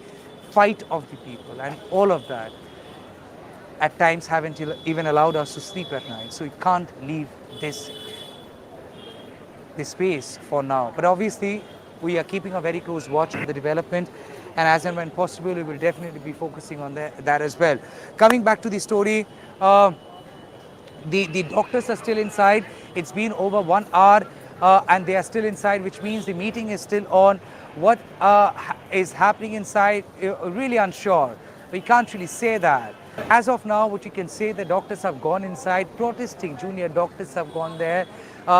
fight of the people, and all of that at times haven't even allowed us to sleep at night. So we can't leave this space for now. But obviously, we are keeping a very close watch on the development, and as and when possible, we will definitely be focusing on that as well. Coming back to the story, the doctors are still inside. It's been over 1 hour and they are still inside, which means the meeting is still on. What is happening inside, really unsure. We can't really say that. As of now, what you can say, the doctors have gone inside, protesting junior doctors have gone there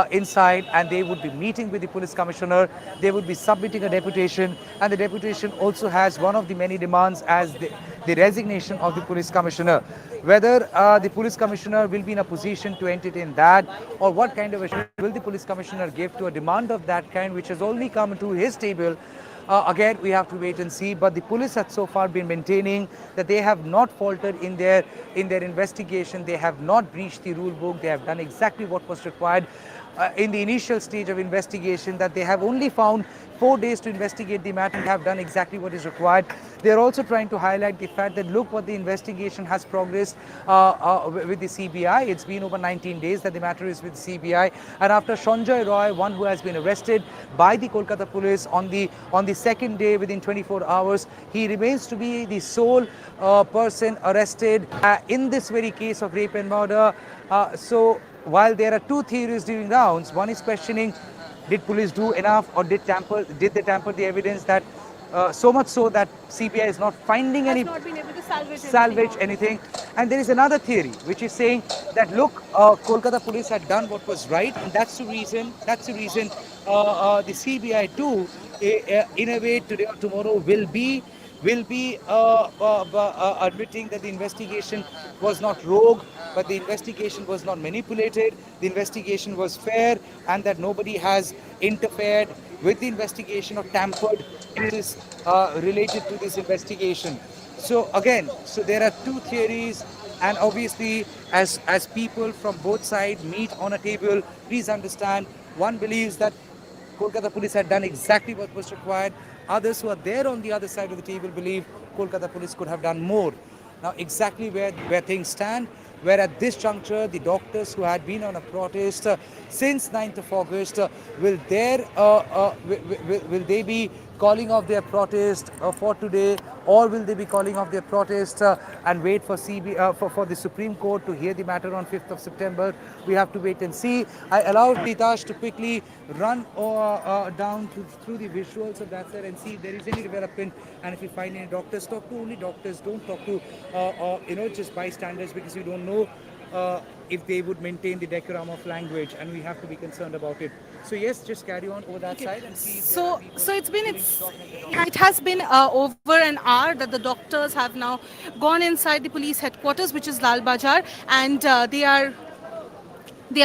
inside, and they would be meeting with the police commissioner. They would be submitting a deputation, and the deputation also has one of the many demands as the resignation of the police commissioner. Whether the police commissioner will be in a position to entertain that, or what kind of a will the police commissioner give to a demand of that kind, which has only come to his table. Again, we have to wait and see. But the police has so far been maintaining that they have not faltered in their investigation. They have not breached the rule book. They have done exactly what was required in the initial stage of investigation. That they have only found 4 days to investigate the matter and have done exactly what is required. They are also trying to highlight the fact that look what the investigation has progressed with the CBI. It's been over 19 days that the matter is with CBI, and after Sanjay Roy, one who has been arrested by the Kolkata police on the second day within 24 hours, he remains to be the sole person arrested in this very case of rape and murder. So while there are two theories during rounds, one is questioning did police do enough, or did they tamper the evidence, that so much so that CBI is not finding any not been able to salvage anything. And there is another theory which is saying that look, Kolkata police had done what was right, and that's the reason the CBI too, in a way today or tomorrow will be admitting that the investigation was not rogue, but the investigation was not manipulated, the investigation was fair, and that nobody has interfered with the investigation or tampered it is related to this investigation. So again, so there are two theories, and obviously as people from both sides meet on a table, please understand, one believes that Kolkata police had done exactly what was required. Others who are there on the other side of the table believe Kolkata police could have done more. Now, exactly where things stand, where at this juncture, the doctors who had been on a protest since 9th of August, will they be calling off their protest for today, or will they be calling off their protest and wait for for the Supreme Court to hear the matter on 5th of September? We have to wait and see. I allowed Titash to quickly run down through the visuals of that side and see if there is any development, and if you find any doctors, talk to only doctors. Don't talk to just bystanders, because you don't know if they would maintain the decorum of language, and we have to be concerned about it. So yes, just carry on over that side and see. If there are people It has been over an hour that the doctors have now gone inside the police headquarters, which is Lal Bazar, and they are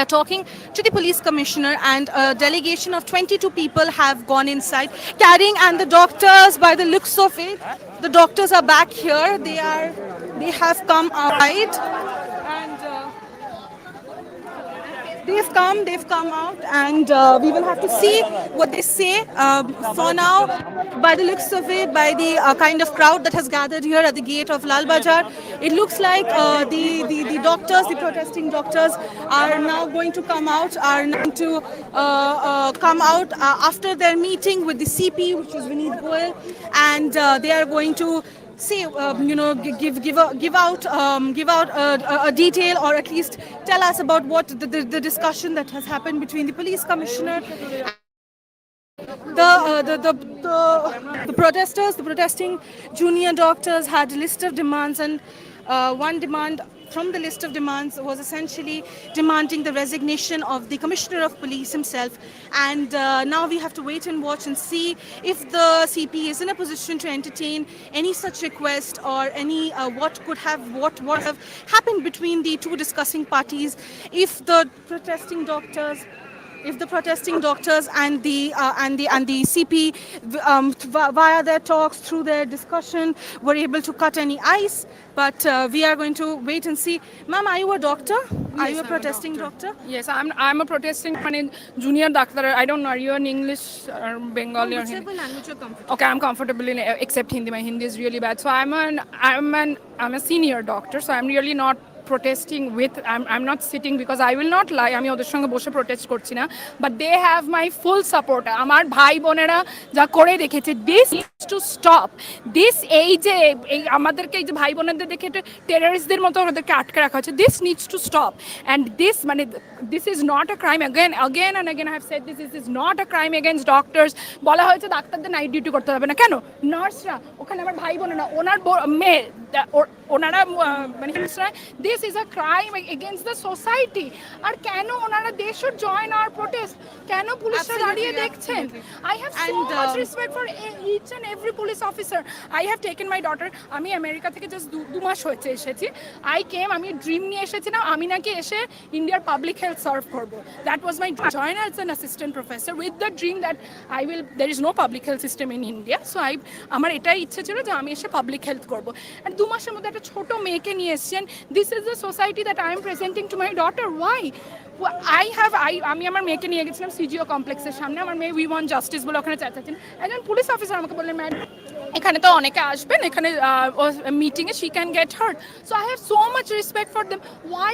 talking to the police commissioner, and a delegation of 22 people have gone inside carrying, and the doctors, by the looks of it, the doctors are back here. They have come outside, and they've come out, and we will have to see what they say. For now, by the looks of it, by the kind of crowd that has gathered here at the gate of Lal Bazar, it looks like the doctors, the protesting doctors, are now going to come out, after their meeting with the CP, which is Vineet Goyal, and they are going to say, give out a detail, or at least tell us about what the discussion that has happened between the police commissioner and the protesters. The protesting junior doctors had a list of demands, and one demand from the list of demands was essentially demanding the resignation of the Commissioner of Police himself. And now we have to wait and watch and see if the CP is in a position to entertain any such request or any what have happened between the two discussing parties. If the protesting doctors and the CP via their talks, through their discussion, were able to cut any ice. But we are going to wait and see. Ma'am, are you a doctor? Are you a protesting doctor? Yes, I'm a protesting junior doctor. I don't know, are you in English or Bengali or Hindi? Whichever language you're comfortable. Okay, I'm comfortable in except Hindi. My Hindi is really bad. So I'm a senior doctor. So I'm really not protesting with. I'm not sitting because I will not lie. আমি ওদের সঙ্গে বসে protest করছি না. But they have my full support. আমার ভাই বোনেরা যা করে রেখেছে. This needs to stop. This এই যে আমাদেরকে এই যে ভাই বোনেদের দেখে টেররিস্টদের মতো ওদেরকে আটকে রাখা হচ্ছে. This needs to stop. And this is not a crime. Again and again I have said this is not a crime against doctors. বলা হয়েছে ডাক্তারদের নাইট ডিউটি করতে হবে না কেন? নার্সরা ওখানে আমার ভাই বোনেরা ওনার মেয়ে ওনারা this is a crime against the society. আর কেন ওনারা they should join our protest. কেন পুলিশরা দাঁড়িয়ে দেখছেন? I have so much respect for each and every police officer. I have taken my daughter. আমি আমেরিকা থেকে জাস্ট 2 মাস হয়েছে এসেছি. I came, আমি ড্রিম নিয়ে এসেছিলাম আমি নাকি এসে ইন্ডিয়ার পাবলিক হেলথ সার্ভ করব. That was my join as an assistant professor with the dream that there is no public health system in India. So আমার এটাই ইচ্ছে ছিল যে আমি এসে পাবলিক হেলথ করব. And 2 মাসের মধ্যে একটা ছোট মেয়েকে নিয়ে এসেছেন. This is the society that I am presenting to my daughter. Why? আমি আমার মেয়েকে নিয়ে গেছিলাম সিজিও কমপ্লেক্সের সামনে. আমার মেয়ে উই ওয়ান্ট জাস্টিস বলে ওখানে চাচ্ছেন. একজন পুলিশ অফিসার আমাকে বললেন ম্যাডাম এখানে তো অনেকে আসবেন এখানে মিটিংয়ে she can get hurt. So I have so much respect for them. Why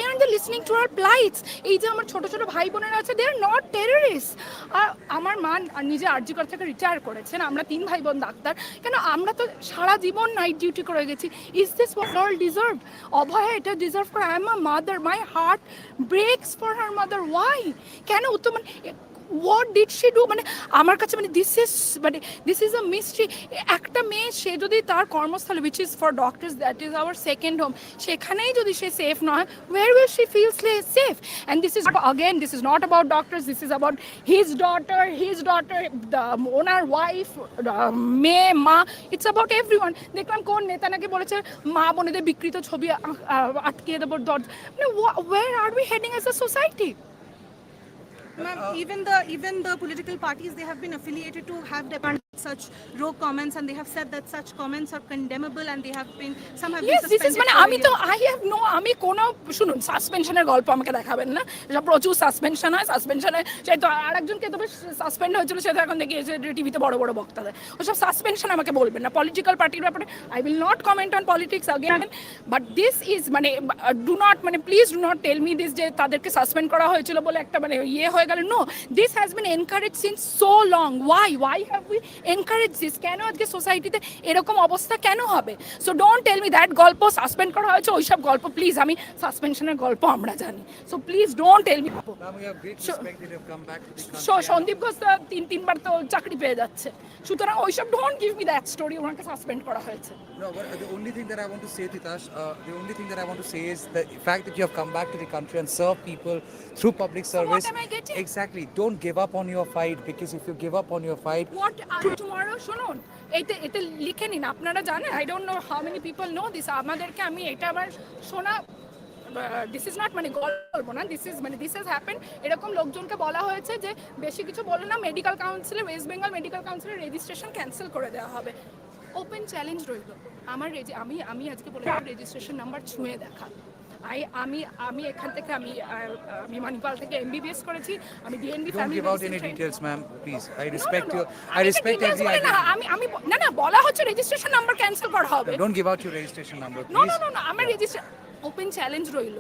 aren't they listening to our plights? এই যে আমার ছোট ছোট ভাই বোনেরা আছে they are not terrorists. আর আমার মা নিজে আরজিকর থেকে রিটায়ার করেছেন. আমরা 3 ভাই বোন ডাক্তার. কেন আমরা তো সারা জীবন নাইট ডিউটি করে গেছি. Is this what all deserve? অভয় এটা ডিজার্ভ করে. I am a mother. My heart breaks for her mother. Why? কেন তো what did she do? মানে আমার কাছে this is a mystery. একটা মেয়ে সে যদি তার কর্মস্থলে which is for doctors that is our second home সেখানেই যদি সে সেফ নয় where will she feel safe? And this is not about doctors. This is about his daughter the owner wife মেয়ে মা. It's about everyone. দেখলাম কোন নেতা নাকি বলেছে মা বোনেদের বিকৃত ছবি আটকিয়ে দেব. Where are we heading as a society? Ma'am, even the political parties, they have been affiliated to have demanded such rogue comments, and they have said that such comments are condemnable, and some have been suspended. This is আমি কোন শুনুন সাসপেনশনের গল্প আমাকে দেখাবেন না. এটা প্রচুর suspension হয়. সাসপেনশনে সে তো আরেকজনকে তবে সাসপেন্ড হয়েছিল সে তো এখন দেখি টিভিতে বড় বড় বক্তা দেয়. ওসব সাসপেনশন আমাকে বলবেন না. পলিটিক্যাল পার্টির ব্যাপারে I will not comment on politics again, but this is please do not tell me this যে তাদেরকে সাসপেন্ড করা হয়েছিল বলে একটা হয়ে গেল. No, this has been encouraged since so long. Why have we encouraged this? কেন আজকে সোসাইটিতে এরকম অবস্থা কেন হবে? So don't tell me that গল্প সাসপেন্ড করা হয়েছে ওইসব গল্প প্লিজ. আমি সাসপেনশনের গল্প আমরা জানি. So please don't tell me. Sandeep Ghosh তিনবার তো চাকরি পেয়ে যাচ্ছে. সুতরাং ওইসব don't give me that story ওনাকে সাসপেন্ড করা হয়েছে. No, but the only thing that I want to say, Titash, is the fact that you have come back to the country and serve people through public service. So what am I getting? Exactly. Don't give up on your fight, because if you give up on your fight, What tomorrow শুনুন এতে লিখে নিন. আপনারা জানেন I don't know how many people know this. আমাদেরকে আমি এটা আমার শোনা this is not গল্প না. this has happened. এরকম লোকজনকে বলা হয়েছে যে বেশি কিছু বলে না. মেডিকেল কাউন্সিলে ওয়েস্ট বেঙ্গল মেডিকেল কাউন্সিলের রেজিস্ট্রেশন ক্যান্সেল করে দেওয়া হবে. ওপেন চ্যালেঞ্জ রইল. আমি আজকে বলে রেজিস্ট্রেশন নাম্বার ছুঁয়ে দেখা. আমি এখান থেকে আমি মানিপাল থেকে MBBS করেছি. আমি DNB don't family give out any details, ma'am. Please, I respect you. I respect every idea. আমি না বলা হচ্ছে রেজিস্ট্রেশন নাম্বার ক্যান্সেল করা হবে. Don't give out your registration number, No, please. আমার রেজিস্ট্রেশন ওপেন চ্যালেঞ্জ রইল.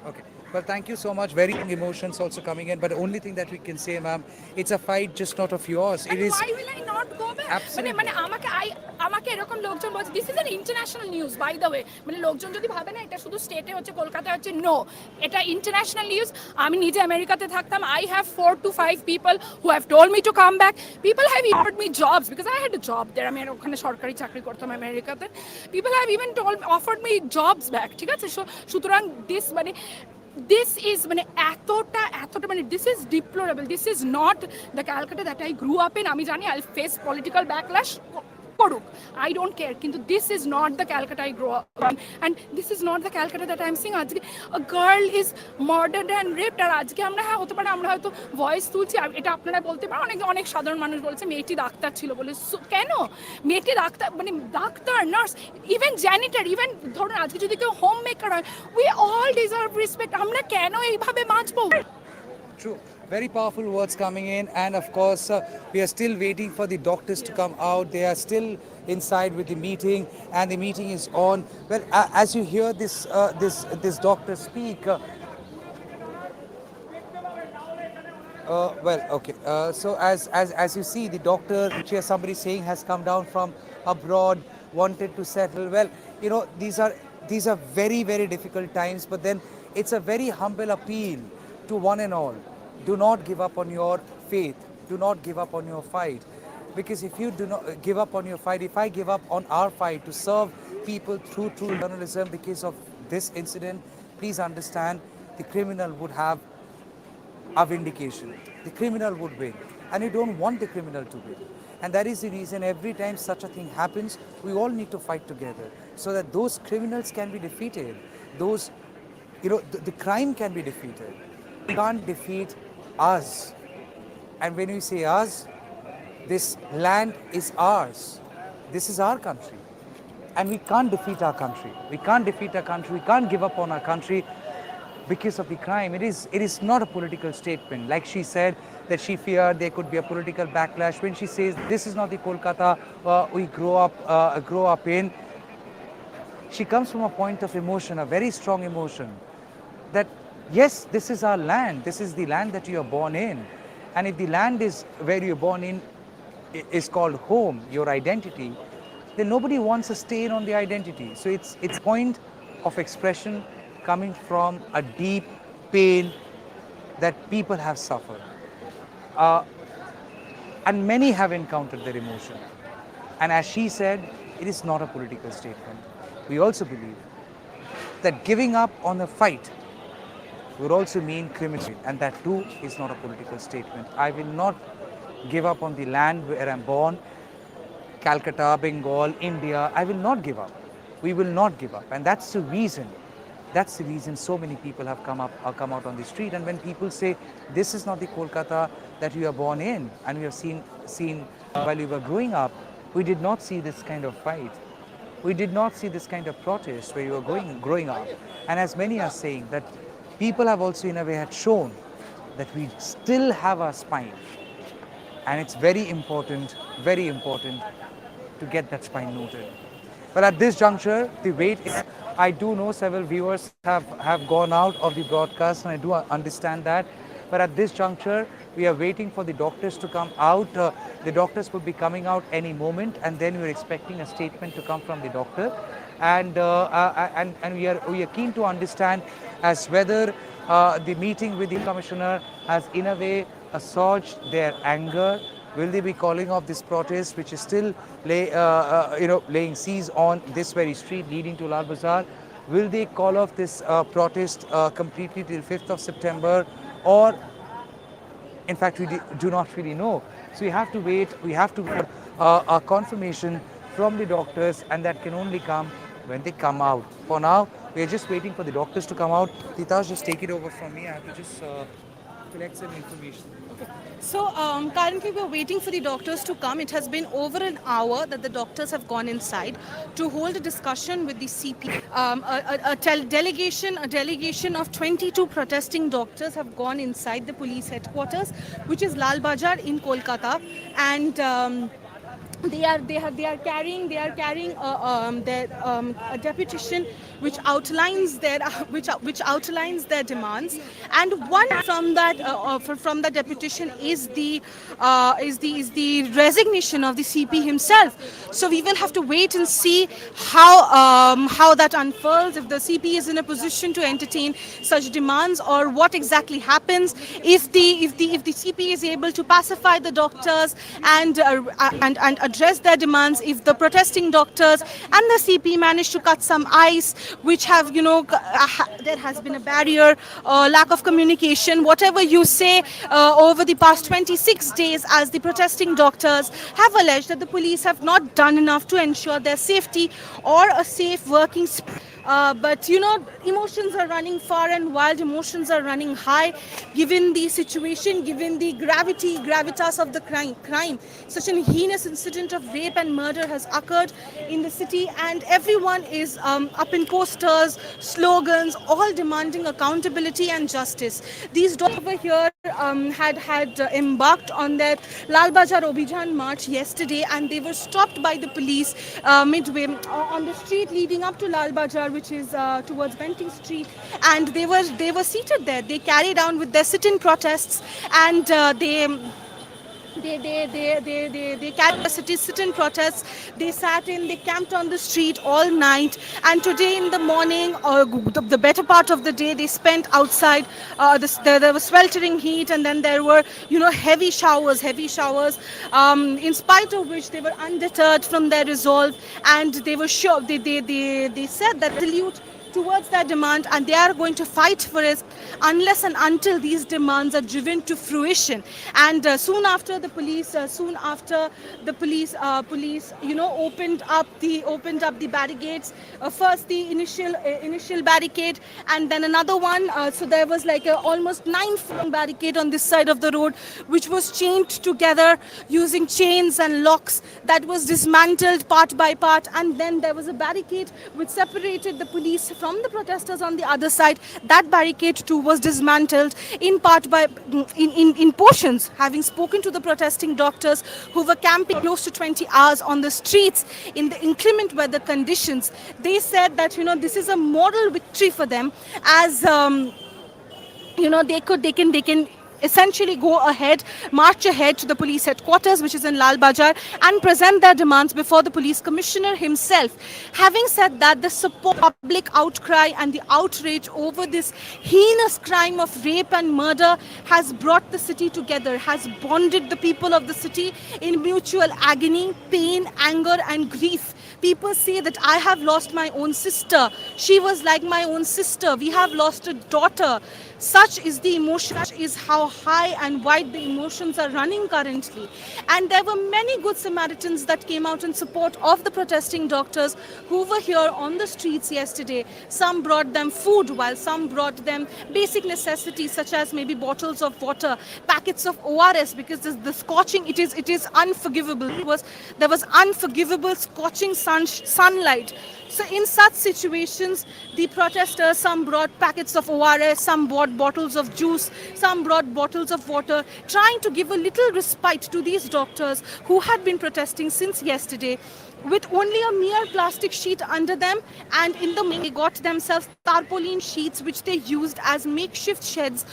Okay. Well, thank you so much. Very strong emotions also coming in. But the only thing that we can say, ma'am, it's a fight just not of yours. It And is why will I not go back? মানে absolutely. মানে আমাকে আমাকে এরকম লোকজন বলছে this is an international news by the way, মানে লোকজন যদি ভাবে না এটা শুধু স্টেটে হচ্ছে কলকাতায় হচ্ছে, নো, এটা ইন্টারন্যাশনাল নিউজ। আমি নিজে আমেরিকাতে থাকতাম, I have 4 to 5 people who have told me to come back, people have offered me jobs because I had a job there, আমি ওখানে সরকারি চাকরি করতাম আমেরিকাতে, people have even offered me jobs back, ঠিক আছে? সুতরাং দিস মানে this is মানে এতটা এতটা মানে this is deplorable, this is not the Calcutta that I grew up in. আমি জানি I'll face political backlash করুক, I don't care, কিন্তু this is not the Calcutta I grew up in, and this is not the Calcutta that I'm seeing. আজকে a girl is murdered and raped, আর আজকে আমরা হ্যাঁ হতে পারে আমরা হয়তো ভয়েস তুলছি, এটা আপনারা বলতে পারেন, অনেক অনেক সাধারণ মানুষ বলছে মেয়েটি ডাক্তার ছিল বলে। কেন মেয়েটি ডাক্তার মানে ডাক্তার, নার্স, ইভেন জ্যানিটার, ইভেন ধরুন আজকে যদি কেউ হোম মেকার হয়, উই অল ডিজার্ভ রেসপেক্ট, আমরা কেন এইভাবে বাঁচবো? True. Very powerful words coming in, and of course, we are still waiting for the doctors to come out. They are still inside with the meeting, and the meeting is on. Well, as you hear this doctor speak, well, okay. So as you see, the doctor, which here somebody saying has come down from abroad, wanted to settle. Well, you know, these are very very difficult times. But then it's a very humble appeal to one and all. Do not give up on your faith. Do not give up on your fight. Because if you do not give up on your fight, if I give up on our fight to serve people through true journalism because of this incident, please understand the criminal would have a vindication. The criminal would win. And you don't want the criminal to win. And that is the reason every time such a thing happens, we all need to fight together so that those criminals can be defeated. Those, you know, the crime can be defeated. We can't defeat us. And when we say us, this land is ours. This is our country. And we can't defeat our country. We can't defeat our country. We can't give up on our country because of the crime. It is not a political statement. Like she said that she feared there could be a political backlash. When she says this is not the Kolkata we grow up in, she comes from a point of emotion, a very strong emotion, that yes, this is our land. This is the land that you are born in. And if the land is where you're born in is called home, your identity, then nobody wants a stain on the identity. So it's point of expression coming from a deep pain that people have suffered. And many have encountered their emotion. And as she said, it is not a political statement. We also believe that giving up on a fight would also mean criminal, and that too is not a political statement. I will not give up on the land where I'm born, Calcutta, Bengal, India. I will not give up. We will not give up, and that's the reason. That's the reason so many people have come out on the street. And when people say this is not the Kolkata that you are born in, and we have seen while we were growing up, we did not see this kind of fight. We did not see this kind of protest where you were growing up. And as many are saying that people have also in a way had shown that we still have our spine. And it's very important to get that spine noted. But at this juncture, the wait is, I do know several viewers have gone out of the broadcast, and I do understand that. But at this juncture, we are waiting for the doctors to come out. The doctors will be coming out any moment, and then we're expecting a statement to come from the doctor. And we are keen to understand as whether the meeting with the commissioner has in a way assuaged their anger. Will they be calling off this protest, which is still laying siege on this very street leading to Lal Bazar? Will they call off this protest completely till 5th of September? Or, in fact, we do not really know. So we have to wait. We have to get a confirmation from the doctors, and that can only come when they come out. For now, we are just waiting for the doctors to come out. Titash, just take it over from me. I have to just collect some information. So currently we're waiting for the doctors to come. It has been over an hour that the doctors have gone inside to hold a discussion with the CP. A delegation of 22 protesting doctors have gone inside the police headquarters, which is Lal Bazar in Kolkata. And they are carrying a deputation which outlines their which outlines their demands, and one from that deputation is the resignation of the CP himself. So we will have to wait and see how that unfurls, if the CP is in a position to entertain such demands, or what exactly happens if the CP is able to pacify the doctors and address their demands, if the protesting doctors and the CP manage to cut some ice, which have, there has been a barrier, lack of communication, whatever you say, over the past 26 days, as the protesting doctors have alleged that the police have not done enough to ensure their safety or a safe working space. But emotions are running far and wild, emotions are running high, given the situation, given the gravitas of the crime. Such an heinous incident of rape and murder has occurred in the city, and everyone is up in posters, slogans, all demanding accountability and justice. These dogs over here had embarked on their Lal Bazar Obhijan march yesterday, and they were stopped by the police midway on the street leading up to Lal Bazar, which is towards Benting Street, and they were seated there. They carried on with their sit-in protests, and they carried the city sit-in protests. They sat in, they camped on the street all night, and today in the morning, the better part of the day, they spent outside. There was sweltering heat, and then there were, heavy showers. In spite of which, they were undeterred from their resolve, and they were sure. They said that salute towards their demand, and they are going to fight for it unless and until these demands are driven to fruition. And soon after the police opened up the barricades. First the initial barricade, and then another one. So there was like a almost 9-foot barricade on this side of the road, which was chained together using chains and locks. That was dismantled part by part, and then there was a barricade which separated the police from the protesters on the other side. That barricade too was dismantled in part by in portions. Having spoken to the protesting doctors who were camping close to 20 hours on the streets in the inclement weather conditions, they said that this is a moral victory for them, as they can essentially march ahead to the police headquarters, which is in Lal Bazar, and present their demands before the police commissioner himself. Having said that, the public outcry and the outrage over this heinous crime of rape and murder has brought the city together, has bonded the people of the city in mutual agony, pain, anger, and grief. People say that I have lost my own sister. She was like my own sister. We have lost a daughter. Such is the emotion, such is how high and wide the emotions are running currently. And there were many good Samaritans that came out in support of the protesting doctors who were here on the streets yesterday. Some brought them food, while some brought them basic necessities such as maybe bottles of water, packets of ORS, because the scorching, it is unforgivable. There was unforgivable scorching sunlight. So in such situations, the protesters, some brought packets of ORS, some brought bottles of juice, some brought bottles of water, trying to give a little respite to these doctors who had been protesting since yesterday, with only a mere plastic sheet under them. And in the main, they got themselves tarpaulin sheets, which they used as makeshift shades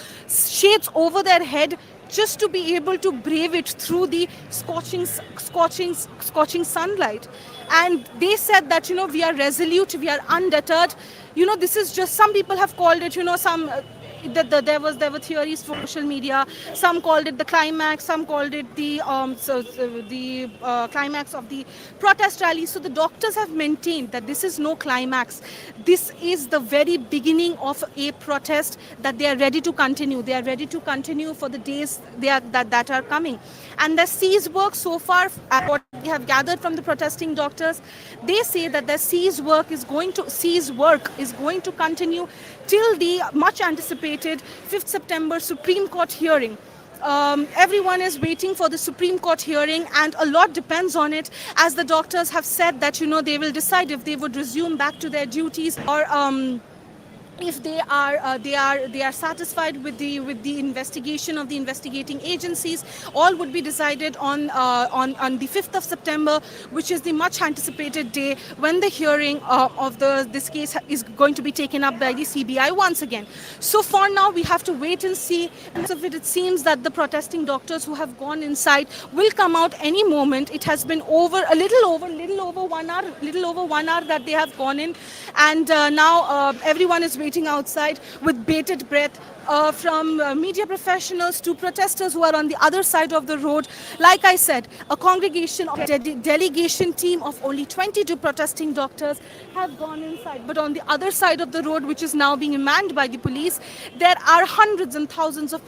over their head, just to be able to brave it through the scorching sunlight. And they said that we are resolute, we are undeterred. This is just, some people have called it, there were theories for social media. Some called it the climax, some called it the climax of the protest rally. So the doctors have maintained that this is no climax. This is the very beginning of a protest that they are ready to continue. They are ready to continue for the days that are coming. And the cease work so far, what we have gathered from the protesting doctors, they say that the cease work is going to continue till the much anticipated 5th September Supreme Court hearing. Everyone is waiting for the Supreme Court hearing, and a lot depends on it, as the doctors have said that they will decide if they would resume back to their duties, if they are satisfied with the investigation of the investigating agencies. All would be decided on the 5th of September, which is the much anticipated day when the hearing of the this case is going to be taken up by the CBI once again. So for now we have to wait and see. And of it seems that the protesting doctors who have gone inside will come out any moment. It has been over a little over 1 hour that they have gone in, and now everyone is waiting outside with bated breath, from media professionals to protesters who are on the other side of the road. Like I said, a congregation of delegation team of only 22 protesting doctors have gone inside. But on the other side of the road, which is now being manned by the police, there are hundreds and thousands of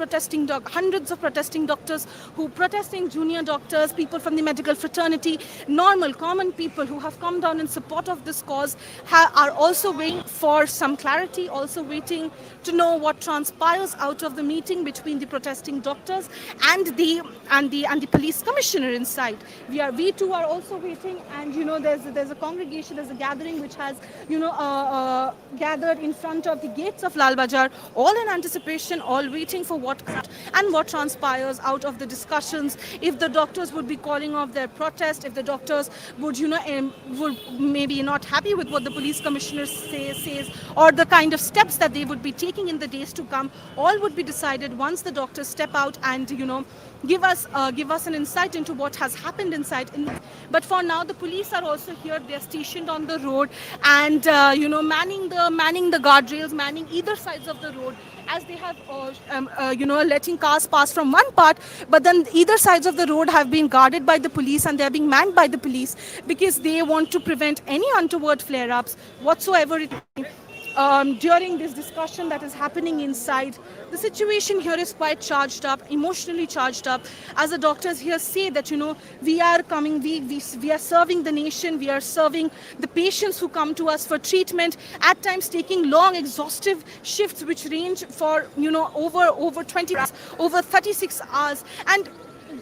hundreds of protesting doctors who protesting junior doctors, people from the medical fraternity, normal common people who have come down in support of this cause, are also waiting for some clarity, also waiting to know what transpires out of the meeting between the protesting doctors and the police commissioner inside. We too are also waiting, and there's a congregation, there's a gathering which has gathered in front of the gates of Lal Bazar, all in anticipation, all waiting for what transpires out of the discussions. If the doctors would be calling off their protest, if the doctors would would maybe not happy with what the police commissioner says, or the kind of steps that they would be taking in the days to come, all would be decided once the doctors step out and give us an insight into what has happened inside. But for now, the police are also here. They are stationed on the road, and manning the guardrails, manning either sides of the road, as they have letting cars pass from one part, but then either sides of the road have been guarded by the police, and they are being manned by the police because they want to prevent any untoward flare-ups whatsoever it may be. During this discussion that is happening inside, the situation here is quite charged up, emotionally charged up, as the doctors here say that we are coming, we are serving the nation, we are serving the patients who come to us for treatment, at times taking long exhaustive shifts which range for over 20 hours, over 36 hours, and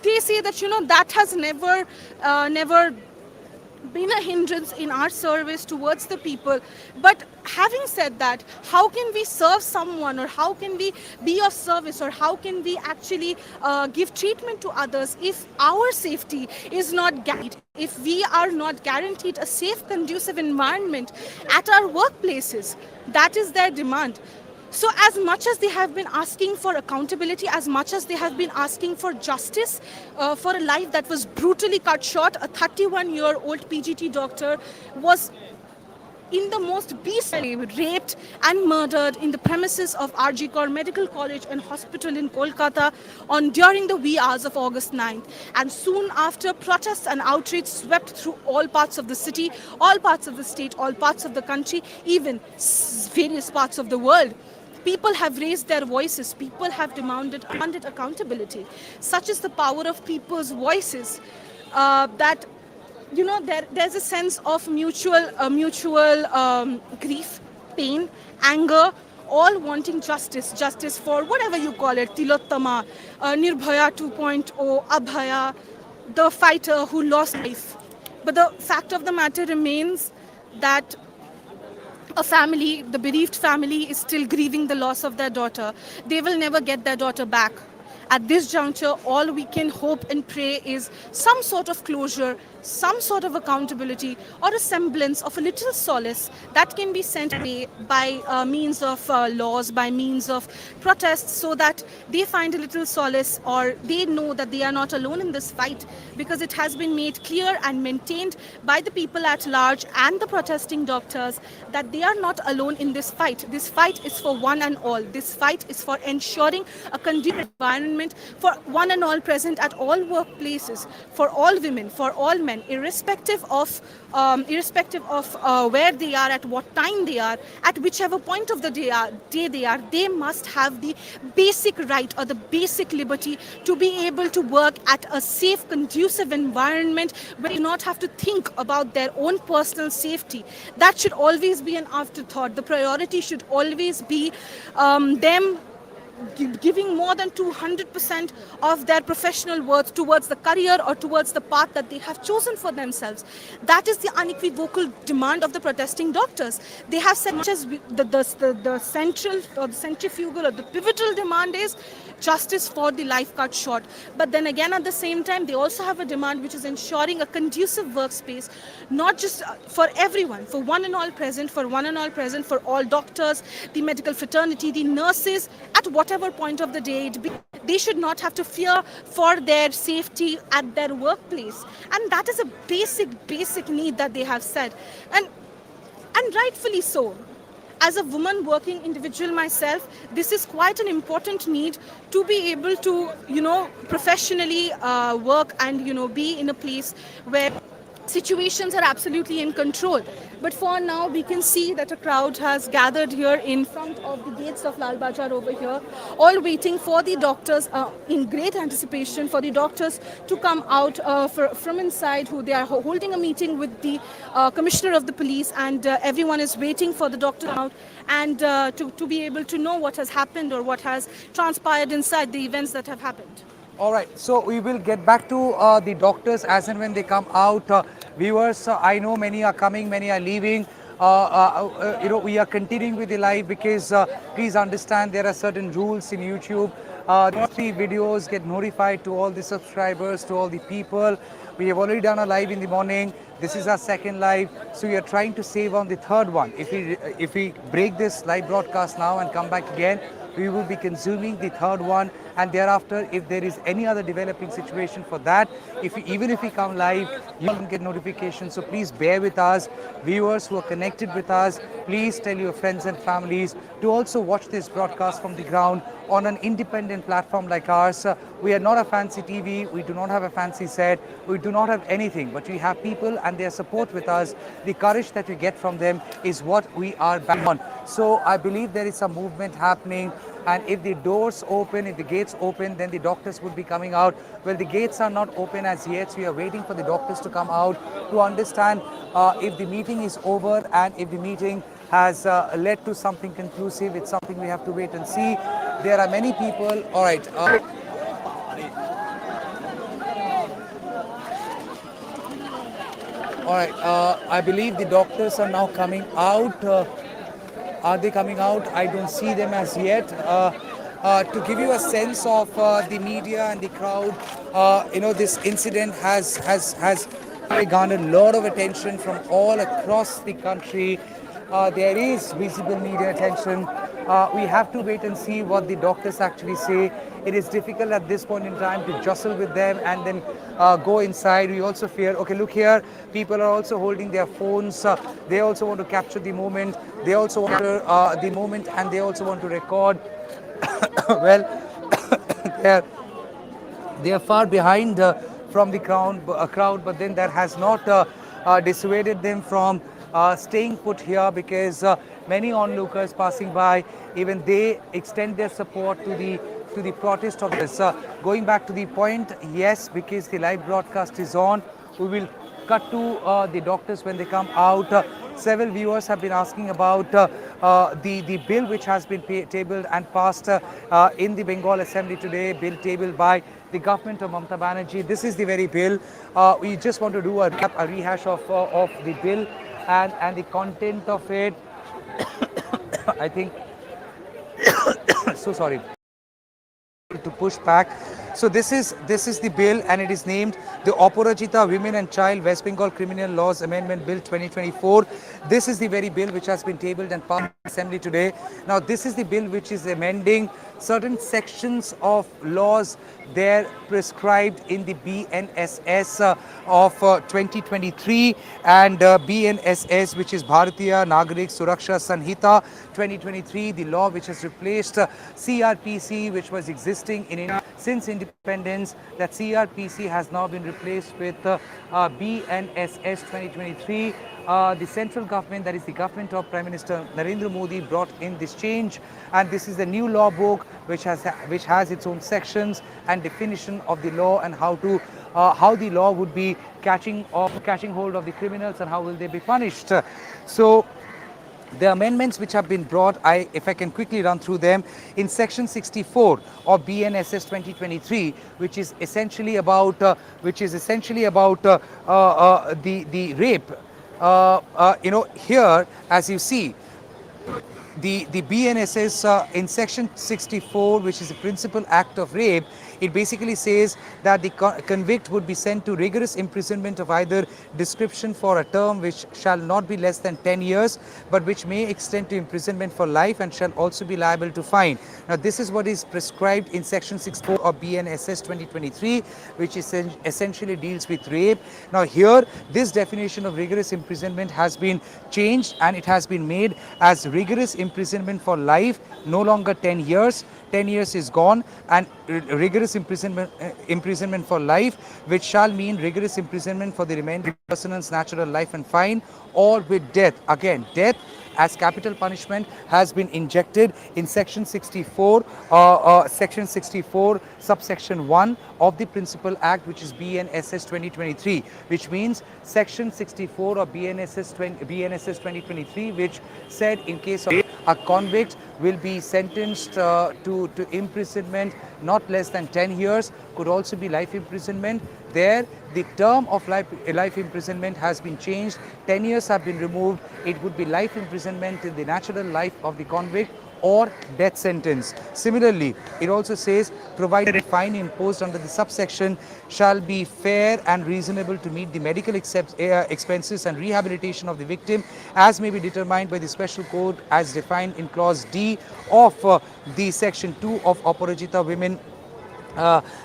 they say that that has never been a hindrance in our service towards the people. But having said that, how can we serve someone, or how can we be of service, or how can we actually give treatment to others if our safety is not guaranteed, if we are not guaranteed a safe, conducive environment at our workplaces? That is their demand. So as much as they have been asking for accountability, as much as they have been asking for justice for a life that was brutally cut short, a 31-year-old PGT doctor was in the most beastly way raped and murdered in the premises of RG Kaur Medical College and Hospital in Kolkata during the wee hours of August 9th. And soon after, protests and outrage swept through all parts of the city, all parts of the state, all parts of the country, even various parts of the world. People have raised their voices. People have demanded accountability. Such is the power of people's voices that there's a sense of mutual grief, pain, anger, all wanting justice for whatever you call it, Tilottama, Nirbhaya 2.0, Abhaya, the fighter who lost life. But the fact of the matter remains that a family, the bereaved family, is still grieving the loss of their daughter. They will never get their daughter back. At this juncture, all we can hope and pray is some sort of closure, some sort of accountability, or a semblance of a little solace that can be sent away by means of laws, by means of protests, so that they find a little solace, or they know that they are not alone in this fight, because it has been made clear and maintained by the people at large and the protesting doctors that they are not alone in this fight. This fight is for one and all. This fight is for ensuring a conducive environment for one and all present at all workplaces, for all women, for all men, irrespective of where they are, at what time they are, at whichever point of the day they are. They must have the basic right or the basic liberty to be able to work at a safe, conducive environment where they do not have to think about their own personal safety. That should always be an afterthought. The priority should always be them giving more than 200% of their professional worth towards the career or towards the path that they have chosen for themselves. That is the unequivocal demand of the protesting doctors. They have said much as the central or the centrifugal or the pivotal demand is justice for the life cut short. But then again, at the same time, they also have a demand which is ensuring a conducive workspace, not just for everyone, for one and all present, for all doctors, the medical fraternity, the nurses, at whatever point of the day it be. They should not have to fear for their safety at their workplace. And that is a basic need that they have said. And rightfully so. As a woman working individual myself, this is quite an important need to be able to, professionally work and, be in a place where situations are absolutely in control. But for now, we can see that a crowd has gathered here in front of the gates of Lal Bazar over here, all waiting for the doctors, in great anticipation for the doctors to come out from inside, who they are holding a meeting with the commissioner of the police, and everyone is waiting for the doctor out and to be able to know what has happened or what has transpired inside the events that have happened. All right, so we will get back to the doctors as and when they come out. Viewers, I know many are coming, many are leaving. We are continuing with the live because please understand there are certain rules in YouTube. The videos get notified to all the subscribers, to all the people. We have already done a live in the morning. This is our second live, so we are trying to save on the third one. If we break this live broadcast now and come back again, we will be consuming the third one, and thereafter, if there is any other developing situation for that, even if we come live, you will get notifications. So please bear with us. Viewers who are connected with us, please tell your friends and families to also watch this broadcast from the ground on an independent platform like ours. We are not a fancy TV, we do not have a fancy set, we do not have anything, but we have people and their support with us. The courage that we get from them is what we are back on. So I believe there is some movement happening, and if the doors open, if the gates open, then the doctors would be coming out. Well, the gates are not open as yet, so we are waiting for the doctors to come out to understand if the meeting is over and if the meeting has led to something conclusive. It's something we have to wait and see. There are many people. All right. All right. I believe the doctors are now coming out. Are they coming out? I don't see them as yet. To give you a sense of the media and the crowd, this incident has garnered a lot of attention from all across the country. There is visible media attention. We have to wait and see what the doctors actually say. It is difficult at this point in time to jostle with them and then go inside. We also fear, okay, look here, people are also holding their phones. They also want to capture the moment. They also want the moment, and they also want to record. Well, they're they are far behind from the crowd, but then that has not dissuaded them from staying put here, because many onlookers passing by, even they extend their support to the protest of this. Going back to the point, yes, because the live broadcast is on, we will cut to the doctors when they come out. Several viewers have been asking about the bill which has been tabled and passed in the Bengal Assembly today, bill tabled by the government of Mamata Banerjee. This is the very bill. We just want to do a rehash of the bill and the content of it. I think, so sorry, to push back. So this is the bill, and it is named the Aparajita Women and Child West Bengal Criminal Laws Amendment Bill 2024. This is the very bill which has been tabled and passed in the Assembly today. Now this is the bill which is amending certain sections of laws there prescribed in the BNSS of 2023 and BNSS, which is Bharatiya Nagarik Suraksha Sanhita 2023, the law which has replaced CRPC, which was existing in India since independence. That CRPC has now been replaced with BNSS 2023. The central government, that is the government of Prime Minister Narendra Modi, brought in this change, and this is the new law book which has its own sections and definition of the law and how the law would be catching hold of the criminals and how will they be punished. So The amendments which have been brought, if I can quickly run through them, in section 64 of BNSS 2023, which is essentially about the rape. Here, as you see, the BNSS in section 64, which is the principal act of rape, it basically says that the convict would be sent to rigorous imprisonment of either description for a term which shall not be less than 10 years, but which may extend to imprisonment for life and shall also be liable to fine. Now, this is what is prescribed in section 64 of BNSS 2023, which essentially deals with rape. Now, here, this definition of rigorous imprisonment has been changed, and it has been made as rigorous imprisonment for life, no longer 10 years. 10 years is gone, and rigorous imprisonment for life, which shall mean rigorous imprisonment for the remainder of the person's natural life and fine, or with death. Again, death as capital punishment has been injected in section 64, subsection 1 of the principal act, which is BNSS 2023, which means section 64 of BNSS 2023, which said in case of a convict will be sentenced to imprisonment not less than 10 years, could also be life imprisonment. There, the term of life imprisonment has been changed. 10 years have been removed. It would be life imprisonment till the natural life of the convict or death sentence. Similarly, it also says, provided a fine imposed under the subsection shall be fair and reasonable to meet the medical expenses and rehabilitation of the victim, as may be determined by the special code as defined in clause D of the section 2 of Aparajita Women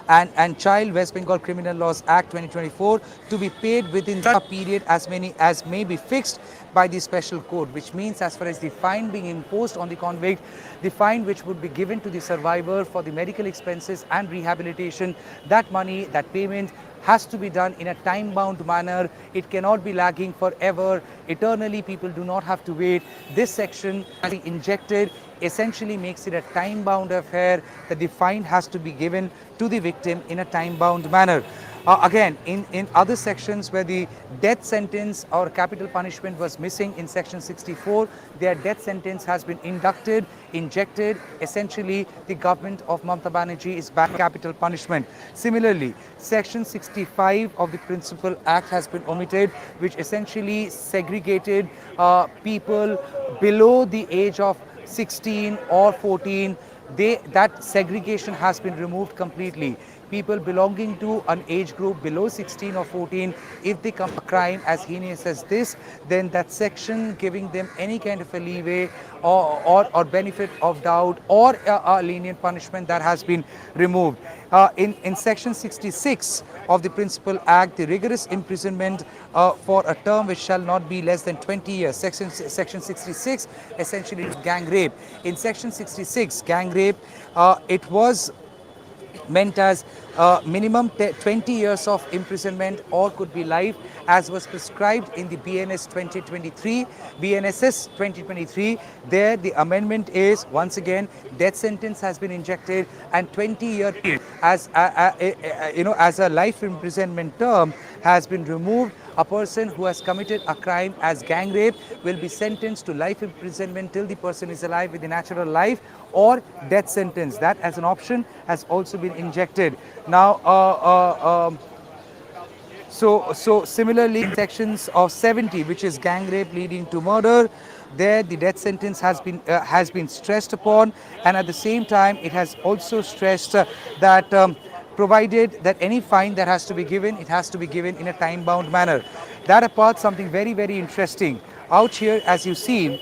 and Child West Bengal Criminal Laws Act 2024, to be paid within a period as many as may be fixed by the special code, which means as far as the fine being imposed on the convict, the fine which would be given to the survivor for the medical expenses and rehabilitation, that money, that payment has to be done in a time-bound manner. It cannot be lagging forever. Eternally, people do not have to wait. This section, as injected, essentially makes it a time-bound affair, that the fine has to be given to the victim in a time-bound manner. Again, in other sections where the death sentence or capital punishment was missing in section 64, their death sentence has been injected. Essentially, the government of Mamata Banerjee is back capital punishment. Similarly, section 65 of the Principal Act has been omitted, which essentially segregated people below the age of 16 or 14. That segregation has been removed completely. People belonging to an age group below 16 or 14, if they commit a crime as heinous as this, then that section giving them any kind of a leeway or benefit of doubt or a lenient punishment, that has been removed. In section 66 of the Principal Act, the rigorous imprisonment for a term which shall not be less than 20 years. Section 66 essentially gang rape. In section 66, gang rape, it was meant as minimum 20 years of imprisonment or could be life, as was prescribed in the BNSS 2023. There, the amendment is, once again, death sentence has been injected, and 20-year period as a life imprisonment term has been removed. A person who has committed a crime as gang rape will be sentenced to life imprisonment till the person is alive with the natural life, or death sentence. That as an option has also been injected. Now, so similarly, in sections of 70, which is gang rape leading to murder, there the death sentence has been stressed upon, and at the same time it has also stressed that provided that any fine that has to be given, it has to be given in a time-bound manner. That apart, something very, very interesting out here, as you see,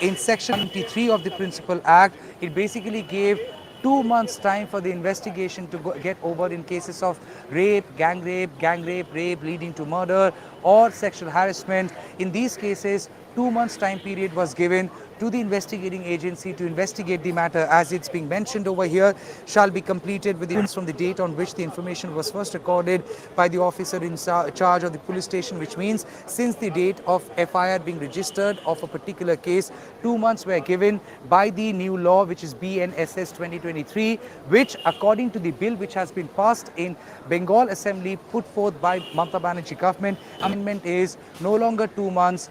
in section 23 of the Principal Act, it basically gave 2 months time for the investigation to get over in cases of rape, rape leading to murder, or sexual harassment. In these cases, 2 months time period was given to the investigating agency to investigate the matter, as it's being mentioned over here, shall be completed within from the date on which the information was first recorded by the officer in charge of the police station, which means since the date of FIR being registered of a particular case, 2 months were given by the new law, which is BNSS 2023, which according to the bill which has been passed in Bengal Assembly put forth by Mamata Banerjee government, amendment is no longer 2 months.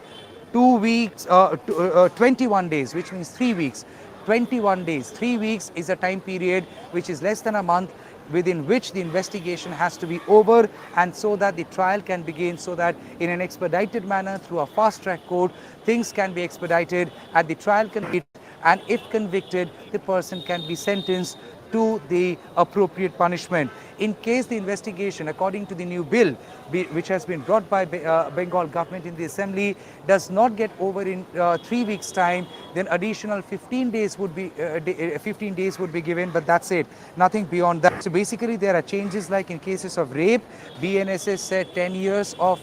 2 weeks, 21 days, which means 3 weeks. 21 days. 3 weeks is a time period which is less than a month, within which the investigation has to be over, and so that the trial can begin, so that in an expedited manner through a fast track court, things can be expedited and the trial can be, and if convicted, the person can be sentenced to the appropriate punishment. In case the investigation, according to the new bill which has been brought by Bengal government in the assembly, does not get over in 3 weeks time, then additional 15 days would be 15 days would be given, but that's it, nothing beyond that. So basically there are changes, like in cases of rape, BNSS said 10 years of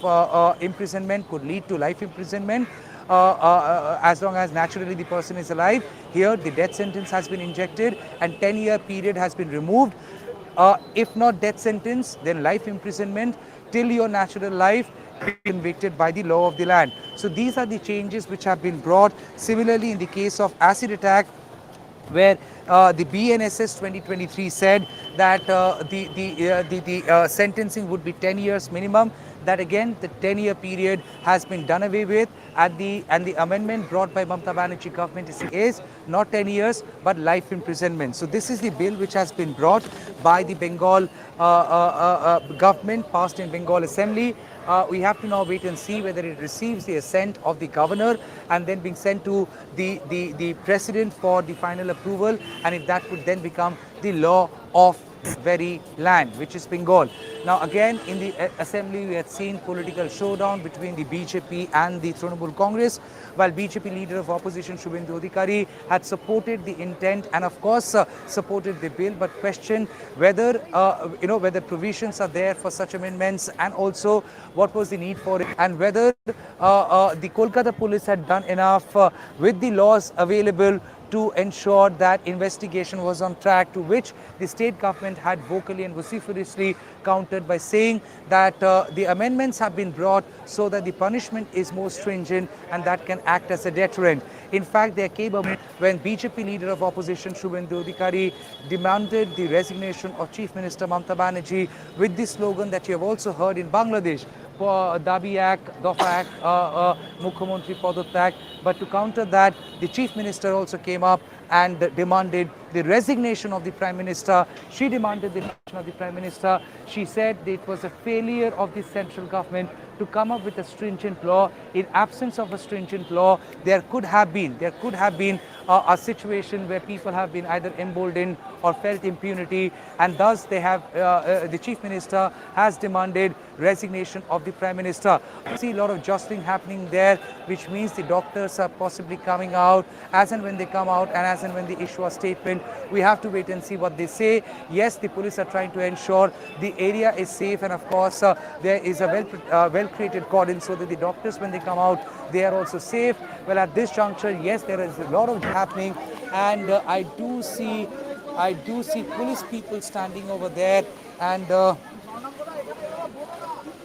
imprisonment could lead to life imprisonment. As long as naturally the person is alive. Here the death sentence has been injected and 10-year period has been removed. If not death sentence, then life imprisonment till your natural life, convicted by the law of the land. So these are the changes which have been brought. Similarly, in the case of acid attack, where the BNSS 2023 said that the sentencing would be 10 years minimum. That again, the 10-year period has been done away with, and the amendment brought by Mamata Banerjee government is not 10 years but life imprisonment. So this is the bill which has been brought by the Bengal government, passed in Bengal Assembly. We have to now wait and see whether it receives the assent of the governor and then being sent to the president for the final approval, and if that would then become the law of very land, which is Bengal. Now again, in the assembly we had seen political showdown between the BJP and the Trinamool Congress, while BJP leader of opposition Shubhendu Adhikari had supported the intent and of course supported the bill, but questioned whether whether provisions are there for such amendments, and also what was the need for it, and whether the Kolkata police had done enough with the laws available to ensure that investigation was on track, to which the state government had vocally and vociferously countered by saying that the amendments have been brought so that the punishment is more stringent and that can act as a deterrent. In fact, there came a moment when BJP leader of opposition Shubhendu Adhikari demanded the resignation of Chief Minister Mamata Banerjee with the slogan that you have also heard in Bangladesh, দাবি এক দফা এক মুখ্যমন্ত্রী পদত্যাগ. But to counter that, the chief minister also came up and demanded the resignation of the prime minister. She demanded the resignation of the prime minister. She said that it was a failure of the central government to come up with a stringent law. In absence of a stringent law, there could have been a situation where people have been either emboldened or felt impunity, and thus they have the chief minister has demanded resignation of the prime minister. I see a lot of jostling happening there, which means the doctors are possibly coming out. As and when they come out and as and when they issue a statement, we have to wait and see what they say. Yes, the police are trying to ensure the area is safe, and of course there is a well created cordon so that the doctors, when they come out, they are also safe. Well, at this juncture, yes, there is a lot of happening, and I do see police people standing over there, and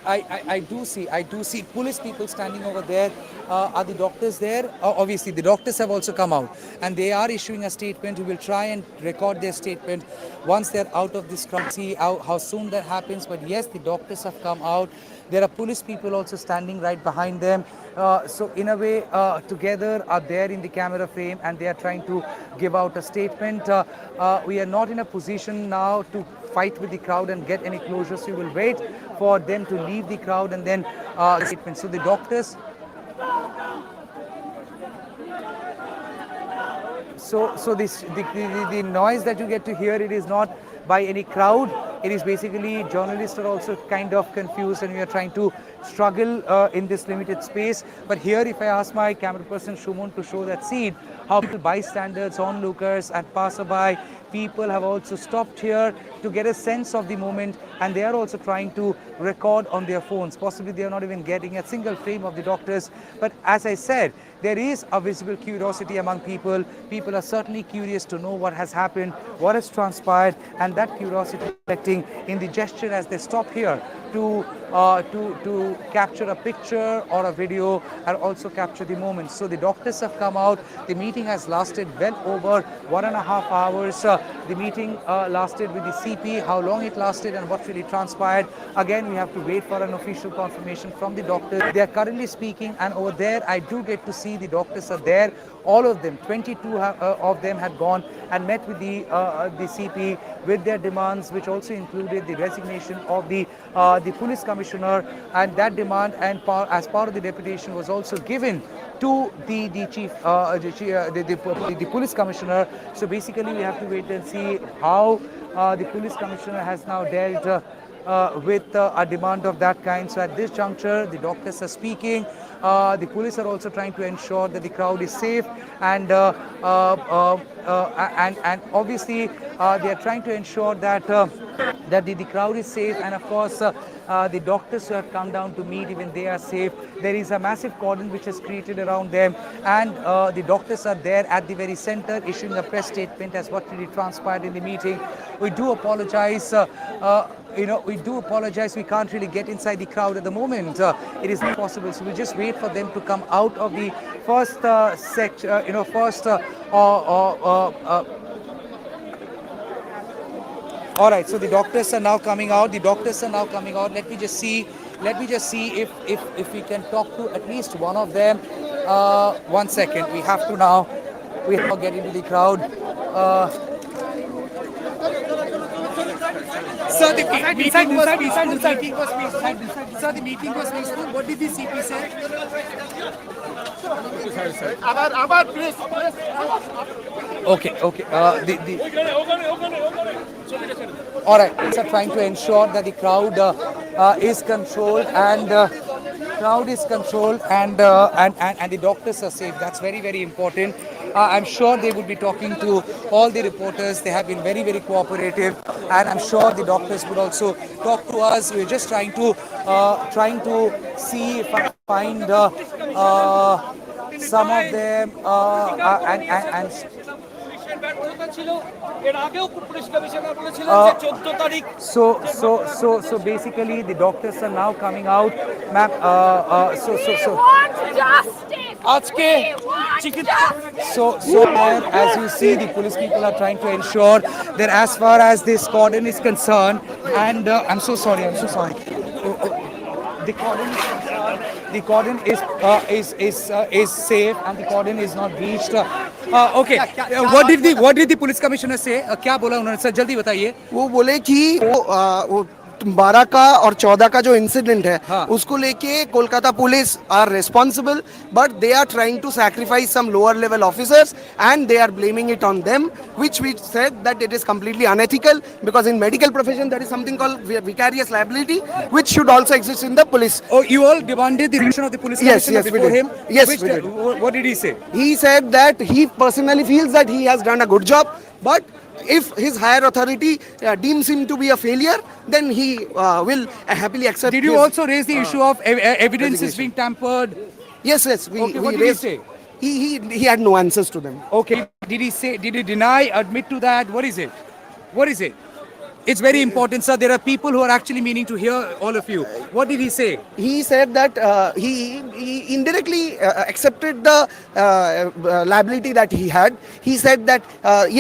I do see police people standing over there. Are the doctors there? Obviously, the doctors have also come out, and they are issuing a statement. We will try and record their statement once they're out of this crowd. See how soon that happens. But yes, the doctors have come out. There are police people also standing right behind them. So in a way, together are there in the camera frame, and they are trying to give out a statement. We are not in a position now to fight with the crowd and get any closure. So we will wait for them to leave the crowd and then statement. So the doctors. So the noise that you get to hear, it is not by any crowd. It is basically journalists are also kind of confused, and we are trying to struggle in this limited space. But here, if I ask my camera person Shumon to show that scene, how bystanders, onlookers and passerby, people have also stopped here to get a sense of the moment, and they are also trying to record on their phones. Possibly they are not even getting a single frame of the doctors. But as I said, there is a visible curiosity among people. People are certainly curious to know what has happened, what has transpired, and that curiosity reflecting in the gesture as they stop here to capture a picture or a video and also capture the moment. So the doctors have come out. The meeting has lasted well over 1.5 hours. The meeting lasted with the CP. How long it lasted and what really transpired, again we have to wait for an official confirmation from the doctors. They are currently speaking, and over there I do get to see the doctors are there. All of them, 22 of them had gone and met with the CP with their demands, which also included the resignation of the police commissioner, and that demand and as part of the deputation was also given to the chief, the police commissioner. So basically, we have to wait and see how the police commissioner has now dealt with a demand of that kind. So at this juncture, the doctors are speaking. The police are also trying to ensure that the crowd is safe, and obviously they are trying to ensure that that the crowd is safe, and of course the doctors who have come down to meet, even they are safe. There is a massive cordon which is created around them, and the doctors are there at the very center issuing a press statement as what really transpired in the meeting. We do apologize. We do apologize. We can't really get inside the crowd at the moment. It is not possible. So we just wait for them to come out of the first all right. So the doctors are now coming out. The doctors are now coming out. Let me just see. Let me just see if we can talk to at least one of them. 1 second. We have to now. We have to get into the crowd. Sir, the meeting was peaceful. Sir, the meeting was peaceful. What did the CP say? Okay. All right. So trying to ensure that the crowd is controlled and the doctors are safe. That's very, very important. I'm sure they would be talking to all the reporters. They have been very, very cooperative, and I'm sure the doctors would also talk to us. We're just trying to see if I find some of them and so basically the doctors are now coming out, ma'am. As you see, the police people are trying to ensure that as far as this cordon is concerned, and I'm so sorry. The cordon is concerned, the cordon is safe, and the cordon is not breached. Okay. What did the police commissioner say? क्या बोला उन्होंने? Sir जल्दी बताइए. वो बोले कि वो 12 का और 14 का जो इंसिडेंट है हाँ. उसको लेके Kolkata police are responsible but they are trying to sacrifice some lower level officers and they are blaming it on them which we said that it is completely unethical because in medical profession there is something called vicarious liability which should also exist in the police. Oh, you all demanded the reaction of the police commissioner before him? Yes, we did. What did he say? He said that he personally feels that he has done a good job, but if his higher authority deems him to be a failure, then he will happily accept. Did you also raise the issue of evidence is being tampered? Yes. Okay, what did he say? He had no answers to them. Okay. Did he deny, admit to that? What is it? It's very important, sir. There are people who are actually meaning to hear all of you. What did he say? He said that he indirectly accepted the liability that he had. He said that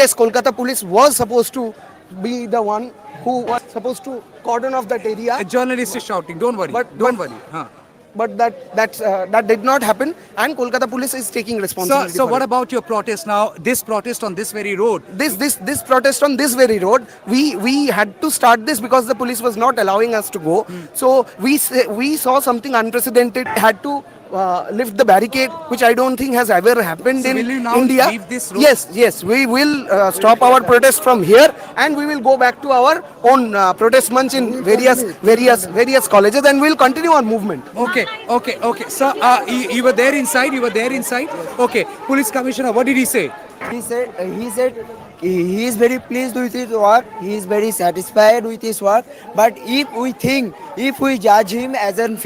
yes, Kolkata police was supposed to be the one who was supposed to cordon off that area. A journalist is shouting. Don't worry. Don't worry. Huh. But that did not happen, and Kolkata police is taking responsibility. So what about your protest now? This protest on this very road. This protest on this very road, we had to start this because the police was not allowing us to go. So we saw something unprecedented. Had to lift the barricade, which I don't think has ever happened in will you now India. leave this road? Yes, we will stop our protest from here, and we will go back to our own protest months in various colleges, and we'll continue our movement. Okay. Sir, you were there inside. Okay. Police commissioner, what did he say? He said he is very pleased with his work. He is very satisfied with his work. But if we judge him as a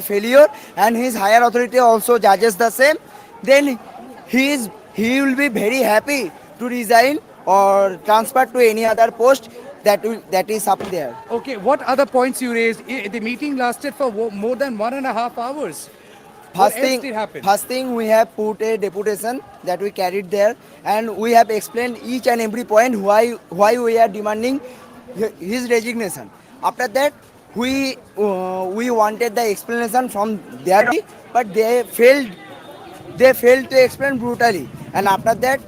failure, and his higher authority also judges the same, then he will be very happy to resign or transfer to any other post. that is up there. Okay, what other points you raised? The meeting lasted for more than 1.5 hours. What First else thing, did happen? first thing we have put a deputation that we carried there, and we have explained each and every point why we are demanding his resignation. After that, we wanted the explanation from their, but they failed to explain brutally, and after that,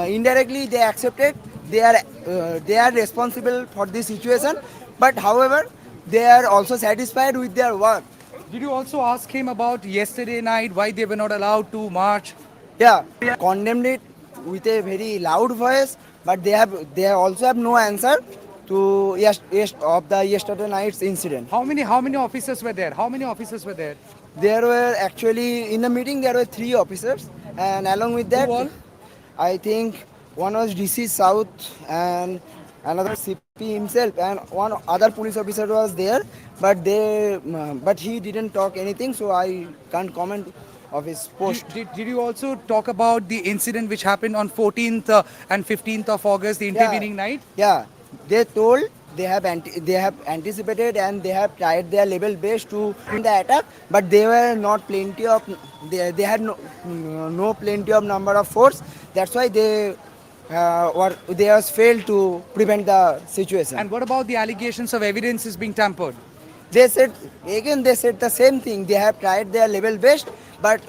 indirectly they accepted they are responsible for this situation, but however they are also satisfied with their work. Did you also ask him about yesterday night, why they were not allowed to march? Yeah, condemned it with a very loud voice, but they also have no answer to of the yesterday night's incident. How many officers were there? How many officers were there? There were actually in the meeting there were three officers, and along with that, Who all? I think one was DC South and another CP himself, and one other police officer was there, but he didn't talk anything, so I can't comment of his post. Did you also talk about the incident which happened on 14th and 15th of August, the Yeah, intervening night? yeah. They told they have anticipated and they have tried their level best to win the attack, but they were not plenty of they had no plenty of number of force. That's why they has failed to prevent the situation. And what about the allegations of evidence is being tampered? They said the same thing. They have tried their level best, but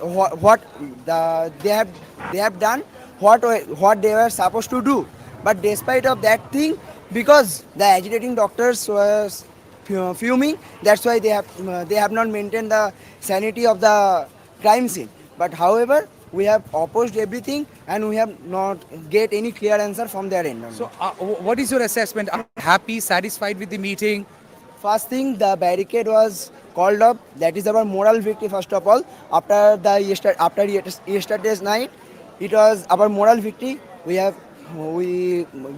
they have done what they were supposed to do. But despite of that thing, because the agitating doctors was fuming, that's why they have not maintained the sanity of the crime scene. But however, we have opposed everything and we have not get any clear answer from their end. So, what is your assessment? Are you happy, satisfied with the meeting? First thing, the barricade was called up. That is our moral victory. First of all, after yesterday's night, it was our moral victory. We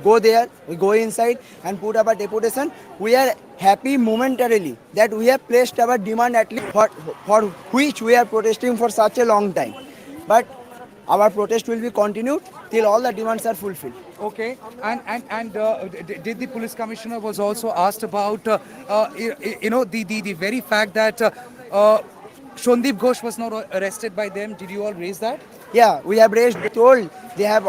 go there, we go inside and put up a deputation. We are happy momentarily that we have placed our demand at least for which we are protesting for such a long time. But our protest will be continued till all the demands are fulfilled. Okay, and did the police commissioner was also asked about the very fact that Shondeep Ghosh was not arrested by them? Did you all raise that? Yeah, we have raised, told they have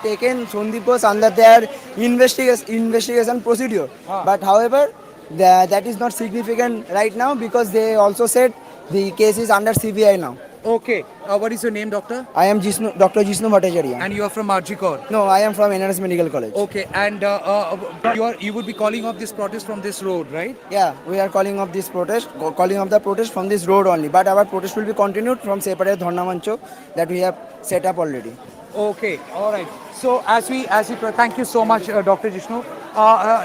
taken Shondeep Ghosh under their investigation procedure. But however, that is not significant right now because they also said the case is under CBI now. Okay, what is your name, doctor? I am Dr. Jisnu Bhattacharya. And you are from Arjikor? No, I am from NRS Medical College. Okay, and you would be calling off this protest from this road, right? Yeah, we are calling off the protest from this road only. But our protest will be continued from separate Dharna Mancho that we have set up already. Okay, all right. So as we thank you so much, Dr. Jishnu.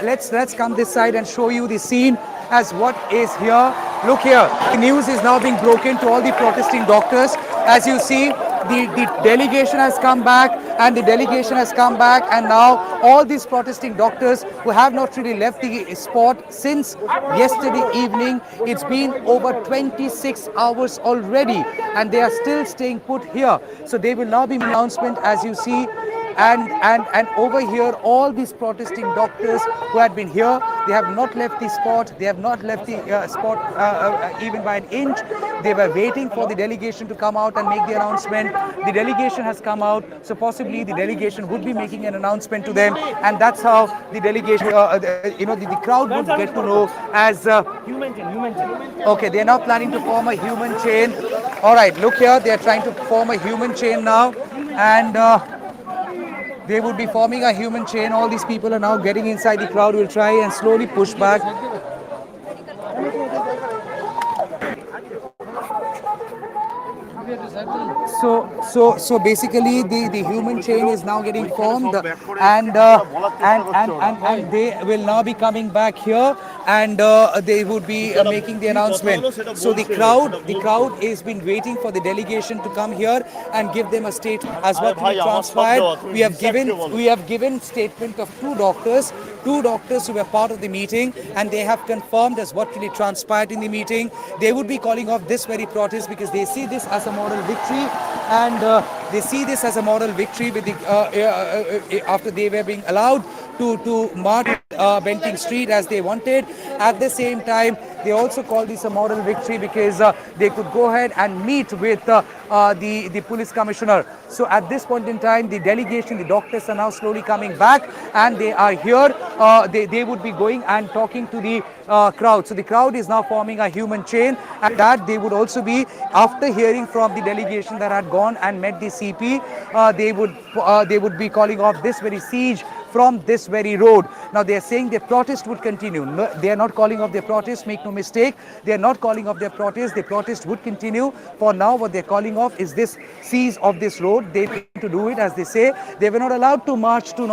Let's come this side and show you the scene as what is here. Look here, the news is now being broken to all the protesting doctors. As you see, the delegation has come back and now all these protesting doctors who have not really left the spot since yesterday evening. It's been over 26 hours already and they are still staying put here. So they will now be announcement as you see. And over here, all these protesting doctors who had been here, they have not left the spot. They have not left the spot even by an inch. They were waiting for the delegation to come out and make the announcement. The delegation has come out, so possibly the delegation would be making an announcement to them, and that's how the delegation, the crowd would get to know as human chain. Okay, they are now planning to form a human chain. All right, look here, they are trying to form a human chain now, and. They would be forming a human chain. All these people are now getting inside. The crowd will try and slowly push back. So basically the human chain is now getting formed and they will now be coming back here and they would be making the announcement. So the crowd has been waiting for the delegation to come here and give them a statement. As what we transpired, we have given statement of two doctors who were part of the meeting, and they have confirmed as what really transpired in the meeting. They would be calling off this very protest because they see this as a moral victory, and they see this as a moral victory with the, after they were being allowed to march Benting Street as they wanted. At the same time, they also call this a moral victory because they could go ahead and meet with the police commissioner. So at this point in time, the delegation, the doctors are now slowly coming back, and they are here. They would be going and talking to the crowd. So the crowd is now forming a human chain, and that they would also be, after hearing from the delegation that had gone and met the CP, they would be calling off this very siege from this very road. Now they are saying their protest would continue. No, they are not calling off their protest, make no mistake. They are not calling off their protest. The protest would continue. For now, what they're calling off is this seize of this road. They need to do it, as they say. They were not allowed to march to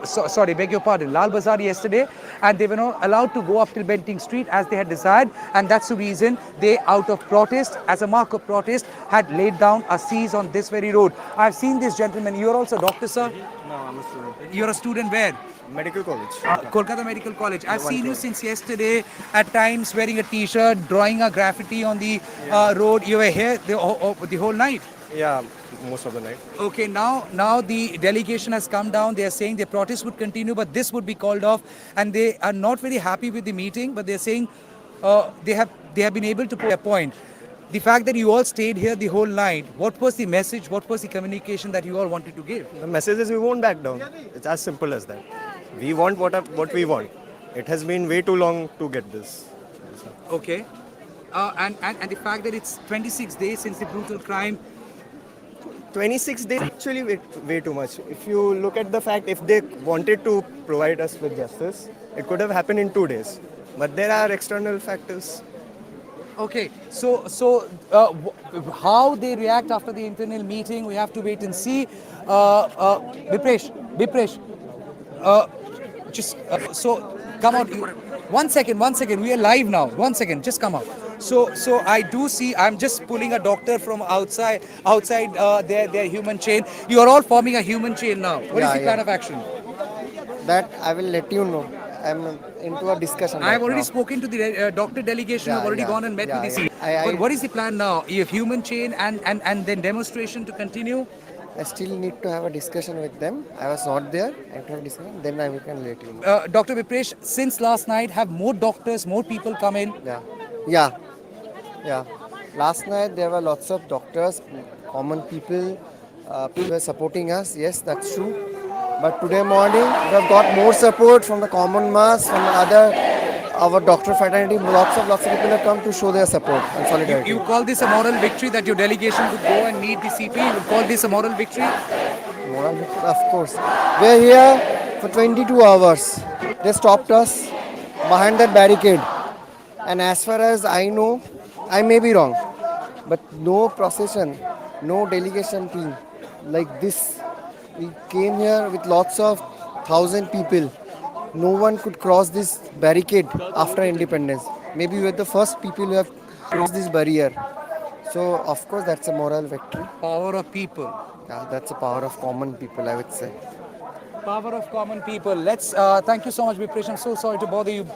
sorry, beg your pardon, Lal Bazar yesterday, and they were not allowed to go up till Benting Street as they had desired, and that's the reason they, out of protest, as a mark of protest, had laid down a seize on this very road. I've seen this gentleman. You're also a doctor, sir? No, I'm a student. You're a student where? Medical college. Kolkata Medical College. I've seen you since yesterday, at times wearing a t-shirt, drawing a graffiti on the road. You were here the whole night? Yeah, most of the night. Okay, now the delegation has come down. They are saying their protest would continue, but this would be called off, and they are not very happy with the meeting, but they're saying they have been able to put their point. The fact that you all stayed here the whole night, what was the message, what was the communication that you all wanted to give? The message is we won't back down. It's as simple as that. We want what we want. It has been way too long to get this. Okay. And the fact that it's 26 days since the brutal crime. 26 days actually way too much. If you look at the fact, if they wanted to provide us with justice, it could have happened in 2 days. But there are external factors. Okay, so how they react after the internal meeting, we have to wait and see. Vipresh, so come out. One second, we are live now. 1 second, just come out. So I do see, I'm just pulling a doctor from outside their human chain. You are all forming a human chain now. What is the plan of action? That I will let you know. I'm into a discussion. I have already spoken to the doctor delegation. I've already gone and met with the CP. But what is the plan now? You have human chain and then demonstration to continue? I still need to have a discussion with them. I was not there. I have to have a discussion. Then I can let you know. Dr. Vipresh, since last night, have more doctors, more people come in? Yeah. Last night there were lots of doctors, common people, people were supporting us. Yes, that's true. But today morning we have got more support from the common mass, from our doctor fraternity. Lots of people have come to show their support and solidarity. You call this a moral victory that your delegation would go and meet the CP? You would call this a moral victory? Moral victory, of course. We are here for 22 hours. They stopped us behind that barricade. And as far as I know, I may be wrong, but no procession, no delegation team like this. We came here with lots of 1,000 people. No one could cross this barricade after independence. Maybe we were the first people who have crossed this barrier. So, of course, that's a moral victory. Power of people. Yeah, that's the power of common people, I would say. Power of common people. Let's thank you so much, Vipresh. I'm so sorry to bother you.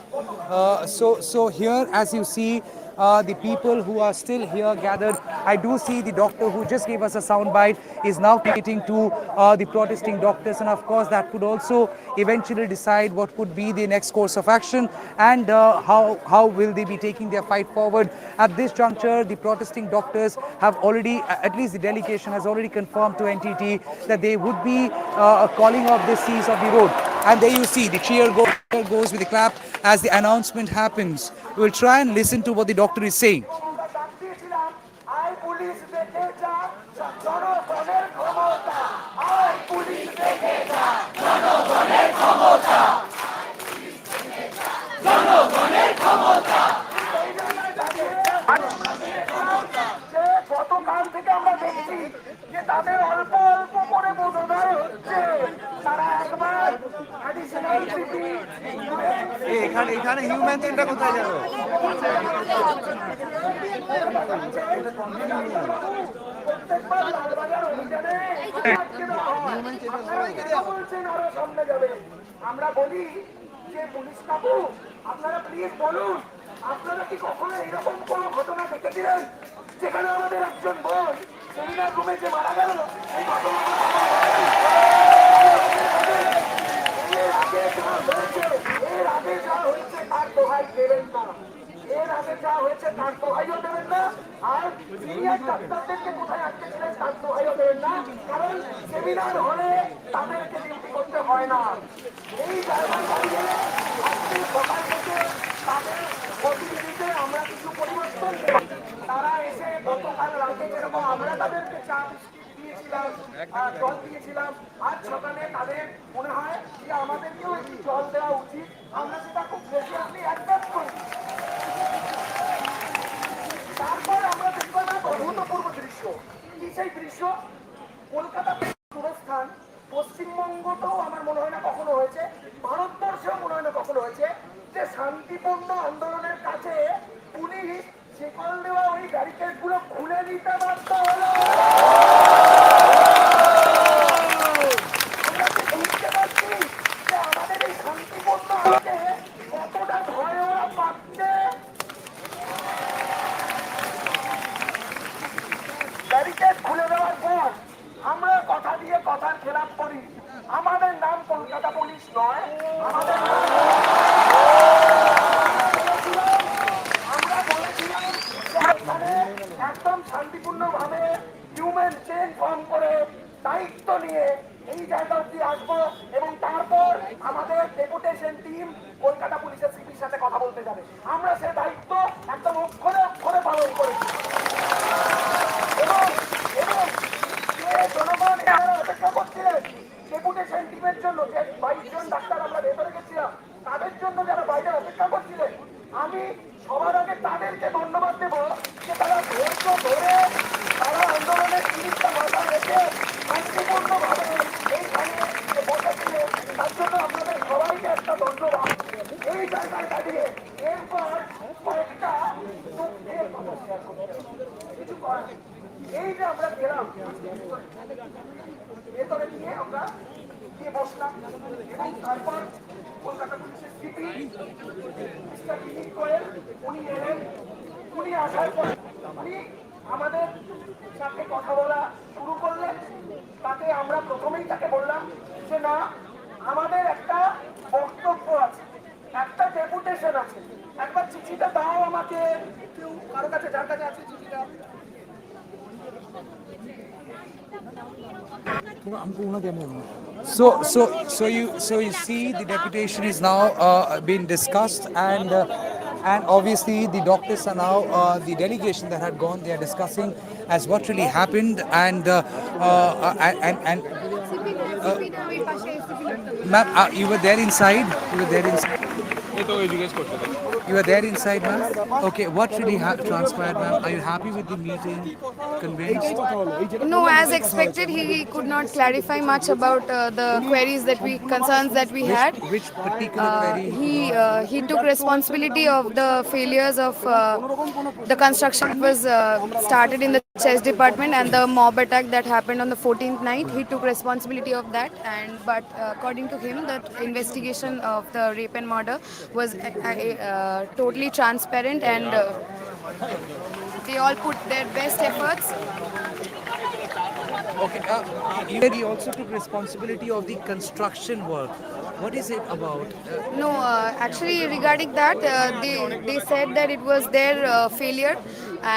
So here, as you see, the people who are still here gathered. I do see the doctor who just gave us a soundbite is now communicating to the protesting doctors, and of course that could also eventually decide what would be the next course of action and how will they be taking their fight forward. At this juncture, the protesting doctors have already, at least the delegation has already confirmed to NTT that they would be calling off the seize of the road. And there you see the cheer goes with the clap as the announcement happens. We will try and listen to what the doctor is saying. এখানে human চেনটা কোথায় যাবে? আমরা বলি যে police কাকু আপনারা please বলুন আপনারা কি কখনো এরকম কোন ঘটনা দেখেছিলেন যেখানে আমাদের একজন বোন সেমিনার রুমে যে মারা গেল এই ঘটনা আগে যা হয়েছে, এর আগে যা হয়েছে তার দোহাই দেবেন না। এর আগে যা হয়েছে তার দোহাইও দেবেন না। আর সিনিয়র ডাক্তারদেরকে কোথায় আটকেছিলেন তার দোহাইও দেবেন না, কারণ সেমিনার হলে তাদেরকে ডিউটি করতে হয় না। এই জায়গায় দাঁড়িয়ে আজকে সকাল থেকে তাদের গতিবিধিতে আমরা কিছু পরিবর্তন করি। তারা এসে গতকাল রাতে যেরকম আমরা তাদেরকে চা বিস্কিট দিয়েছিলাম, জল দিয়েছিলাম, আজ সকালে তাদের মনে হয় যে আমাদেরকেও একটু জল দেওয়া উচিত। আমরা সেটা খুব গ্রেসিয়াসলি অ্যাকসেপ্ট করি। তারপর আমরা দেখবো না অভূতপূর্ব দৃশ্য। কি সেই দৃশ্য? কলকাতা দূরস্থান, পশ্চিমবঙ্গতেও আমার মনে হয় না কখনো হয়েছে, ভারতবর্ষেও মনে হয় না কখনো হয়েছে যে শান্তিপূর্ণ আন্দোলনের কাছে পুলিশ শিকল দেওয়া ওই ব্যারিকেড গুলো খুলে দিতে বাধ্য হলো। আমরা কি বুঝতে পারছি যে আমাদের এই শান্তিপূর্ণ আজকে কতটা ভয় ওরা পাচ্ছে? ব্যারিকেড খুলে দেওয়ার পর আমরা কথা দিয়ে কথার খেলাপ করি। আমাদের নাম কলকাতা পুলিশ নয়, আমাদের আমরা বলেছিলাম যে এখানে একদম শান্তিপূর্ণ ভাবে হিউম্যান চেইন ফর্ম করে দায়িত্ব নিয়ে এই জায়গা অব্দি আসবো, এবং তারপর আমাদের ডেপুটেশন টিম কলকাতা পুলিশের সিপির সাথে কথা বলতে যাবে। আমরা সে দায়িত্ব একদম অক্ষরে অক্ষরে পালন করেছি। এবং জনগণ এখানে অপেক্ষা করছিলেন ডেপুটেশন টিমের জন্য, যে 22 জন ডাক্তার আমরা ভেতরে গেছিলাম তাদের জন্য যারা বাইরে অপেক্ষা করছিলেন, আমি সবার আগে তাদেরকে ধন্যবাদ দেব যে তারা ধৈর্য ধরে তারা আন্দোলনের জিনিসটা মাথায় রেখে শান্তিপূর্ণভাবে এইখানে বসেছিলেন। তার জন্য আপনাদের সবাইকে একটা ধন্যবাদ। এই জায়গায় দাঁড়িয়ে এরপর কয়েকটা দুঃখের কথা শেয়ার করতে কিছু করার নেই। এই যে আমরা গেলাম ভেতরে গিয়ে আমরা গিয়ে বসলাম, এবং তারপর কলকাতা পুলিশের সিপি মিস্টার বিনীত গোয়েল উনি এলেন। উনি আসার পর উনি আমাদের সাথে কথা বলা শুরু করলেন। তাতে আমরা প্রথমেই তাকে বললাম যে না, আমাদের একটা বক্তব্য আছে, একটা ডেপুটেশন আছে, একবার চিঠিটা দাও আমাকে। কেউ কারো কাছে, যার কাছে আছে চিঠিটা। So you see, the deputation is now being discussed, and obviously the doctors are now the delegation that had gone. They are discussing as what really happened, and ma'am, you were there inside. You were there inside. You were there inside, ma'am. Okay, what really transpired, ma'am? Are you happy with the meeting? Convinced? No, as expected, he could not clarify much about the queries that concerns that we had. Which particular query? He took responsibility of the failures of the construction that was started in the chess department and the mob attack that happened on the 14th night. He took responsibility of that, but according to him, that investigation of the rape and murder was totally transparent, and they all put their best efforts. Okay, he also took responsibility of the construction work. What is it about? No, actually regarding that, they said that it was their failure,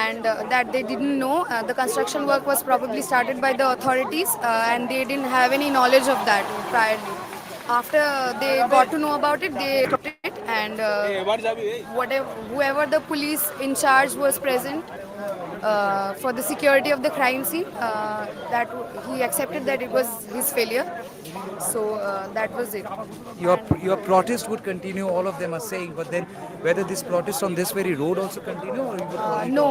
and that they didn't know. The construction work was probably started by the authorities, and they didn't have any knowledge of that priorly. After they got to know about it, they took it, and whoever the police in charge was present for the security of the crime scene, that he accepted that it was his failure. So that was it. Your protest would continue, all of them are saying, but then whether this protest on this very road also continue, or you would No,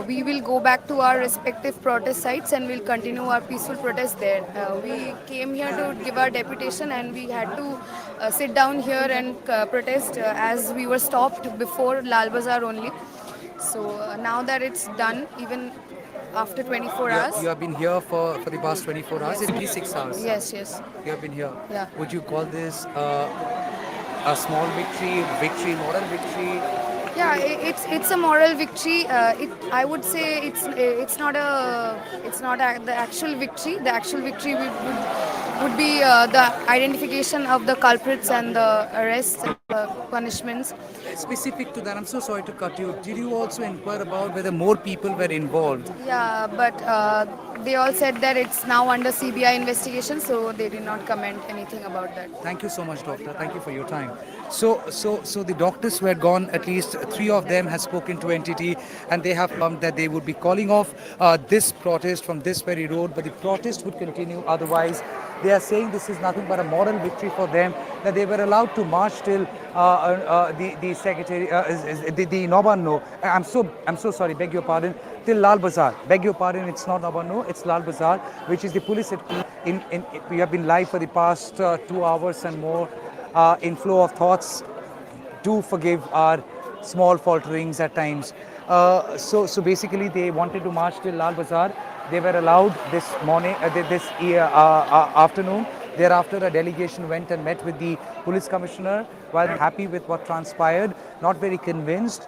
we will go back to our respective protest sites and we'll continue our peaceful protest there. We came here to give our deputation, and we had to sit down here and protest as we were stopped before Lal Bazar only. So now that it's done, even after 24 hours. You have been here for the past 24 hours, 26 hours. Yes. You have been here. Yeah. Would you call this a small victory, moral victory? Yeah, it's a moral victory. I would say it's not the actual victory. The actual victory would be the identification of the culprits and the arrests and the punishments. Specific to that, I'm so sorry to cut you. Did you also inquire about whether more people were involved? Yeah, but they all said that it's now under CBI investigation, so they did not comment anything about that. Thank you so much, doctor. Thank you for your time. So the doctors were gone. At least three of them have spoken to NTT, and they have that they would be calling off this protest from this very road, but the protest would continue. Otherwise, they are saying this is nothing but a moral victory for them that they were allowed to march till the secretary the Nobanno. I'm so sorry. Beg your pardon. Till Lal Bazar. Beg your pardon. It's not Nobanno. It's Lal Bazar, which is the police headquarters. We have been live for the past 2 hours and more in flow of thoughts. Do forgive our small falterings at times. So basically, they wanted to march till Lal Bazar. They were allowed this morning, afternoon. Thereafter, a delegation went and met with the police commissioner. While happy with what transpired, not very convinced.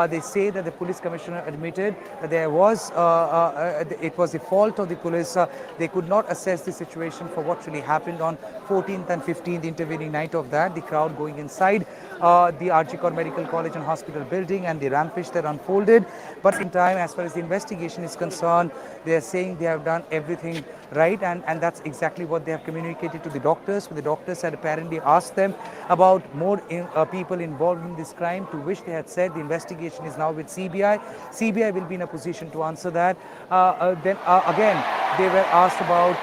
They say that the police commissioner admitted that it was the fault of the police. They could not assess the situation for what really happened on 14th and 15th, intervening night of that. The crowd going inside the RG Medical College and Hospital building, and the rampage that unfolded. But in time, as far as the investigation is concerned, they are saying they have done everything right, and that's exactly what they have communicated to the doctors. The doctors had apparently asked them about more people involved in this crime, to which they had said the investigation is now with CBI. CBI will be in a position to answer that. Then again, they were asked about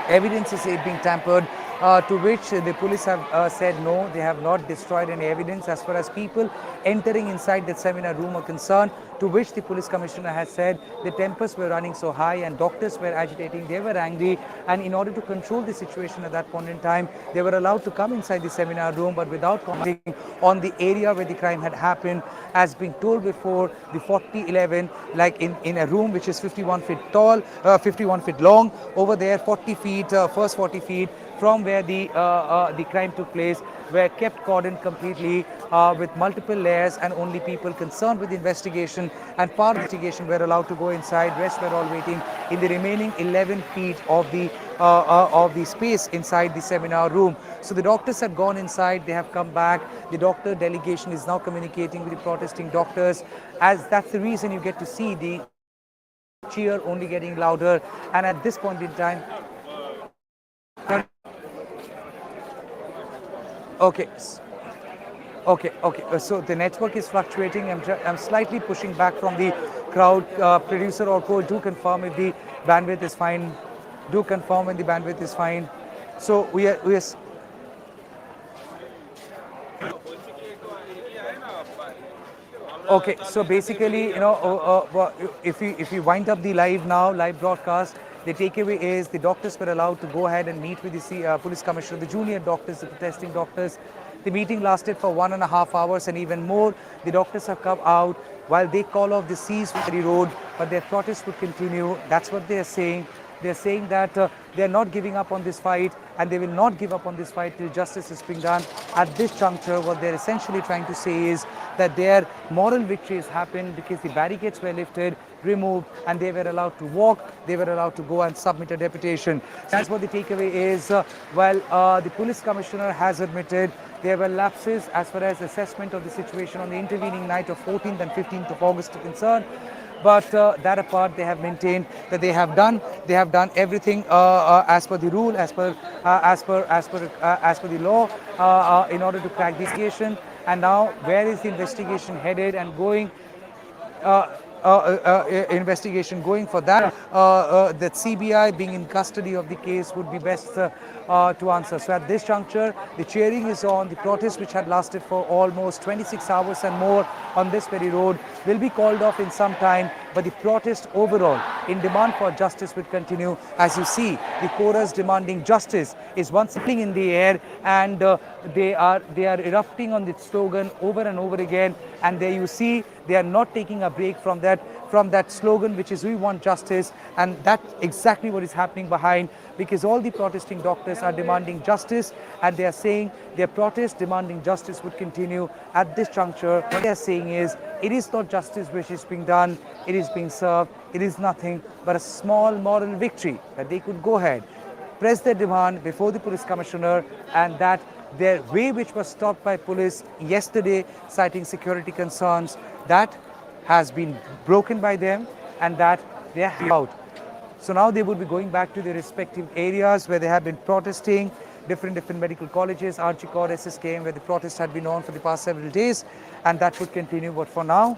evidence is being tampered, to which the police have said no, they have not destroyed any evidence as far as people entering inside that seminar room are concerned, to which the police commissioner has said the tempers were running so high and doctors were agitating, they were angry, and in order to control the situation at that point in time, they were allowed to come inside the seminar room, but without commenting on the area where the crime had happened. As being told before, the 4011, like in a room which is 51 feet tall, 51 feet long, over there 40 feet, first 40 feet from where the crime took place, were kept cordoned completely with multiple layers, and only people concerned with the investigation and part of the investigation were allowed to go inside. Rest were all waiting in the remaining 11 feet of the space inside the seminar room. So the doctors had gone inside, they have come back. The doctor delegation is now communicating with the protesting doctors, as that's the reason you get to see the cheer only getting louder. And at this point in time, okay. Okay. So the network is fluctuating. I'm slightly pushing back from the crowd. Producer or co, do confirm if the bandwidth is fine. Do confirm when the bandwidth is fine. So we are. Okay, so basically, if we wind up the live broadcast, the takeaway is the doctors were allowed to go ahead and meet with the police commissioner, the junior doctors, the protesting doctors. The meeting lasted for 1.5 hours and even more. The doctors have come out while they call off the ceasefire road, but their protest would continue. That's what they are saying. They're saying that they are not giving up on this fight, and they will not give up on this fight till justice is being done. At this juncture, what they're essentially trying to say is that their moral victory has happened because the barricades were lifted, removed, and they were allowed to walk, they were allowed to go and submit a deputation. That's what the takeaway is. While the police commissioner has admitted there were lapses as far as assessment of the situation on the intervening night of 14th and 15th of August are concerned. But that apart, they have maintained that they have done everything as per the rule, as per the law, in order to crack the investigation. And now, where is the investigation headed and going? Investigation going for that, that CBI being in custody of the case would be best to answer. So at this juncture, the cheering is on. The protest, which had lasted for almost 26 hours and more on this very road, will be called off in some time, but the protest overall in demand for justice will continue. As you see, the chorus demanding justice is once again in the air, and they are erupting on the slogan over and over again. And there you see, they are not taking a break from that. from that slogan, which is "We want justice," and that's exactly what is happening behind, because all the protesting doctors are demanding justice, and they are saying their protest demanding justice would continue at this juncture. What they are saying is, it is not justice which is being done, it is being served, it is nothing but a small moral victory that they could go ahead, press their demand before the police commissioner, and that their way which was stopped by police yesterday, citing security concerns, that has been broken by them, and that they are out. So now they would be going back to their respective areas where they have been protesting, different medical colleges, Archicor, SSKM, where the protest had been on for the past several days, and that would continue. But for now,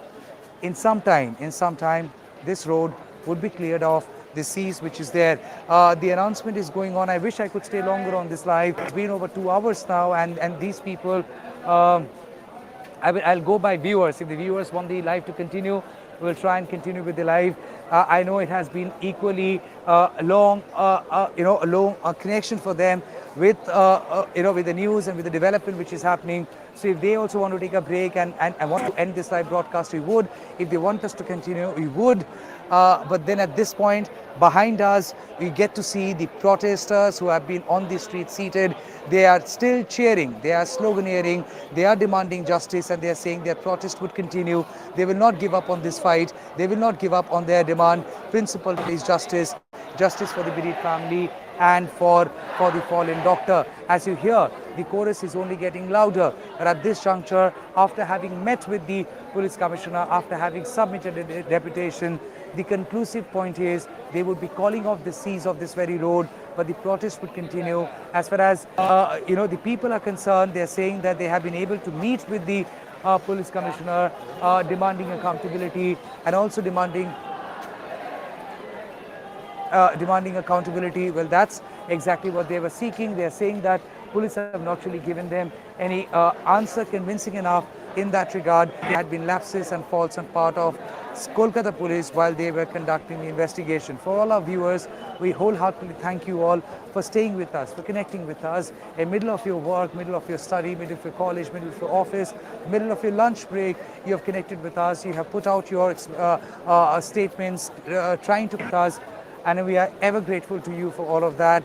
in some time, this road would be cleared off, the seas which is there. The announcement is going on. I wish I could stay longer on this live. It's been over 2 hours now, and these people, I'll go by viewers. If the viewers want the live to continue, we'll try and continue with the live. I know it has been equally long, a long connection for them with, with the news and with the development which is happening. So if they also want to take a break and want to end this live broadcast, we would. If they want us to continue, we would. But then at this point, behind us, we get to see the protesters who have been on the street seated. They are still cheering, they are sloganeering, they are demanding justice, and they are saying their protest would continue. They will not give up on this fight. They will not give up on their demand. Principal is justice, justice for the bereaved family and for the fallen doctor. As you hear, the chorus is only getting louder. But at this juncture, after having met with the police commissioner, after having submitted a deputation, the conclusive point is they would be calling off the seas of this very road, but the protest would continue. As far as the people are concerned, they are saying that they have been able to meet with the police commissioner, demanding accountability, and also demanding accountability. Well, that's exactly what they were seeking. They are saying that police have not actually given them any answer convincing enough in that regard. There had been lapses and faults on part of Kolkata police while they were conducting the investigation. For all our viewers, we wholeheartedly thank you all for staying with us, for connecting with us in middle of your work, middle of your study, middle of your college, middle of your office, middle of your lunch break. You have connected with us. You have put out your statements, trying to put us, and we are ever grateful to you for all of that.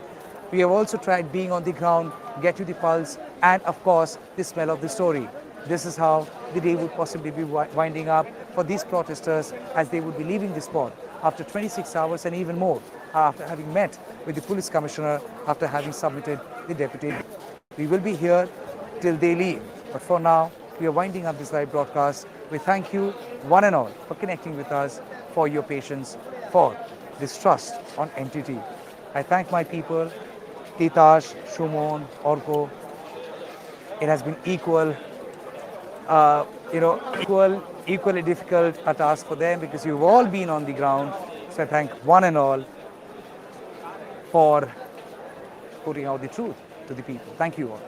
We have also tried being on the ground, get you the pulse, and of course, the smell of the story. This is how the day would possibly be winding up for these protesters as they would be leaving the spot after 26 hours and even more, after having met with the police commissioner, after having submitted the deputation. We will be here till they leave. But for now, we are winding up this live broadcast. We thank you, one and all, for connecting with us, for your patience, for this trust on NTT. I thank my people, Titash, Shumon, Orko. It has been equally difficult a task for them because you've all been on the ground. So I thank one and all for putting out the truth to the people. Thank you all.